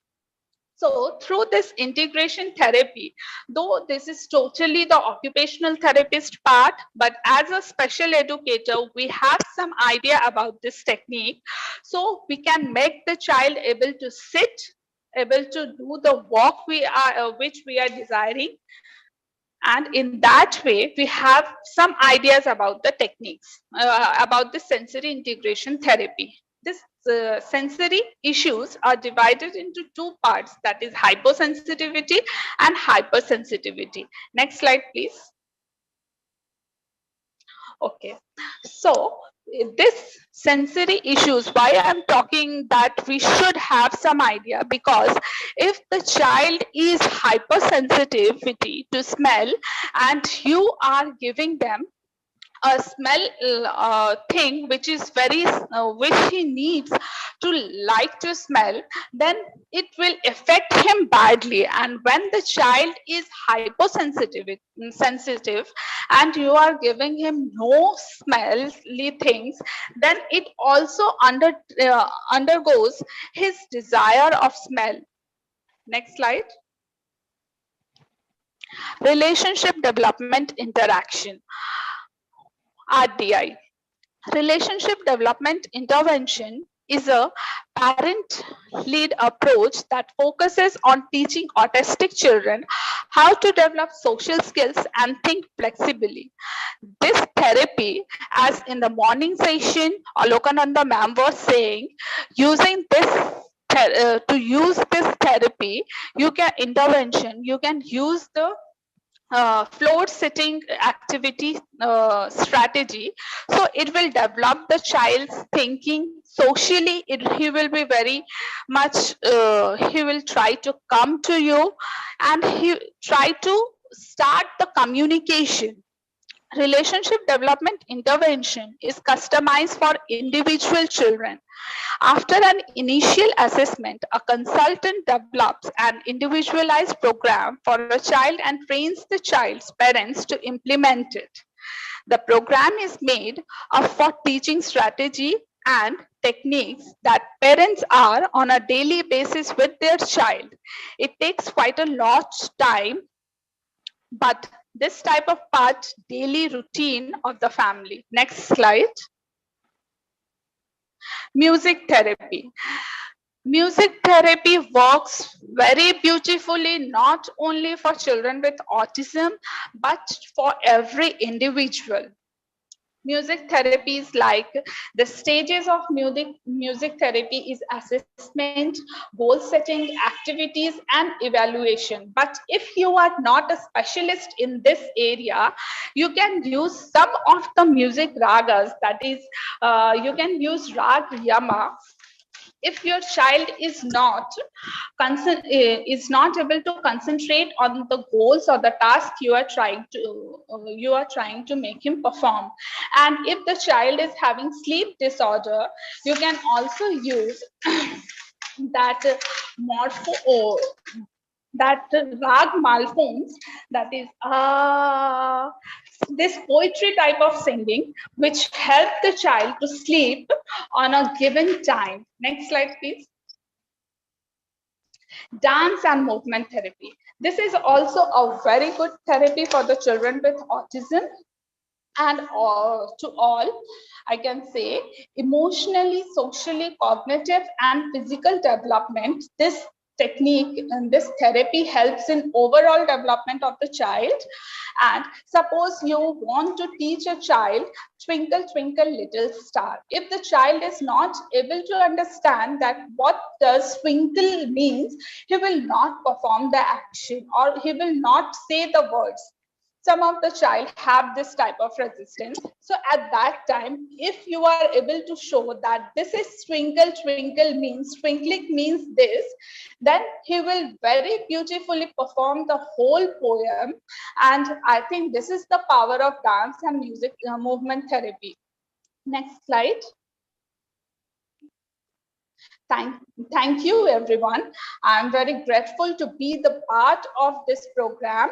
Speaker 17: So through this integration therapy, though this is totally the occupational therapist part, but as a special educator, we have some idea about this technique. So we can make the child able to sit, able to do the work which we are desiring. And in that way, we have some ideas about the techniques, about the sensory integration therapy. This sensory issues are divided into 2 parts, that is hypersensitivity and hypersensitivity. Next slide, please. Okay, so this sensory issues, why I'm talking that we should have some idea, because if the child is hypersensitivity to smell and you are giving them a smell thing which is very which he needs to like to smell, then it will affect him badly. And when the child is hypersensitive and you are giving him no smelly things, then it also undergoes his desire of smell. Next slide. Relationship development interaction. RDI. Relationship development intervention is a parent-led approach that focuses on teaching autistic children how to develop social skills and think flexibly. This therapy, as in the morning session, Alokananda ma'am was saying, using this to use this therapy, you can intervention, you can use the floor sitting activity strategy. So it will develop the child's thinking socially. He will be very much, he will try to come to you and he try to start the communication. Relationship development intervention is customized for individual children. After an initial assessment, a consultant develops an individualized program for a child and trains the child's parents to implement it. The program is made up for teaching strategy and techniques that parents are on a daily basis with their child. It takes quite a lot of time, but this type of part daily routine of the family. Next slide. Music therapy. Music therapy works very beautifully, not only for children with autism, but for every individual. Music therapy is like the stages of music therapy is assessment, goal setting, activities, and evaluation. But if you are not a specialist in this area, you can use some of the music ragas, that is, you can use rag yama. If your child is not able to concentrate on the goals or the task you are trying to make him perform, and if the child is having sleep disorder, you can also use that rag malforms, that is this poetry type of singing, which help the child to sleep on a given time. Next slide, please. Dance and movement therapy. This is also a very good therapy for the children with autism. And to all, I can say, emotionally, socially, cognitive, and physical development, this technique and this therapy helps in overall development of the child. And suppose you want to teach a child twinkle twinkle little star. If the child is not able to understand that what does twinkle means, he will not perform the action or he will not say the words. Some of the child have this type of resistance. So at that time, if you are able to show that this is twinkle, twinkle means, twinkling means this, then he will very beautifully perform the whole poem. And I think this is the power of dance and music movement therapy. Next slide. Thank you, everyone. I'm very grateful to be the part of this program,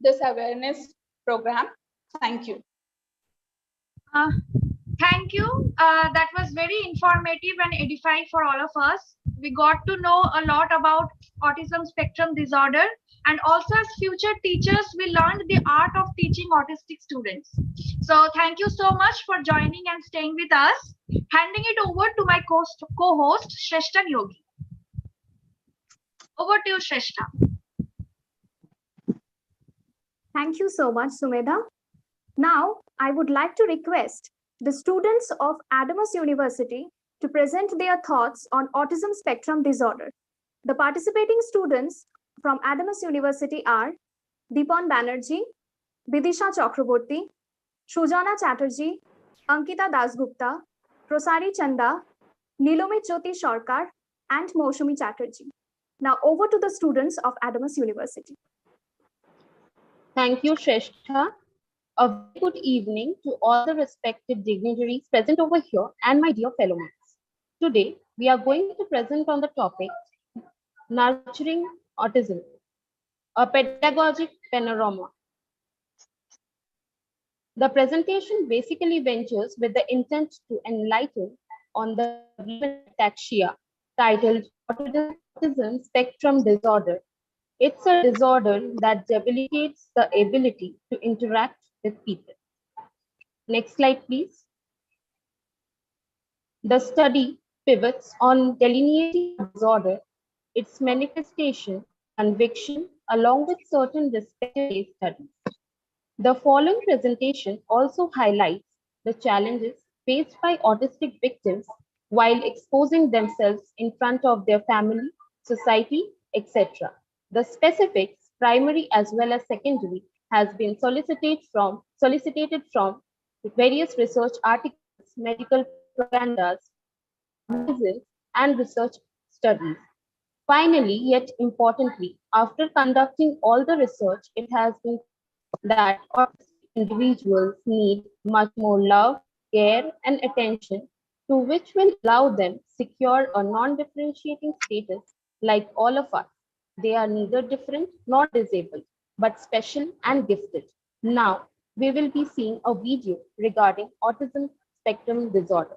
Speaker 17: this awareness program. Thank you.
Speaker 15: Thank you. That was very informative and edifying for all of us. We got to know a lot about autism spectrum disorder, and also as future teachers, we learned the art of teaching autistic students. So thank you so much for joining and staying with us. Handing it over to my co-host, Shrestha Yogi. Over to you, Shrestha.
Speaker 7: Thank you so much, Sumedha. Now, I would like to request the students of Adamas University to present their thoughts on autism spectrum disorder. The participating students from Adamas University are Deepan Banerjee, Bidisha Chakraborty, Shujana Chatterjee, Ankita Dasgupta, Prosari Chanda, Nilomit Jyoti Sarkar, and Moshumi Chatterjee. Now over to the students of Adamas University.
Speaker 18: Thank you, Shrestha. A very good evening to all the respected dignitaries present over here and my dear fellow mates. Today, we are going to present on the topic Nurturing Autism, a pedagogic panorama. The presentation basically ventures with the intent to enlighten on the ataxia titled Autism Spectrum Disorder. It's a disorder that debilitates the ability to interact with people. Next slide, please. The study pivots on delineating disorder, its manifestation, conviction, along with certain respective case studies. The following presentation also highlights the challenges faced by autistic victims while exposing themselves in front of their family, society, etc. The specifics primary as well as secondary, has been solicited from various research articles, medical propagandas, magazines, and research studies. Finally, yet importantly, after conducting all the research, it has been that autistic individuals need much more love, care, and attention, to which will allow them secure a non-differentiating status like all of us. They are neither different nor disabled, but special and gifted. Now, we will be seeing a video regarding autism spectrum disorder.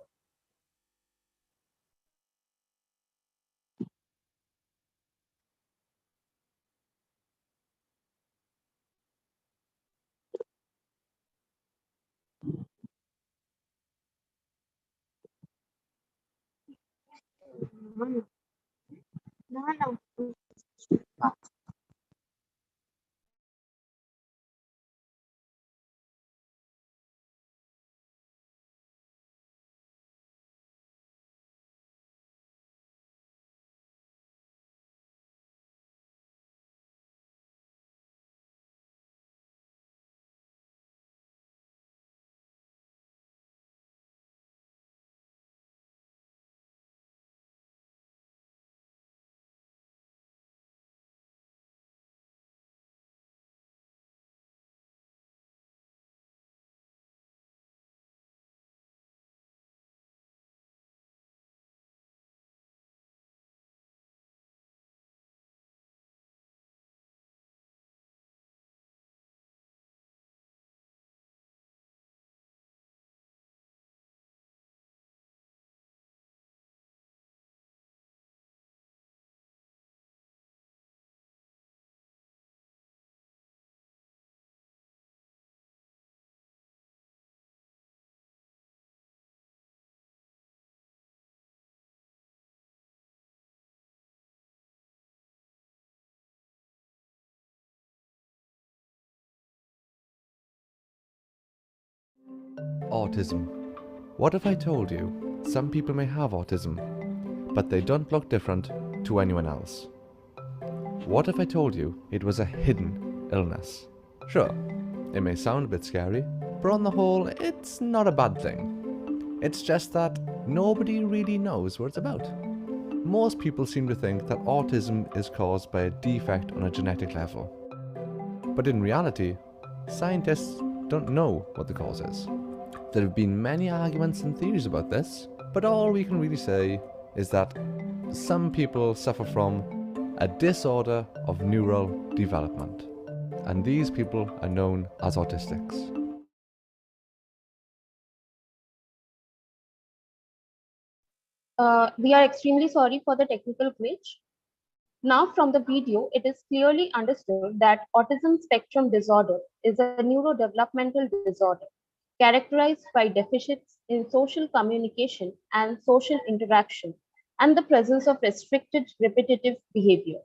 Speaker 19: Autism. What if I told you some people may have autism, but they don't look different to anyone else? What if I told you it was a hidden illness? Sure, it may sound a bit scary, but on the whole, it's not a bad thing. It's just that nobody really knows what it's about. Most people seem to think that autism is caused by a defect on a genetic level. But in reality, scientists don't know what the cause is. There have been many arguments and theories about this, but all we can really say is that some people suffer from a disorder of neural development, and these people are known as autistics.
Speaker 18: We are extremely sorry for the technical glitch. Now, from the video, it is clearly understood that autism spectrum disorder is a neurodevelopmental disorder characterized by deficits in social communication and social interaction and the presence of restricted repetitive behaviors.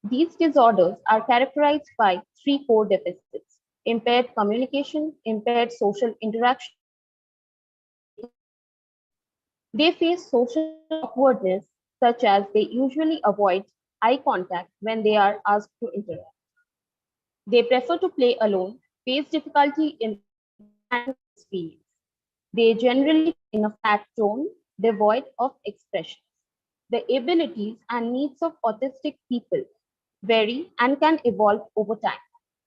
Speaker 18: These disorders are characterized by three core deficits: impaired communication, impaired social interaction. They face social awkwardness, such as they usually avoid eye contact when they are asked to interact. They prefer to play alone, face difficulty in experience. They generally in a flat tone, devoid of expression. The abilities and needs of autistic people vary and can evolve over time.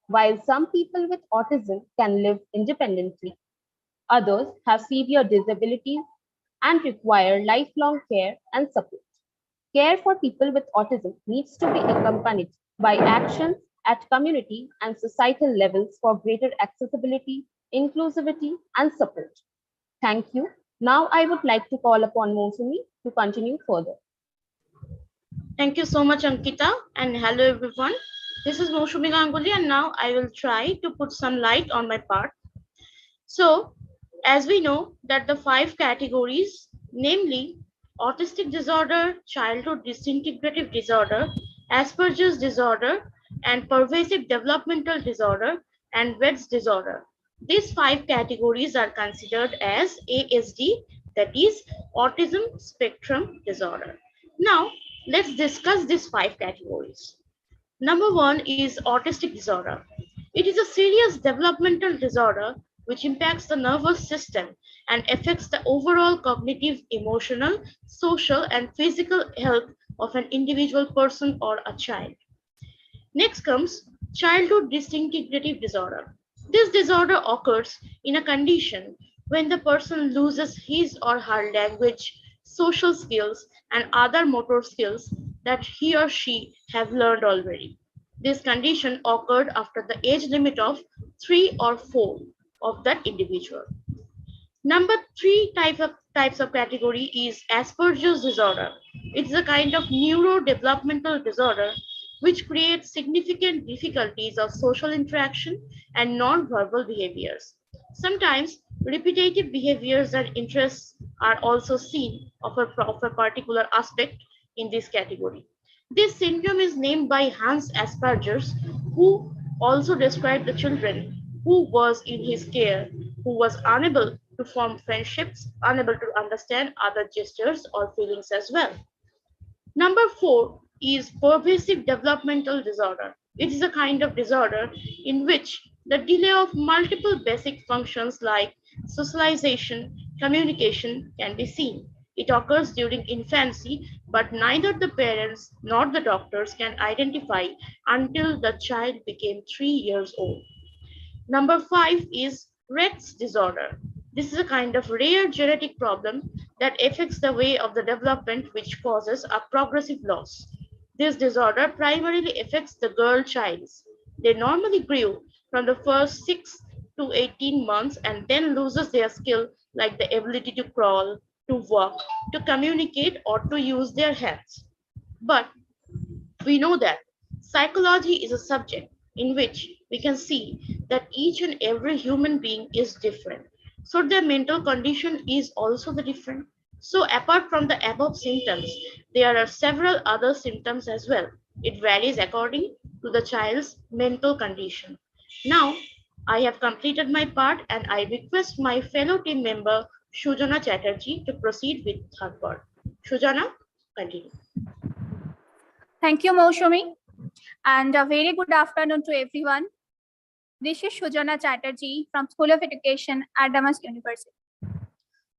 Speaker 18: While some people with autism can live independently, others have severe disabilities and require lifelong care and support. Care for people with autism needs to be accompanied by actions at community and societal levels for greater accessibility, inclusivity, and support. Thank you. Now I would like to call upon Mosumi to continue further.
Speaker 20: Thank you so much, Ankita, and hello everyone. This is Mosumi Ganguly, and now I will try to put some light on my part. So, as we know that the 5 categories, namely autistic disorder, childhood disintegrative disorder, Asperger's disorder, and pervasive developmental disorder, and Rett's disorder. These 5 categories are considered as ASD, that is autism spectrum disorder. Now, let's discuss these 5 categories. Number one is autistic disorder. It is a serious developmental disorder which impacts the nervous system and affects the overall cognitive, emotional, social, and physical health of an individual person or a child. Next comes childhood disintegrative disorder. This disorder occurs in a condition when the person loses his or her language, social skills, and other motor skills that he or she have learned already. This condition occurred after the age limit of 3 or 4 of that individual. Number three types of category is Asperger's disorder. It's a kind of neurodevelopmental disorder which creates significant difficulties of social interaction and non-verbal behaviors. Sometimes repetitive behaviors and interests are also seen of a particular aspect in this category. This syndrome is named by Hans Asperger, who also described the children who was in his care, who was unable to form friendships, unable to understand other gestures or feelings as well. Number four is pervasive developmental disorder. It is a kind of disorder in which the delay of multiple basic functions like socialization, communication can be seen. It occurs during infancy, but neither the parents nor the doctors can identify until the child became 3 years old. Number five is Rett's disorder. This is a kind of rare genetic problem that affects the way of the development which causes a progressive loss. This disorder primarily affects the girl childs. They normally grew from the first 6 to 18 months and then loses their skill like the ability to crawl, to walk, to communicate or to use their hands. But we know that psychology is a subject in which we can see that each and every human being is different. So their mental condition is also the different. So apart from the above symptoms, there are several other symptoms as well. It varies according to the child's mental condition. Now, I have completed my part and I request my fellow team member Shujana Chatterjee to proceed with her part. Shujana, continue.
Speaker 7: Thank you, Moushumi, and a very good afternoon to everyone. This is Shujana Chatterjee from School of Education at Damas University.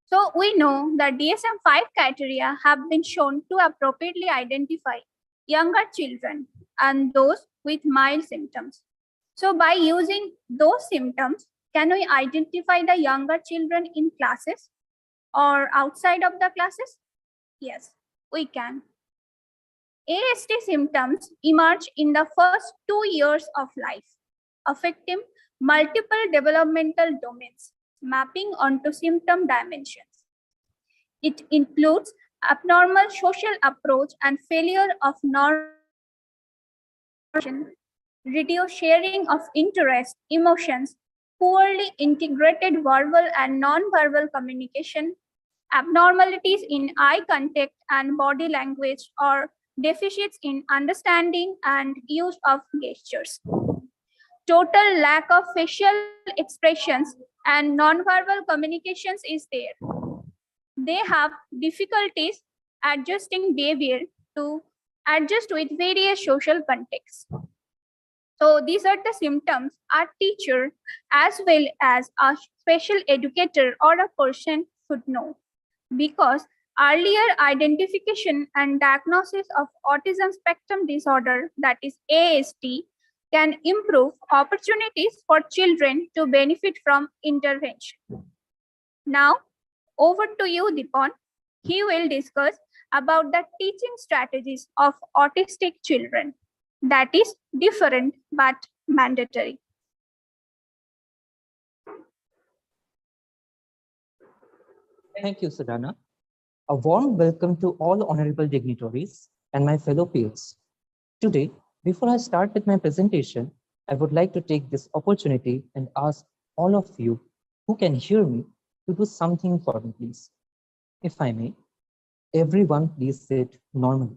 Speaker 7: So we know that DSM-5 criteria have been shown to appropriately identify younger children and those with mild symptoms. So by using those symptoms, can we identify the younger children in classes or outside of the classes? Yes, we can. ASD symptoms emerge in the first 2 years of life, affecting multiple developmental domains, mapping onto symptom dimensions. It includes abnormal social approach and failure of normal, reduced sharing of interest, emotions, poorly integrated verbal and non-verbal communication, abnormalities in eye contact and body language, or deficits in understanding and use of gestures. Total lack of facial expressions and nonverbal communications is there. They have difficulties adjusting behavior to adjust with various social contexts. So these are the symptoms a teacher as well as a special educator or a person should know, because earlier identification and diagnosis of autism spectrum disorder, that is ASD, can improve opportunities for children to benefit from intervention. Now, over to you, Deepan. He will discuss about the teaching strategies of autistic children, that is different but mandatory.
Speaker 21: Thank you, Sudhana. A warm welcome to all honorable dignitaries and my fellow peers. Today, before I start with my presentation, I would like to take this opportunity and ask all of you who can hear me to do something for me, please. If I may, everyone please sit normally.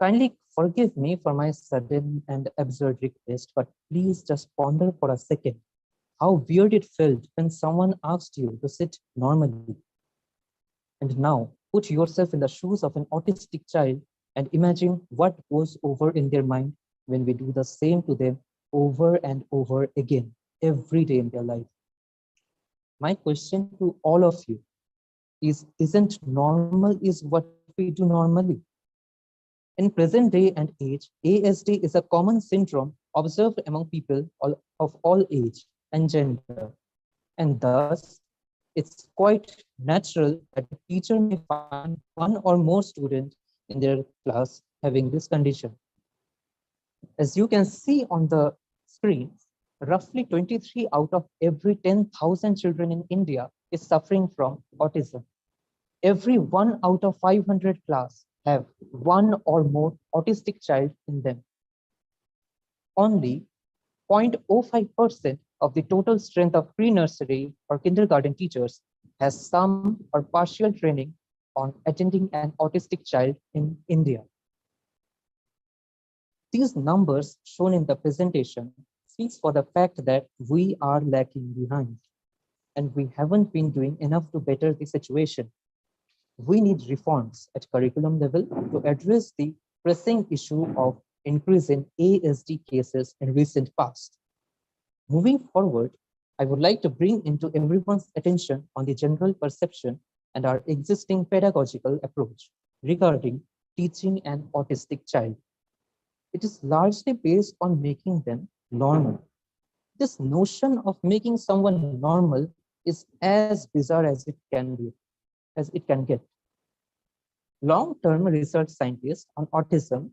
Speaker 21: Kindly forgive me for my sudden and absurd request, but please just ponder for a second how weird it felt when someone asked you to sit normally. And now put yourself in the shoes of an autistic child And imagine what goes over in their mind when we do the same to them over and over again, every day in their life. My question to all of you is, isn't normal is what we do normally? In present day and age, ASD is a common syndrome observed among people of all age and gender. And thus, it's quite natural that a teacher may find one or more students in their class having this condition. As you can see on the screen, roughly 23 out of every 10,000 children in India is suffering from autism. Every 1 out of 500 class have one or more autistic child in them. Only 0.05% of the total strength of pre-nursery or kindergarten teachers has some or partial training on attending an autistic child in India. These numbers shown in the presentation speaks for the fact that we are lacking behind and we haven't been doing enough to better the situation. We need reforms at curriculum level to address the pressing issue of increase in ASD cases in recent past. Moving forward, I would like to bring into everyone's attention on the general perception and our existing pedagogical approach regarding teaching an autistic child. It is largely based on making them normal. This notion of making someone normal is as bizarre as it can get. Long-term research scientist on autism,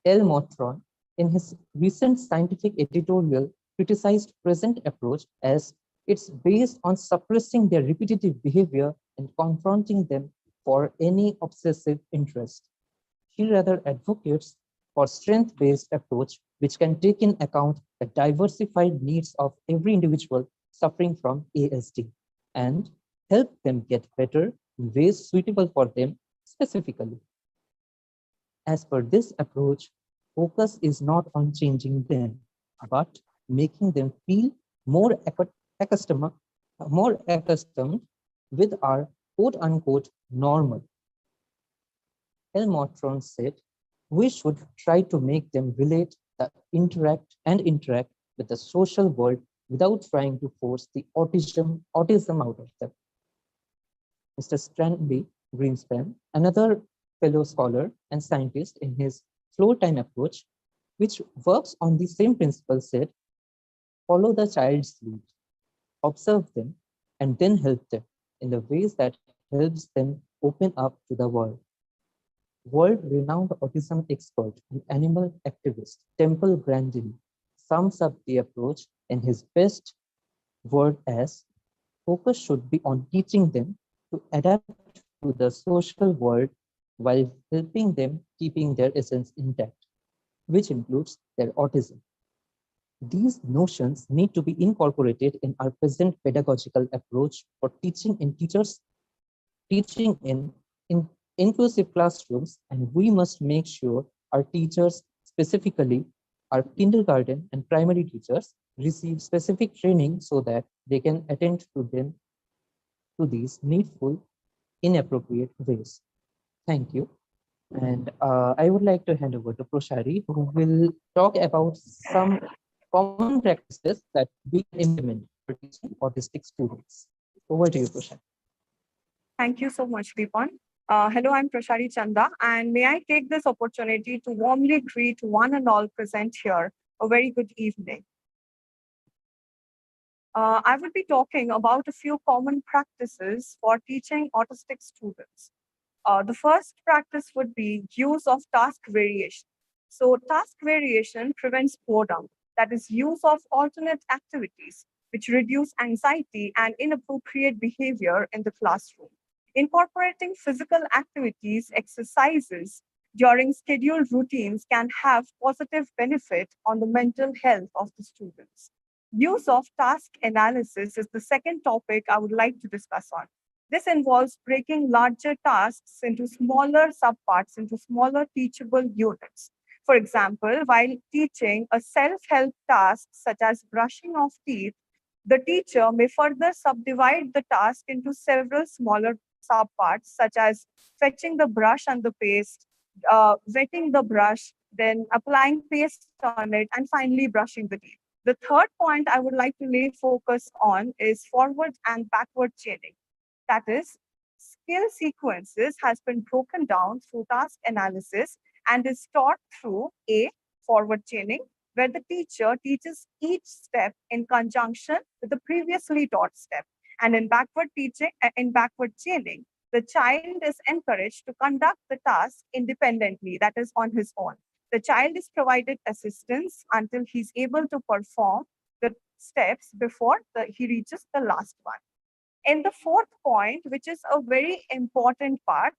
Speaker 21: L. Motron, in his recent scientific editorial, criticized present approach as it's based on suppressing their repetitive behavior and confronting them for any obsessive interest. He rather advocates for strength-based approach, which can take in account the diversified needs of every individual suffering from ASD and help them get better in ways suitable for them specifically. As per this approach, focus is not on changing them, but making them feel more accustomed with our quote-unquote normal. L. Motron said, we should try to make them relate, interact with the social world without trying to force the autism out of them. Mr. Stanley Greenspan, another fellow scholar and scientist in his floor time approach, which works on the same principle, said, follow the child's lead, observe them, and then help them in the ways that helps them open up to the world. World-renowned autism expert and animal activist Temple Grandin sums up the approach in his best word as, focus should be on teaching them to adapt to the social world while helping them keeping their essence intact, which includes their autism. These notions need to be incorporated in our present pedagogical approach for teaching in inclusive classrooms, and we must make sure our teachers, specifically our kindergarten and primary teachers, receive specific training so that they can attend to these needful, inappropriate ways. Thank you. And I would like to hand over to Proshari, who will talk about some common practices that we can implement for teaching autistic students. Over to you, Proshari.
Speaker 1: Thank you so much, Deepan. Hello, I'm Prashari Chanda, and may I take this opportunity to warmly greet one and all present here. A very good evening. I will be talking about a few common practices for teaching autistic students. The first practice would be use of task variation. So task variation prevents boredom, that is use of alternate activities, which reduce anxiety and inappropriate behavior in the classroom. Incorporating physical activities, exercises during scheduled routines can have positive benefit on the mental health of the students. Use of task analysis is the second topic I would like to discuss on. This involves breaking larger tasks into smaller subparts, into smaller teachable units. For example, while teaching a self-help task such as brushing of teeth, the teacher may further subdivide the task into several smaller subparts, such as fetching the brush and the paste, wetting the brush, then applying paste on it, and finally brushing the teeth. The third point I would like to lay focus on is forward and backward chaining. That is, skill sequences has been broken down through task analysis and is taught through A, forward chaining, where the teacher teaches each step in conjunction with the previously taught step. And in backward chaining, the child is encouraged to conduct the task independently, that is on his own. The child is provided assistance until he's able to perform the steps before he reaches the last one. And the fourth point, which is a very important part,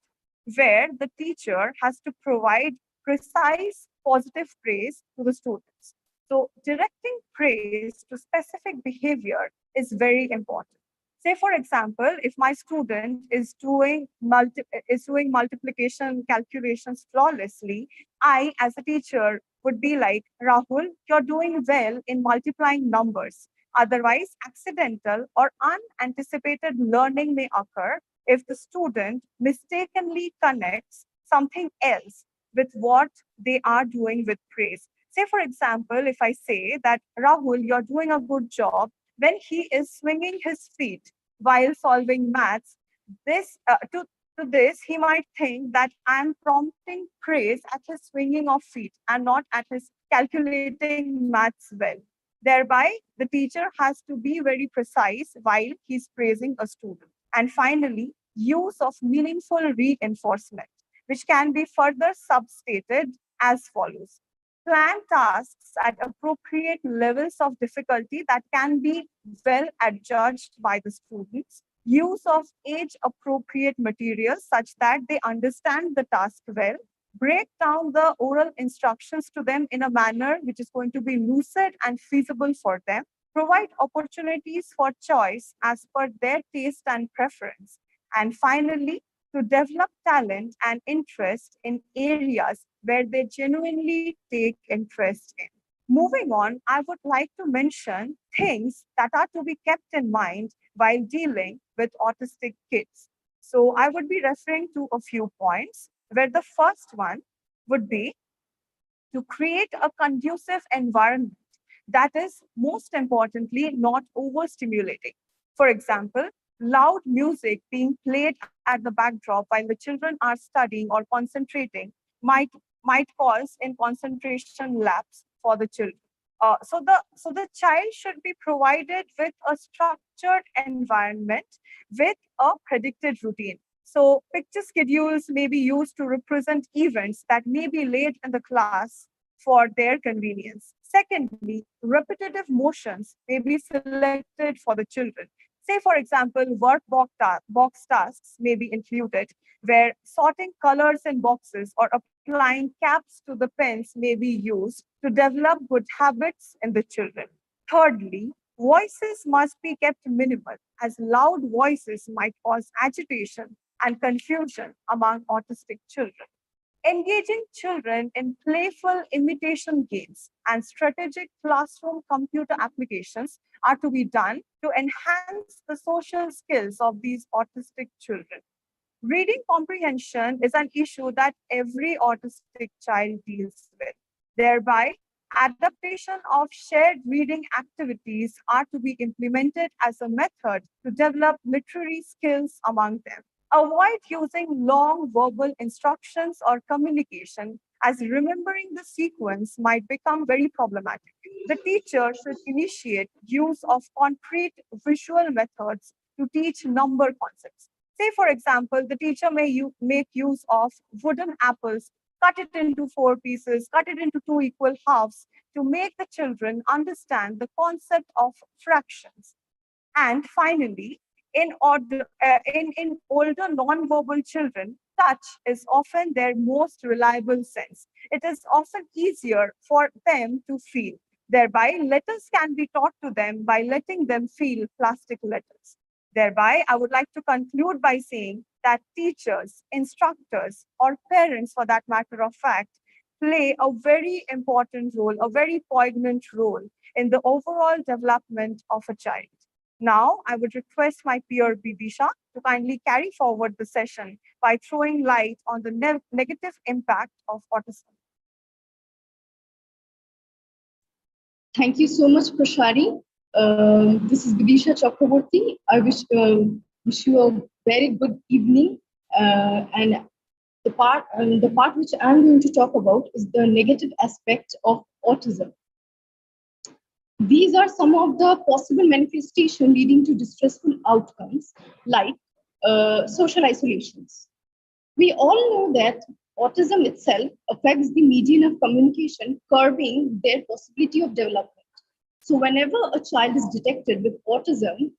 Speaker 1: where the teacher has to provide precise positive praise to the students. So directing praise to specific behavior is very important. Say, for example, if my student is doing multiplication calculations flawlessly, I, as a teacher, would be like, Rahul, you're doing well in multiplying numbers. Otherwise, accidental or unanticipated learning may occur if the student mistakenly connects something else with what they are doing with praise. Say, for example, if I say that, Rahul, you're doing a good job when he is swinging his feet while solving maths, to this, he might think that I'm prompting praise at his swinging of feet and not at his calculating maths well. Thereby, the teacher has to be very precise while he's praising a student. And finally, use of meaningful reinforcement, which can be further substated as follows. Plan tasks at appropriate levels of difficulty that can be well adjudged by the students. Use of age-appropriate materials such that they understand the task well. Break down the oral instructions to them in a manner which is going to be lucid and feasible for them. Provide opportunities for choice as per their taste and preference. And finally, to develop talent and interest in areas where they genuinely take interest in. Moving on, I would like to mention things that are to be kept in mind while dealing with autistic kids. So I would be referring to a few points, where the first one would be to create a conducive environment that is, most importantly, not overstimulating. For example, loud music being played at the backdrop while the children are studying or concentrating might cause in concentration lapse for the children. So the child should be provided with a structured environment with a predicted routine. So picture schedules may be used to represent events that may be late in the class for their convenience. Secondly, repetitive motions may be selected for the children. Say, for example, box tasks may be included, where sorting colors in boxes or applying caps to the pens may be used to develop good habits in the children. Thirdly, voices must be kept minimal, as loud voices might cause agitation and confusion among autistic children. Engaging children in playful imitation games and strategic classroom computer applications are to be done to enhance the social skills of these autistic children. Reading comprehension is an issue that every autistic child deals with. Thereby, adaptation of shared reading activities are to be implemented as a method to develop literary skills among them. Avoid using long verbal instructions or communication, as remembering the sequence might become very problematic. The teacher should initiate use of concrete visual methods to teach number concepts. Say, for example, the teacher may make use of wooden apples, cut it into 4 pieces, cut it into 2 equal halves to make the children understand the concept of fractions. And finally, in older non-verbal children, touch is often their most reliable sense. It is often easier for them to feel. Thereby, letters can be taught to them by letting them feel plastic letters. Thereby, I would like to conclude by saying that teachers, instructors, or parents, for that matter of fact, play a very important role, a very poignant role in the overall development of a child. Now, I would request my peer Bidisha to kindly carry forward the session by throwing light on the negative impact of autism.
Speaker 6: Thank you so much, Prashari. This is Bidisha Chakraborty. I wish you a very good evening. And the part which I'm going to talk about is the negative aspect of autism. These are some of the possible manifestations leading to distressful outcomes like social isolations. We all know that autism itself affects the medium of communication, curbing their possibility of development. So whenever a child is detected with autism,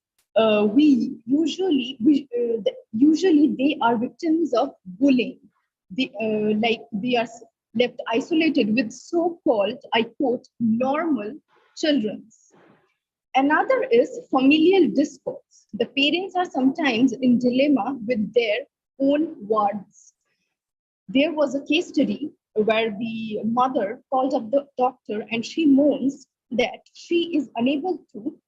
Speaker 6: usually they are victims of bullying. They are left isolated with so-called, I quote, normal children. Another is familial discourse. The parents are sometimes in dilemma with their own words. There was a case study where the mother called up the doctor and she moans that she is unable to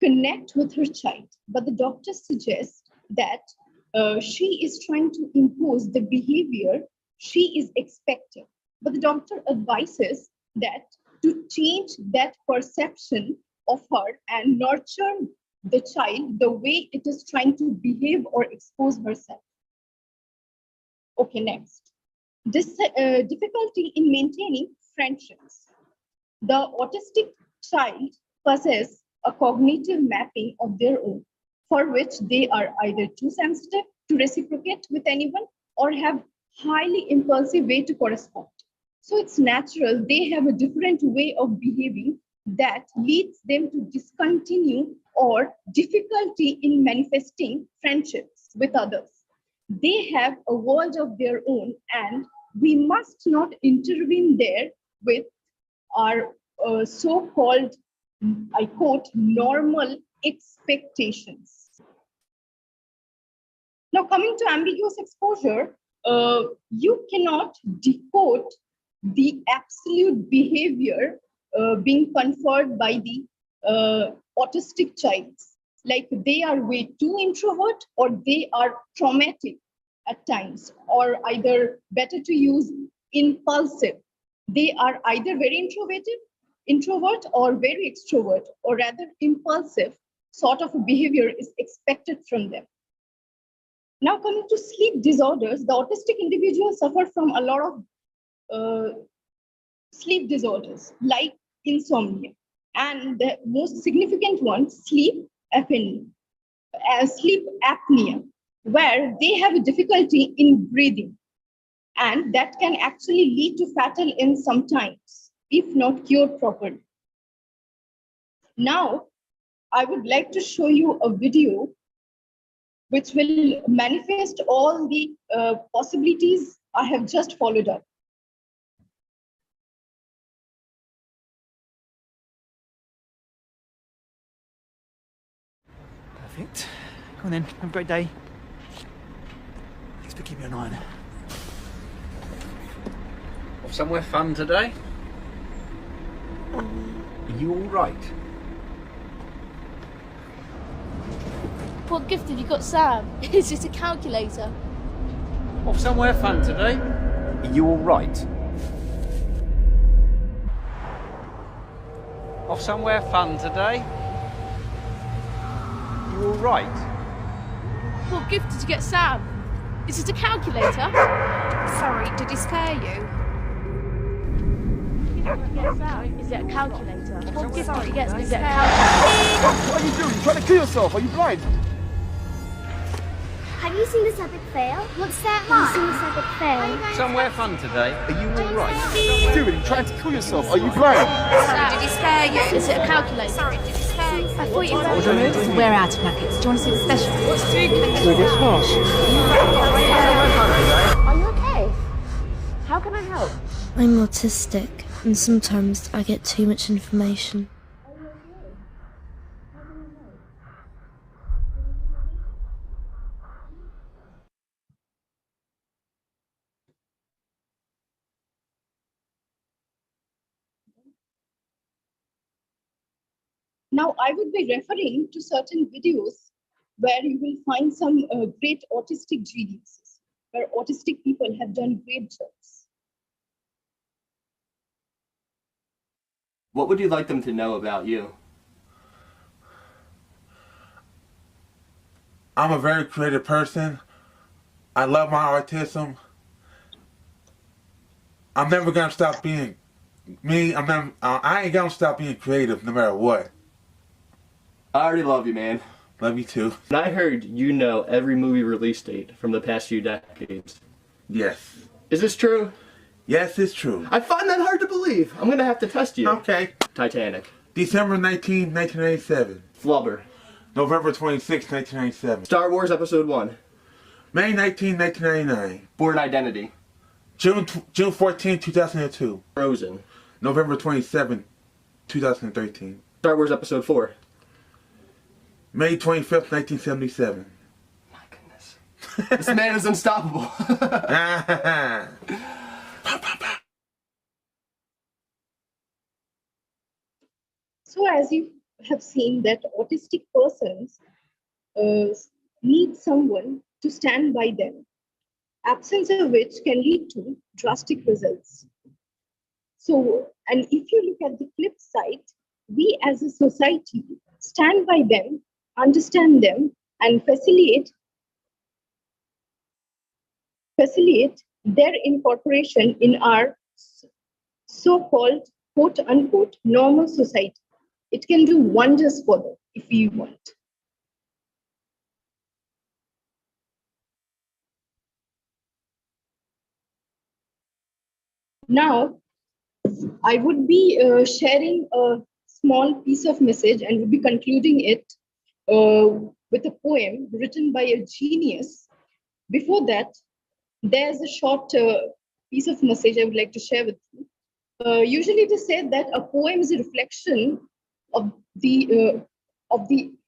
Speaker 6: connect with her child. But the doctor suggests that she is trying to impose the behavior she is expecting. But the doctor advises that to change that perception of her and nurture the child the way it is trying to behave or expose herself. Okay, next. Difficulty in maintaining friendships. The autistic child possesses a cognitive mapping of their own, for which they are either too sensitive to reciprocate with anyone or have highly impulsive way to correspond. So it's natural they have a different way of behaving that leads them to discontinue or difficulty in manifesting friendships with others. They have a world of their own, and we must not intervene there with our so-called, I quote, normal expectations. Now, coming to ambiguous exposure, you cannot decode the absolute behavior being conferred by the autistic child. Like they are way too introvert or they are traumatic at times, or either better to use impulsive. They are either very introvert or very extrovert, or rather impulsive sort of a behavior is expected from them. Now coming to sleep disorders, the autistic individuals suffer from a lot of sleep disorders like insomnia, and the most significant one, sleep apnea, where they have a difficulty in breathing, and that can actually lead to fatal ends sometimes if not cured properly. Now, I would like to show you a video which will manifest all the possibilities I have just followed up.
Speaker 22: Perfect. Come on then, have a great day. Thanks for keeping an eye on it.
Speaker 23: Off somewhere fun today? Are you all right?
Speaker 24: What gift have you got, Sam? It's just a calculator.
Speaker 23: Off somewhere fun today? Are you all right? Off somewhere fun today? You all right?
Speaker 24: What gift did you get, Sam? Is it a calculator? Sorry, did he scare you? Yes, Sam. Is it a calculator? What gift did you get? Is it a calculator?
Speaker 22: What are you doing? You trying to kill yourself? Are you blind?
Speaker 25: Have you seen this epic fail? What's that like? Have you seen this epic fail?
Speaker 23: Somewhere fun today? Are you all right?
Speaker 22: What are you doing? You trying to kill yourself? Are you blind?
Speaker 24: Sorry, did he scare you? Is it a calculator? Sorry, did he scare you? I thought you were.
Speaker 22: What was your name?
Speaker 24: We're out of packets. Do you want to see the special? What's two
Speaker 25: Are you okay? How can I help?
Speaker 26: I'm autistic, and sometimes I get too much information.
Speaker 6: Now, I would be referring to certain videos where you will find some great autistic geniuses, where autistic people have done great jobs.
Speaker 2: What would you like them to know about you?
Speaker 3: I'm a very creative person. I love my autism. I'm never gonna stop being me. I ain't gonna stop being creative no matter what.
Speaker 2: I already love you, man.
Speaker 3: Love you too.
Speaker 2: And I heard you know every movie release date from the past few decades.
Speaker 3: Yes.
Speaker 2: Is this true?
Speaker 3: Yes, it's true.
Speaker 2: I find that hard to believe. I'm gonna have to test you.
Speaker 3: Okay.
Speaker 2: Titanic.
Speaker 3: December 19, 1987.
Speaker 2: Flubber.
Speaker 3: November 26, 1997.
Speaker 2: Star Wars Episode 1.
Speaker 3: May 19, 1999.
Speaker 2: Born Identity.
Speaker 3: June 14, 2002.
Speaker 2: Frozen.
Speaker 3: November 27, 2013.
Speaker 2: Star Wars Episode 4.
Speaker 3: May 25th, 1977.
Speaker 2: My goodness. This man is unstoppable.
Speaker 6: So as you have seen that autistic persons need someone to stand by them, absence of which can lead to drastic results. So, and if you look at the flip side, we as a society stand by them, understand them, and facilitate their incorporation in our so-called quote-unquote normal society. It can do wonders for them if we want. Now, I would be sharing a small piece of message and would be concluding it with a poem written by a genius. Before that, there's a short piece of message I would like to share with you. Usually it is said that a poem is a reflection of the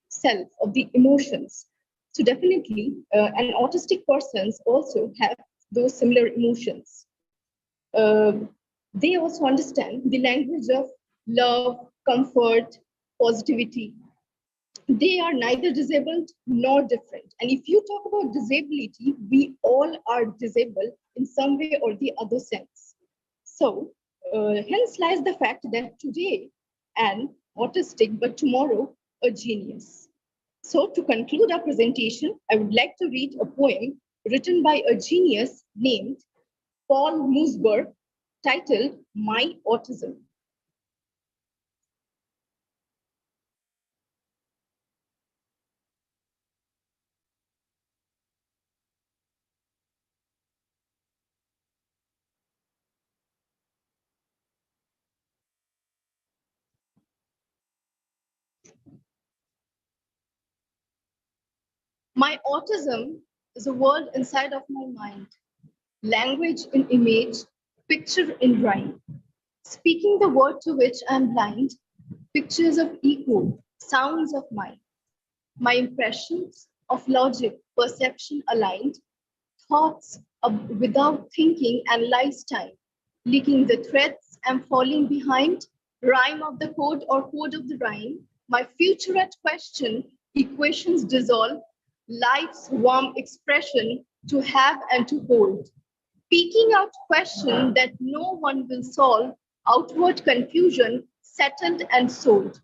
Speaker 6: self, of the emotions. So definitely, an autistic persons also have those similar emotions. They also understand the language of love, comfort, positivity. They are neither disabled nor different. And if you talk about disability, we all are disabled in some way or the other sense. So hence lies the fact that today an autistic, but tomorrow a genius. So to conclude our presentation, I would like to read a poem written by a genius named Paul Moosberg, titled My Autism. My autism is a world inside of my mind, language in image, picture in rhyme. Speaking the word to which I'm blind, pictures of echo, sounds of mine. My impressions of logic, perception aligned, thoughts without thinking and lies time, leaking the threads and falling behind, rhyme of the code or code of the rhyme, my future at question, equations dissolve, life's warm expression to have and to hold. Speaking out question that no one will solve, outward confusion settled and sold,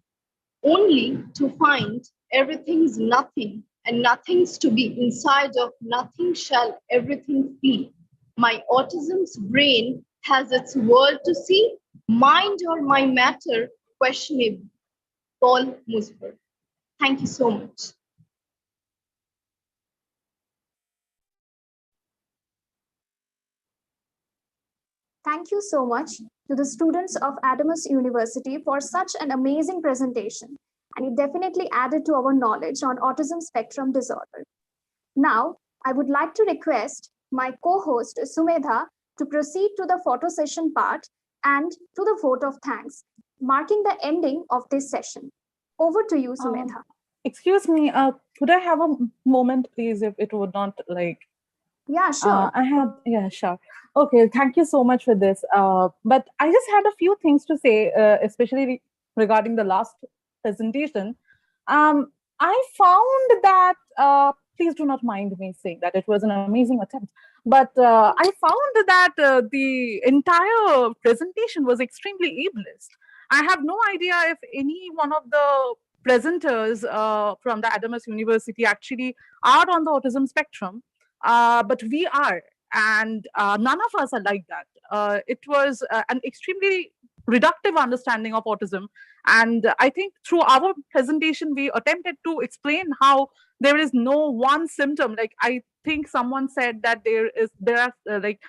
Speaker 6: only to find everything's nothing and nothing's to be inside of nothing shall everything flee. My autism's brain has its world to see, mind or my matter questionable. Paul Moosberg. Thank you so much.
Speaker 7: Thank you so much to the students of Adamus University for such an amazing presentation, and it definitely added to our knowledge on autism spectrum disorder. Now, I would like to request my co-host Sumedha to proceed to the photo session part and to the vote of thanks, marking the ending of this session. Over to you, Sumedha.
Speaker 13: Excuse me, could I have a moment, please, if it would not like...
Speaker 7: Yeah, sure.
Speaker 13: Yeah, sure. Okay, thank you so much for this. But I just had a few things to say, especially regarding the last presentation, I found that, please do not mind me saying that it was an amazing attempt, but I found that the entire presentation was extremely ableist. I have no idea if any one of the presenters from the Adams University actually are on the autism spectrum, but we are, and none of us are like that. It was an extremely reductive understanding of autism, and I think through our presentation we attempted to explain how there is no one symptom. Like, I think someone said that there are like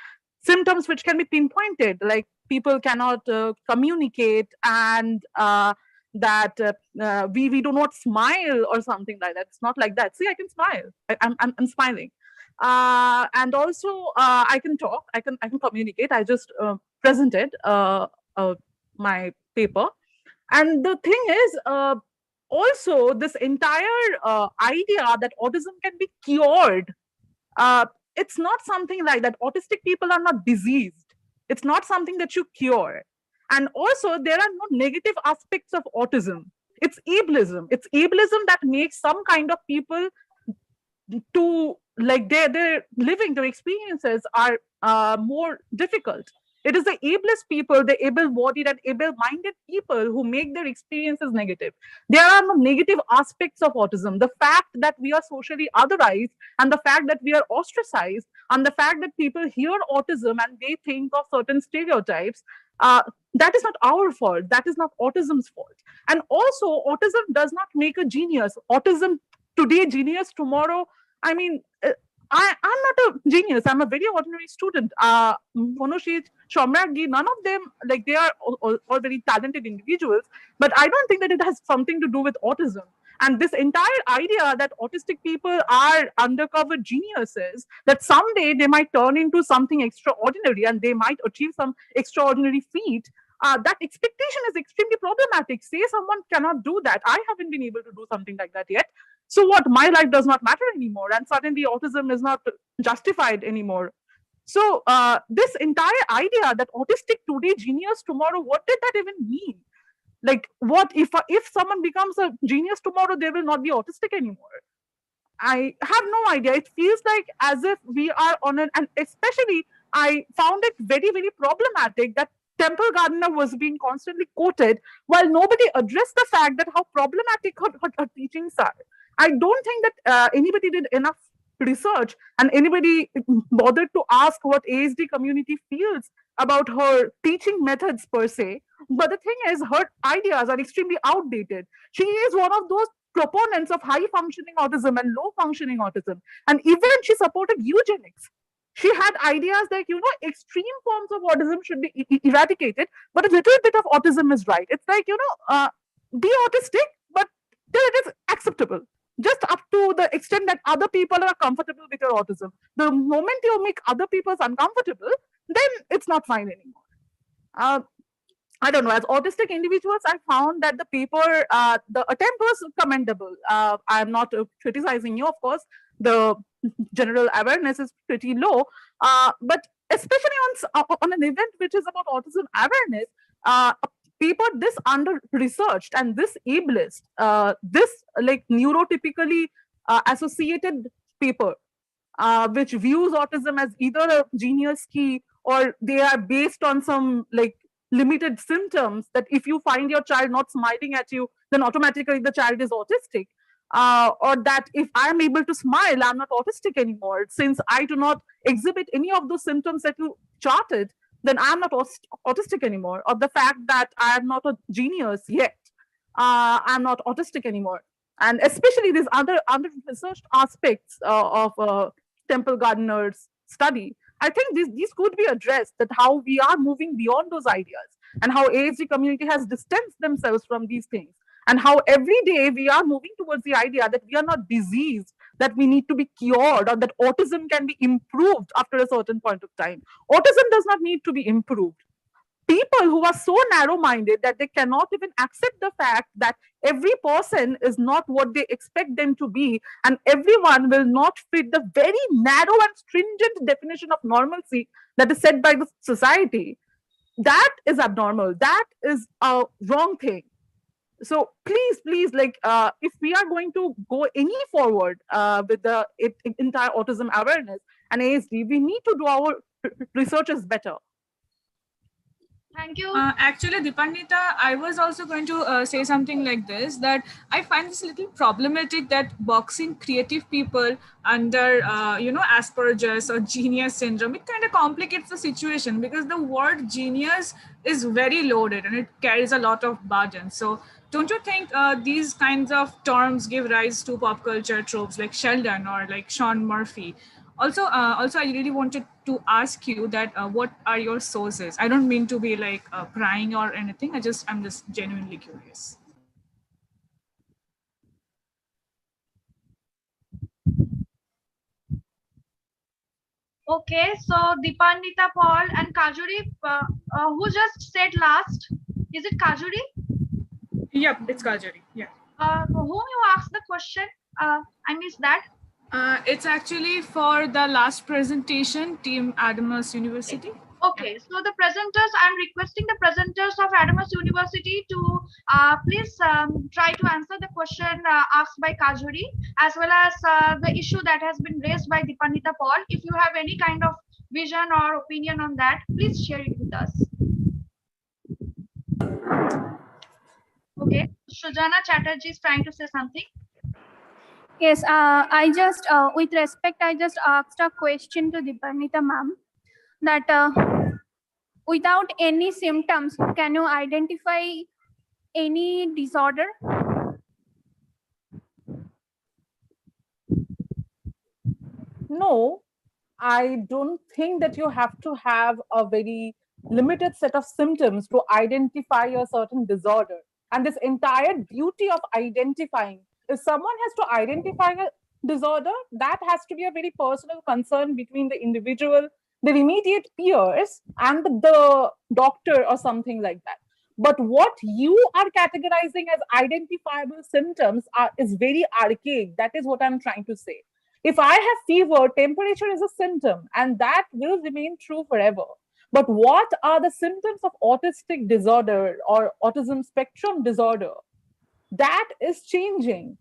Speaker 13: symptoms which can be pinpointed, like people cannot communicate, and that we do not smile or something like that. It's not like that. See, I can smile. I'm smiling, and also I can talk. I can communicate. I just presented my paper, and the thing is, also this entire idea that autism can be cured. It's not something like that. Autistic people are not diseased. It's not something that you cure. And also, there are no negative aspects of autism. It's ableism. It's ableism that makes some kind of people to, like, their living, their experiences are more difficult. It is the ableist people, the able-bodied and able-minded people who make their experiences negative. There are no negative aspects of autism. The fact that we are socially otherized, and the fact that we are ostracized, and the fact that people hear autism and they think of certain stereotypes, that is not our fault. That is not autism's fault. And also, autism does not make a genius. Autism today, genius tomorrow. I mean, I'm not a genius. I'm a very ordinary student. Monoshit, Shomragi, none of them, like, they are all very talented individuals, but I don't think that it has something to do with autism. And this entire idea that autistic people are undercover geniuses, that someday they might turn into something extraordinary and they might achieve some extraordinary feat, that expectation is extremely problematic. Say someone cannot do that. I haven't been able to do something like that yet. So what? My life does not matter anymore, and suddenly autism is not justified anymore. So this entire idea that autistic today, genius tomorrow, what did that even mean? Like, what if someone becomes a genius tomorrow, they will not be autistic anymore? I have no idea. It feels like as if we are on an, and especially I found it very, very problematic that Temple Gardner was being constantly quoted while nobody addressed the fact that how problematic her teachings are. I don't think that anybody did enough research and anybody bothered to ask what ASD community feels about her teaching methods per se. But the thing is, her ideas are extremely outdated. She is one of those proponents of high functioning autism and low functioning autism. And even she supported eugenics. She had ideas like, extreme forms of autism should be eradicated, but a little bit of autism is right. It's like, be autistic, but till it is acceptable. Just up to the extent that other people are comfortable with your autism. The moment you make other people uncomfortable, then it's not fine anymore. I don't know. As autistic individuals, I found that the paper, the attempt was commendable. I'm not criticizing you, of course. The general awareness is pretty low, but especially on an event which is about autism awareness, a paper this under-researched and this ableist, this like neurotypically associated paper, which views autism as either a genius key or they are based on some like limited symptoms, that if you find your child not smiling at you, then automatically the child is autistic. Or that if I'm able to smile, I'm not autistic anymore. Since I do not exhibit any of those symptoms that you charted, then I'm not autistic anymore. Or the fact that I am not a genius yet, I'm not autistic anymore. And especially these other under-researched aspects of Temple Gardner's study, I think these could be addressed, that how we are moving beyond those ideas and how ASD community has distanced themselves from these things, and how every day we are moving towards the idea that we are not diseased, that we need to be cured, or that autism can be improved after a certain point of time. Autism does not need to be improved. People who are so narrow-minded that they cannot even accept the fact that every person is not what they expect them to be, and everyone will not fit the very narrow and stringent definition of normalcy that is set by the society. That is abnormal. That is a wrong thing. So please, like, if we are going to go any forward with the entire autism awareness and ASD, we need to do our researches better.
Speaker 15: Thank you.
Speaker 5: Actually, Dipandita, I was also going to say something like this, that I find this a little problematic that boxing creative people under, Asperger's or genius syndrome, it kind of complicates the situation because the word genius is very loaded and it carries a lot of burden. So don't you think these kinds of terms give rise to pop culture tropes like Sheldon or like Sean Murphy? Also, I really wanted to ask you that what are your sources? I don't mean to be like prying or anything. I'm just genuinely curious.
Speaker 15: Okay, so Dipandita Paul and Kajuri, who just said last? Is it Kajuri?
Speaker 5: Yep, it's Kajuri. Yeah.
Speaker 15: For whom you asked the question? I missed that.
Speaker 5: It's actually for the last presentation, Team Adamus University.
Speaker 15: Okay, so the presenters, I'm requesting the presenters of Adamus University to please try to answer the question asked by Kajuri, as well as the issue that has been raised by Dipandita Paul. If you have any kind of vision or opinion on that, please share it with us. Okay, Sujana Chatterjee is trying to say something.
Speaker 24: Yes, I just, with respect, I just asked a question to Dipandita ma'am that without any symptoms, can you identify any disorder?
Speaker 13: No, I don't think that you have to have a very limited set of symptoms to identify a certain disorder. And this entire duty of identifying, if someone has to identify a disorder, that has to be a very personal concern between the individual, their immediate peers, and the doctor or something like that. But what you are categorizing as identifiable symptoms is very archaic. That is what I'm trying to say. If I have fever, temperature is a symptom, and that will remain true forever. But what are the symptoms of autistic disorder or autism spectrum disorder? That is changing.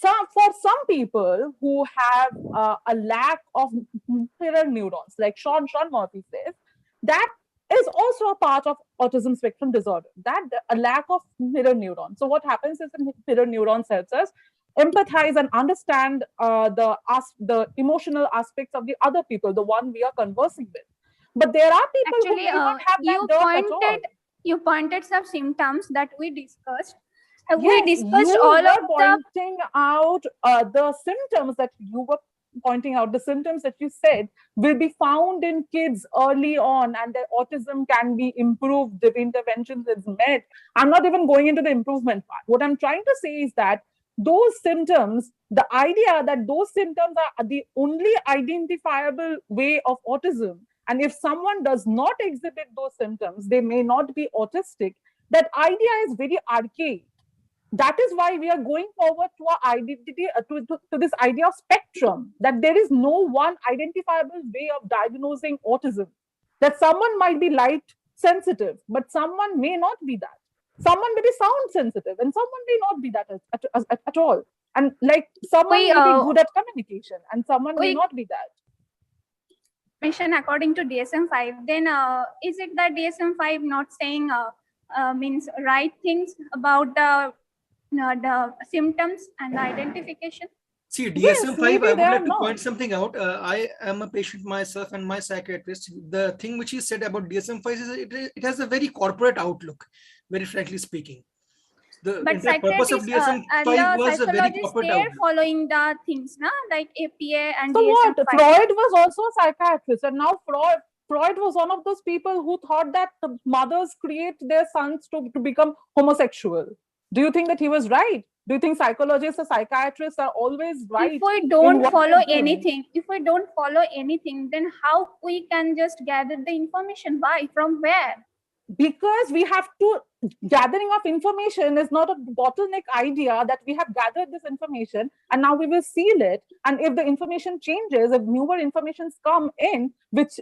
Speaker 13: For some people who have a lack of mirror neurons, like Sean Murphy says, that is also a part of autism spectrum disorder, that a lack of mirror neurons. So what happens is the mirror neurons helps us empathize and understand the emotional aspects of the other people, the one we are conversing with. But there are people
Speaker 24: actually,
Speaker 13: who do not have that
Speaker 24: you pointed some symptoms that we discussed.
Speaker 13: Yes,
Speaker 24: we discussed
Speaker 13: you
Speaker 24: all
Speaker 13: were
Speaker 24: of
Speaker 13: pointing out the symptoms that you were pointing out, the symptoms that you said will be found in kids early on, and their autism can be improved if interventions is met. I'm not even going into the improvement part. What I'm trying to say is that those symptoms, the idea that those symptoms are the only identifiable way of autism, and if someone does not exhibit those symptoms, they may not be autistic, that idea is very archaic. That is why we are going forward to our identity, to this idea of spectrum, that there is no one identifiable way of diagnosing autism, that someone might be light sensitive, but someone may not be that. Someone may be sound sensitive and someone may not be that at all. And like someone may be good at communication and someone may not be that.
Speaker 24: According to DSM-5, then is it that DSM-5 not saying means right things about the symptoms and identification?
Speaker 8: See, DSM-5, I would like to point something out. I am a patient myself and my psychiatrist. The thing which he said about DSM-5 is it has a very corporate outlook, very frankly speaking. The purpose of DSM-5 was a very corporate outlook.
Speaker 24: Following the things, like APA and
Speaker 13: so
Speaker 24: DSM-5.
Speaker 13: What? Freud was also a psychiatrist, and now Freud was one of those people who thought that the mothers create their sons to become homosexual. Do you think that he was right? Do you think psychologists or psychiatrists are always right?
Speaker 24: If we don't follow anything, then how we can just gather the information? Why? From where?
Speaker 13: Because we have to, gathering of information is not a bottleneck idea that we have gathered this information and now we will seal it. And if the information changes, if newer informations come in, which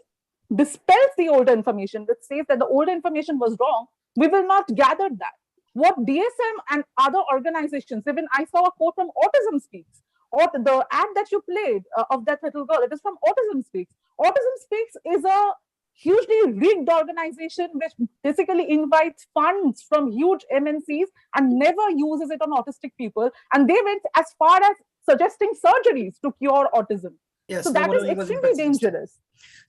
Speaker 13: dispels the older information, which says that the older information was wrong, we will not gather that. what DSM and other organizations, even I saw a quote from Autism Speaks, or the ad that you played of that little girl, it is from Autism Speaks. Autism Speaks is a hugely rigged organization which basically invites funds from huge MNCs and never uses it on autistic people. And they went as far as suggesting surgeries to cure autism.
Speaker 8: Yes,
Speaker 13: so that is extremely dangerous.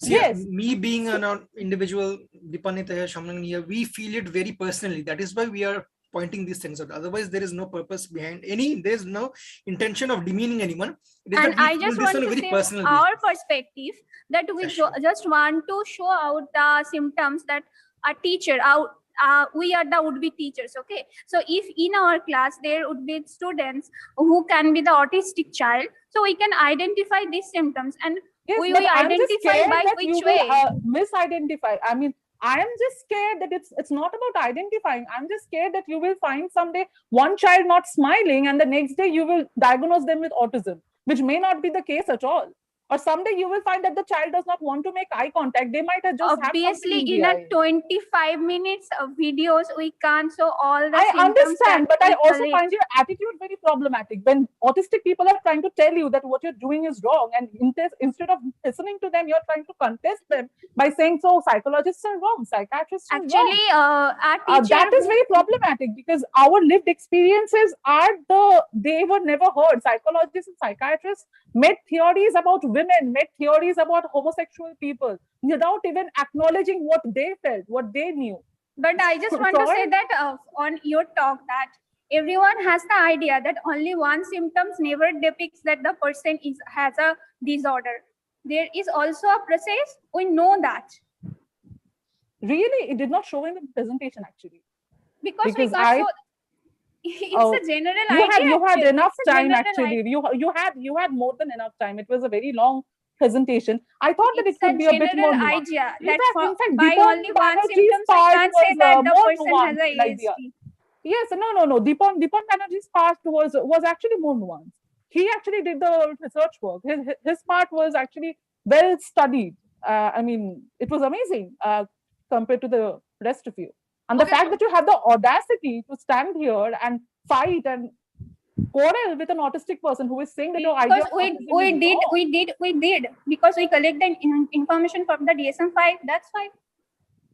Speaker 8: See,
Speaker 13: yes.
Speaker 8: Me being an individual, Dipanita here, Shamlan here, we feel it very personally. That is why we are pointing these things out. Otherwise, there is no purpose behind there's no intention of demeaning anyone.
Speaker 24: And I just want to say our perspective that we just want to show out the symptoms that a teacher, we are the would-be teachers, okay? So if in our class there would be students who can be the autistic child, so we can identify these symptoms and we will identify by which way.
Speaker 13: Misidentify. I mean, I am just scared that it's not about identifying. I'm just scared that you will find someday one child not smiling and the next day you will diagnose them with autism, which may not be the case at all. Or someday you will find that the child does not want to make eye contact. They might have just
Speaker 24: obviously in a 25 minutes of videos we can't show all the
Speaker 13: I understand, but I also
Speaker 24: collect.
Speaker 13: find your attitude very problematic. When autistic people are trying to tell you that what you're doing is wrong, and instead of listening to them, you're trying to contest them by saying, so psychologists are wrong, psychiatrists are wrong. That is very problematic because our lived experiences they were never heard. Psychologists and psychiatrists made theories about women, made theories about homosexual people without even acknowledging what they felt, what they knew.
Speaker 24: But I just want to say that on your talk that everyone has the idea that only one symptoms never depicts that the person has a disorder. There is also a process. We know that.
Speaker 13: Really? It did not show in the presentation actually.
Speaker 24: Because we got it's a general idea.
Speaker 13: You had enough time actually. You had more than enough time. It was a very long presentation. I thought that it could be a bit more nuanced.
Speaker 24: Idea
Speaker 13: in
Speaker 24: that
Speaker 13: fact,
Speaker 24: by only one symptoms I can't say that the person has a ASD.
Speaker 13: Yes, no. Deepan Banerjee's part was actually more nuanced. He actually did the research work. His part was actually well studied. I mean, it was amazing compared to the rest of you. And the fact that you have the audacity to stand here and fight and quarrel with an autistic person who is saying that your idea
Speaker 24: we did because we collect the information from the DSM-5. That's fine.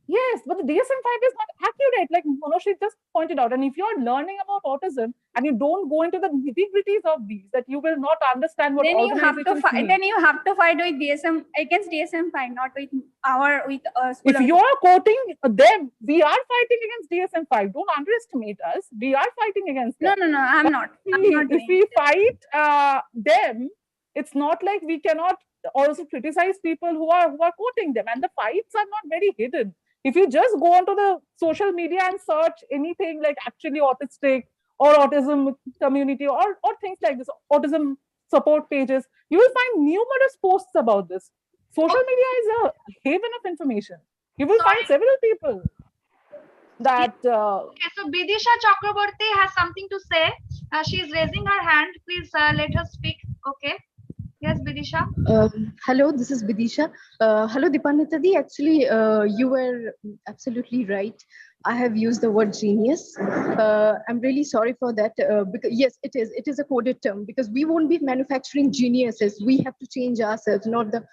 Speaker 13: Yes, but the DSM-5 is not accurate, like Monoshi just pointed out. And if you're learning about autism and you don't go into the nitty-gritties of these, that you will not understand what organizations mean.
Speaker 24: Then you have to fight with DSM against DSM-5, not with
Speaker 13: If you are quoting them, we are fighting against DSM-5. Don't underestimate us. We are fighting against them.
Speaker 24: No, I'm not.
Speaker 13: If we fight them, it's not like we cannot also criticize people who are quoting them. And the fights are not very hidden. If you just go onto the social media and search anything like actually autistic or autism community or things like this, autism support pages, you will find numerous posts about this. Social media is a haven of information. You will find several people that...
Speaker 15: Okay, so Bidisha Chakraborty has something to say. She is raising her hand. Please let her speak. Okay. Yes, Bidisha.
Speaker 6: Hello, this is Bidisha. Hello, Dipanitadi. Actually, you were absolutely right. I have used the word genius. I'm really sorry for that. Because yes, it is a coded term because we won't be manufacturing geniuses. We have to change ourselves, not the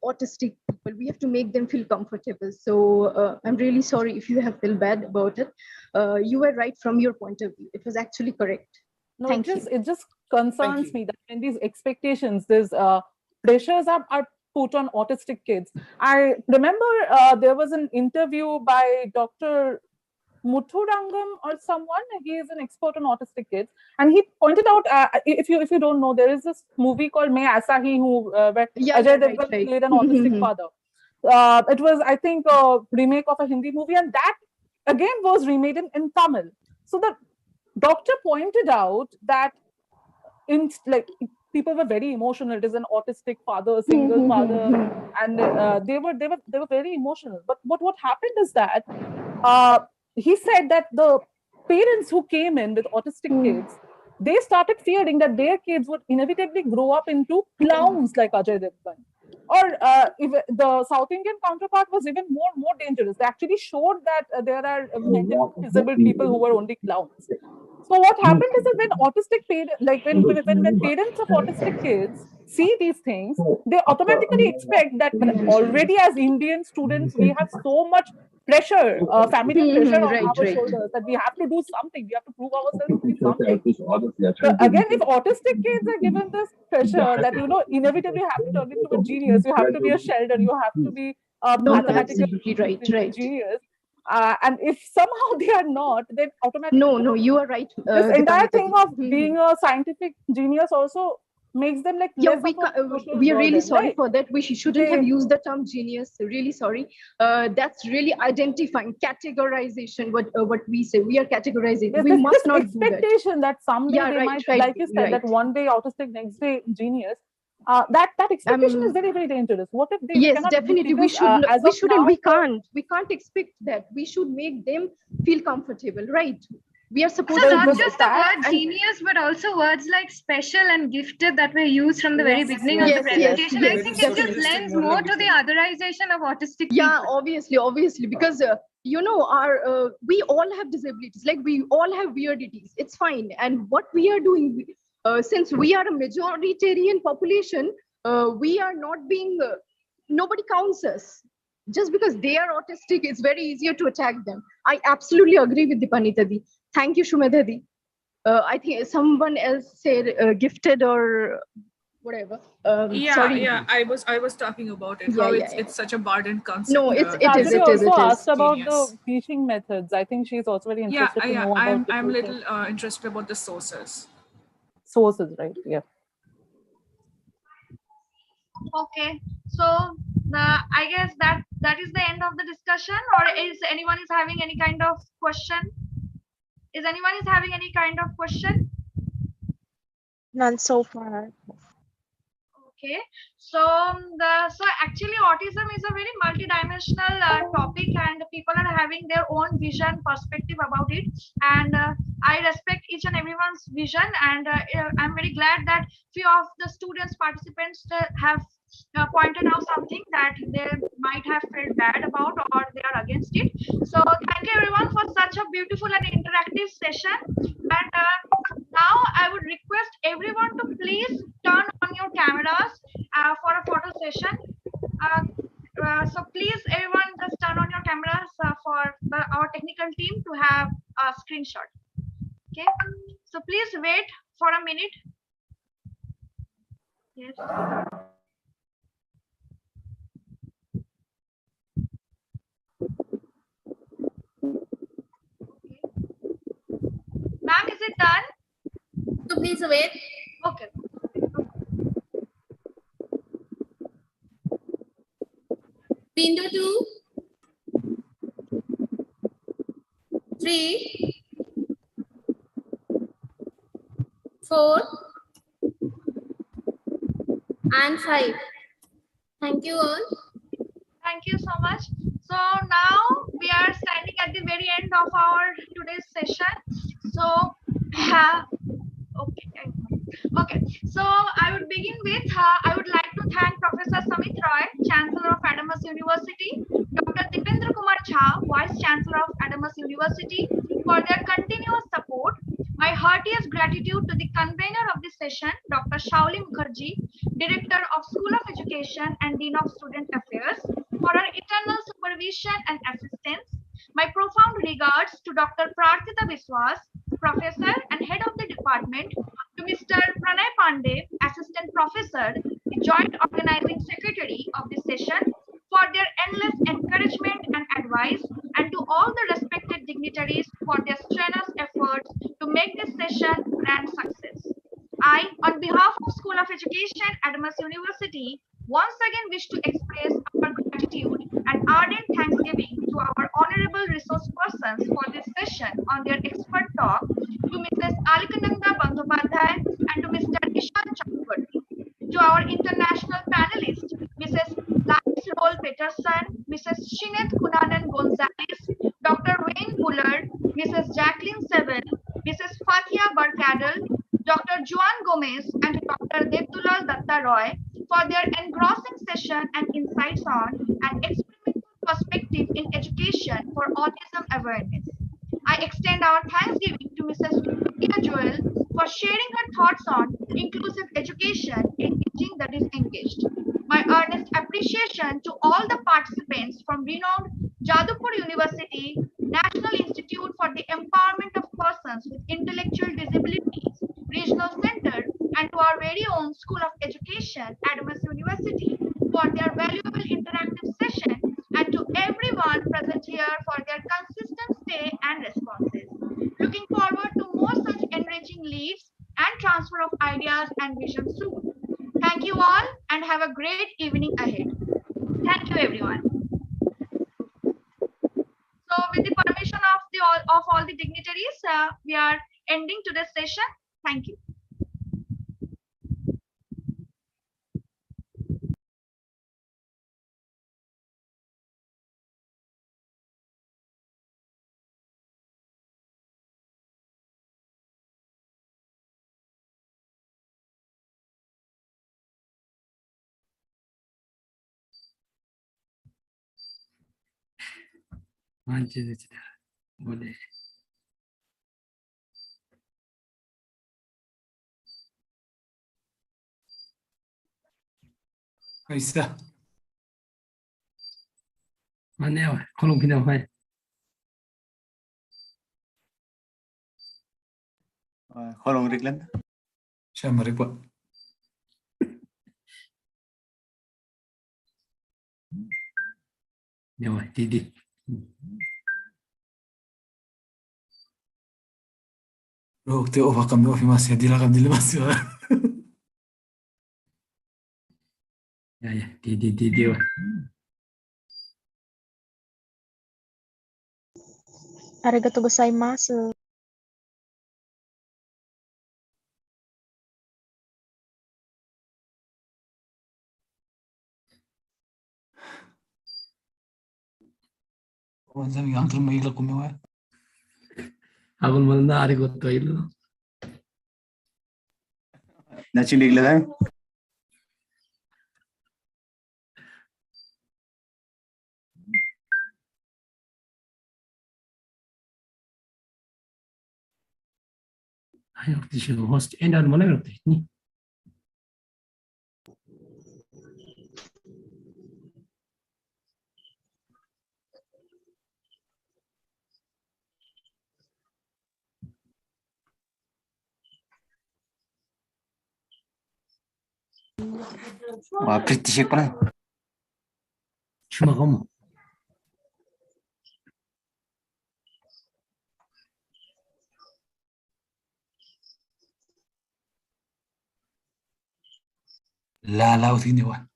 Speaker 6: autistic people. We have to make them feel comfortable. So I'm really sorry if you have felt bad about it. You were right from your point of view. It was actually correct.
Speaker 13: No, it just concerns me that when these expectations, these pressures are put on autistic kids. I remember there was an interview by Dr. Muthurangam or someone. He is an expert on autistic kids, and he pointed out, if you don't know, there is this movie called Main Aisa Hi Hu, where Ajay Devgan played an autistic father. It was, I think, a remake of a Hindi movie, and that again was remade in Tamil. So the doctor pointed out that people were very emotional. It is an autistic father, single father, and they were very emotional. But what happened is that he said that the parents who came in with autistic kids, they started fearing that their kids would inevitably grow up into clowns like Ajay Devgan. Or if the South Indian counterpart was even more dangerous. They actually showed that there are mentally disabled people who were only clowns. So what happened is that when autistic parents, like when parents of autistic kids see these things, they automatically expect that already as Indian students, we have so much pressure, familial pressure on our shoulders that we have to do something. We have to prove ourselves to be something. So again, if autistic kids are given this pressure that inevitably have to turn into a genius, you have to be a Sheldon, you have to be a mathematical genius. And if somehow they are not, then automatically
Speaker 6: no, you are right.
Speaker 13: This entire thing of being a scientific genius also makes them like less
Speaker 6: we are really sorry for that. We shouldn't have used the term genius. Really sorry. That's really identifying categorization. What we say, we are categorizing.
Speaker 13: Yes,
Speaker 6: we must not
Speaker 13: expectation that someday they might, like you said, that one day autistic, next day genius. That expectation is very dangerous. What if they
Speaker 6: yes,
Speaker 13: cannot
Speaker 6: definitely we should we can't expect that. We should make them feel comfortable, right? We are supposed
Speaker 9: so
Speaker 6: to
Speaker 9: not just the word genius, but also words like special and gifted that were used from the very beginning of the presentation. I think it just lends more to the otherization of autistic people.
Speaker 6: Obviously, because our we all have disabilities, like we all have weirdities. It's fine, and what we are doing, since we are a majoritarian population, we are not being. Nobody counts us. Just because they are autistic, it's very easier to attack them. I absolutely agree with Dipanita Di. Thank you, Shumedha Di. I think someone else said gifted or whatever. Sorry.
Speaker 5: I was talking about it. How it's such a burden concept.
Speaker 6: No, it is.
Speaker 13: Also asked about the teaching methods. I think she's also very interested to know about.
Speaker 5: I'm a little interested about the sources.
Speaker 13: Sources, right? Yeah.
Speaker 15: Okay, so I guess that is the end of the discussion. Or is anyone having any kind of question? Is anyone having any kind of question?
Speaker 9: None so far.
Speaker 15: Okay, so actually autism is a very multidimensional topic, and people are having their own vision, perspective about it, and I respect each and everyone's vision, and I'm very glad that few of the students participants have pointed out something that they might have felt bad about or they are against it. So thank you everyone for such a beautiful and interactive session, and now I would request everyone to please turn on your cameras for a photo session. So please everyone just turn on your cameras for our technical team to have a screenshot. Okay, so please wait for a minute. Yes. Ma'am, is it done?
Speaker 7: So please wait.
Speaker 15: Okay.
Speaker 7: Window 2, 3, 4, and 5. Thank you all.
Speaker 15: Thank you so much. So now we are standing at the very end of our today's session. So okay. So I would begin with I would like to thank Professor Samit Roy, Chancellor of Adamas University, Dr. Dipendra Kumar Jha, Vice Chancellor of Adamas University, for their continuous support. My heartiest gratitude to the convener of this session, Dr. Shauli Mukherjee, Director of School of Education and Dean of Student Affairs, for her eternal supervision and assistance. My profound regards to Dr. Prarthita Biswas, Professor and Head of the Department, to Mr. Pranay Pandey, Assistant Professor, the Joint Organizing Secretary of this session, for their endless encouragement and advice, and to all the respected dignitaries for their strenuous efforts to make this session a grand success. I, on behalf of School of Education, Adamas University, once again wish to express our gratitude and ardent thanksgiving to our honorable resource persons for this session on their expert talk, to Mrs. Alikananda Bandhopadhyay and to Mr. Ishal Chakraborty, to our international panelists, Mrs. Liz Roll Peterson, Mrs. Shineth Kunanan Gonzalez, Dr. Wayne Bullard, Mrs. Jacqueline Seven, Mrs. Fathia Barkadal, Dr. Juan Gomez, and Dr. Devdulal Datta Roy for their engrossing session and insights on an experimental perspective in education for autism awareness. I extend our thanksgiving to Mrs. Jewell for sharing her thoughts on inclusive education, engaging the disengaged. My earnest appreciation to all the participants from renowned Jadavpur University, National Institute for the Empowerment of Persons with Intellectual Disabilities, Regional Center, and to our very own School of Education, Adamas University, for their valuable interactive session, and to everyone present here for their consistent stay and responses. Looking forward to more such enriching leads and transfer of ideas and vision soon. Thank you all and have a great evening ahead. Thank you, everyone. So with the permission of all the dignitaries, we are ending today's session. Thank you.
Speaker 4: boleh. Aisyah. Mana ya? Kolom pindah mana?
Speaker 10: Kolom Rickland.
Speaker 4: Siya maripot. Nyawa, Didi. Oh, teo wakam do fimas ya dilakam dilemas ya. Ya, Didi.
Speaker 20: ありがとうございます。
Speaker 4: Wanzami uncle maila kumewa. Agul malna arigato ilu.
Speaker 10: Nachilig lang.
Speaker 4: Ayo, tisho host endan mana ngerti ni.
Speaker 10: Wah, pretty sick pala.
Speaker 4: Cuma kamu. La utini wan.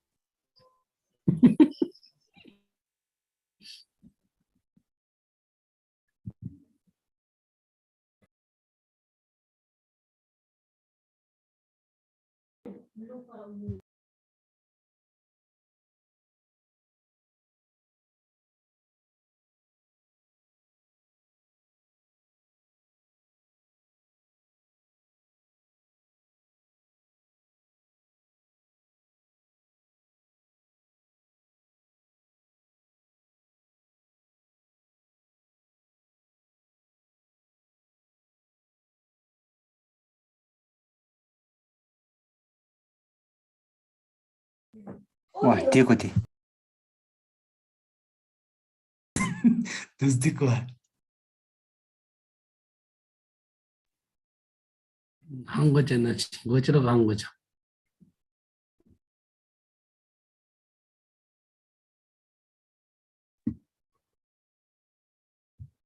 Speaker 10: Wah, tikoti.
Speaker 4: Terus dikuat. 한 거잖아. 고치러 간 거죠.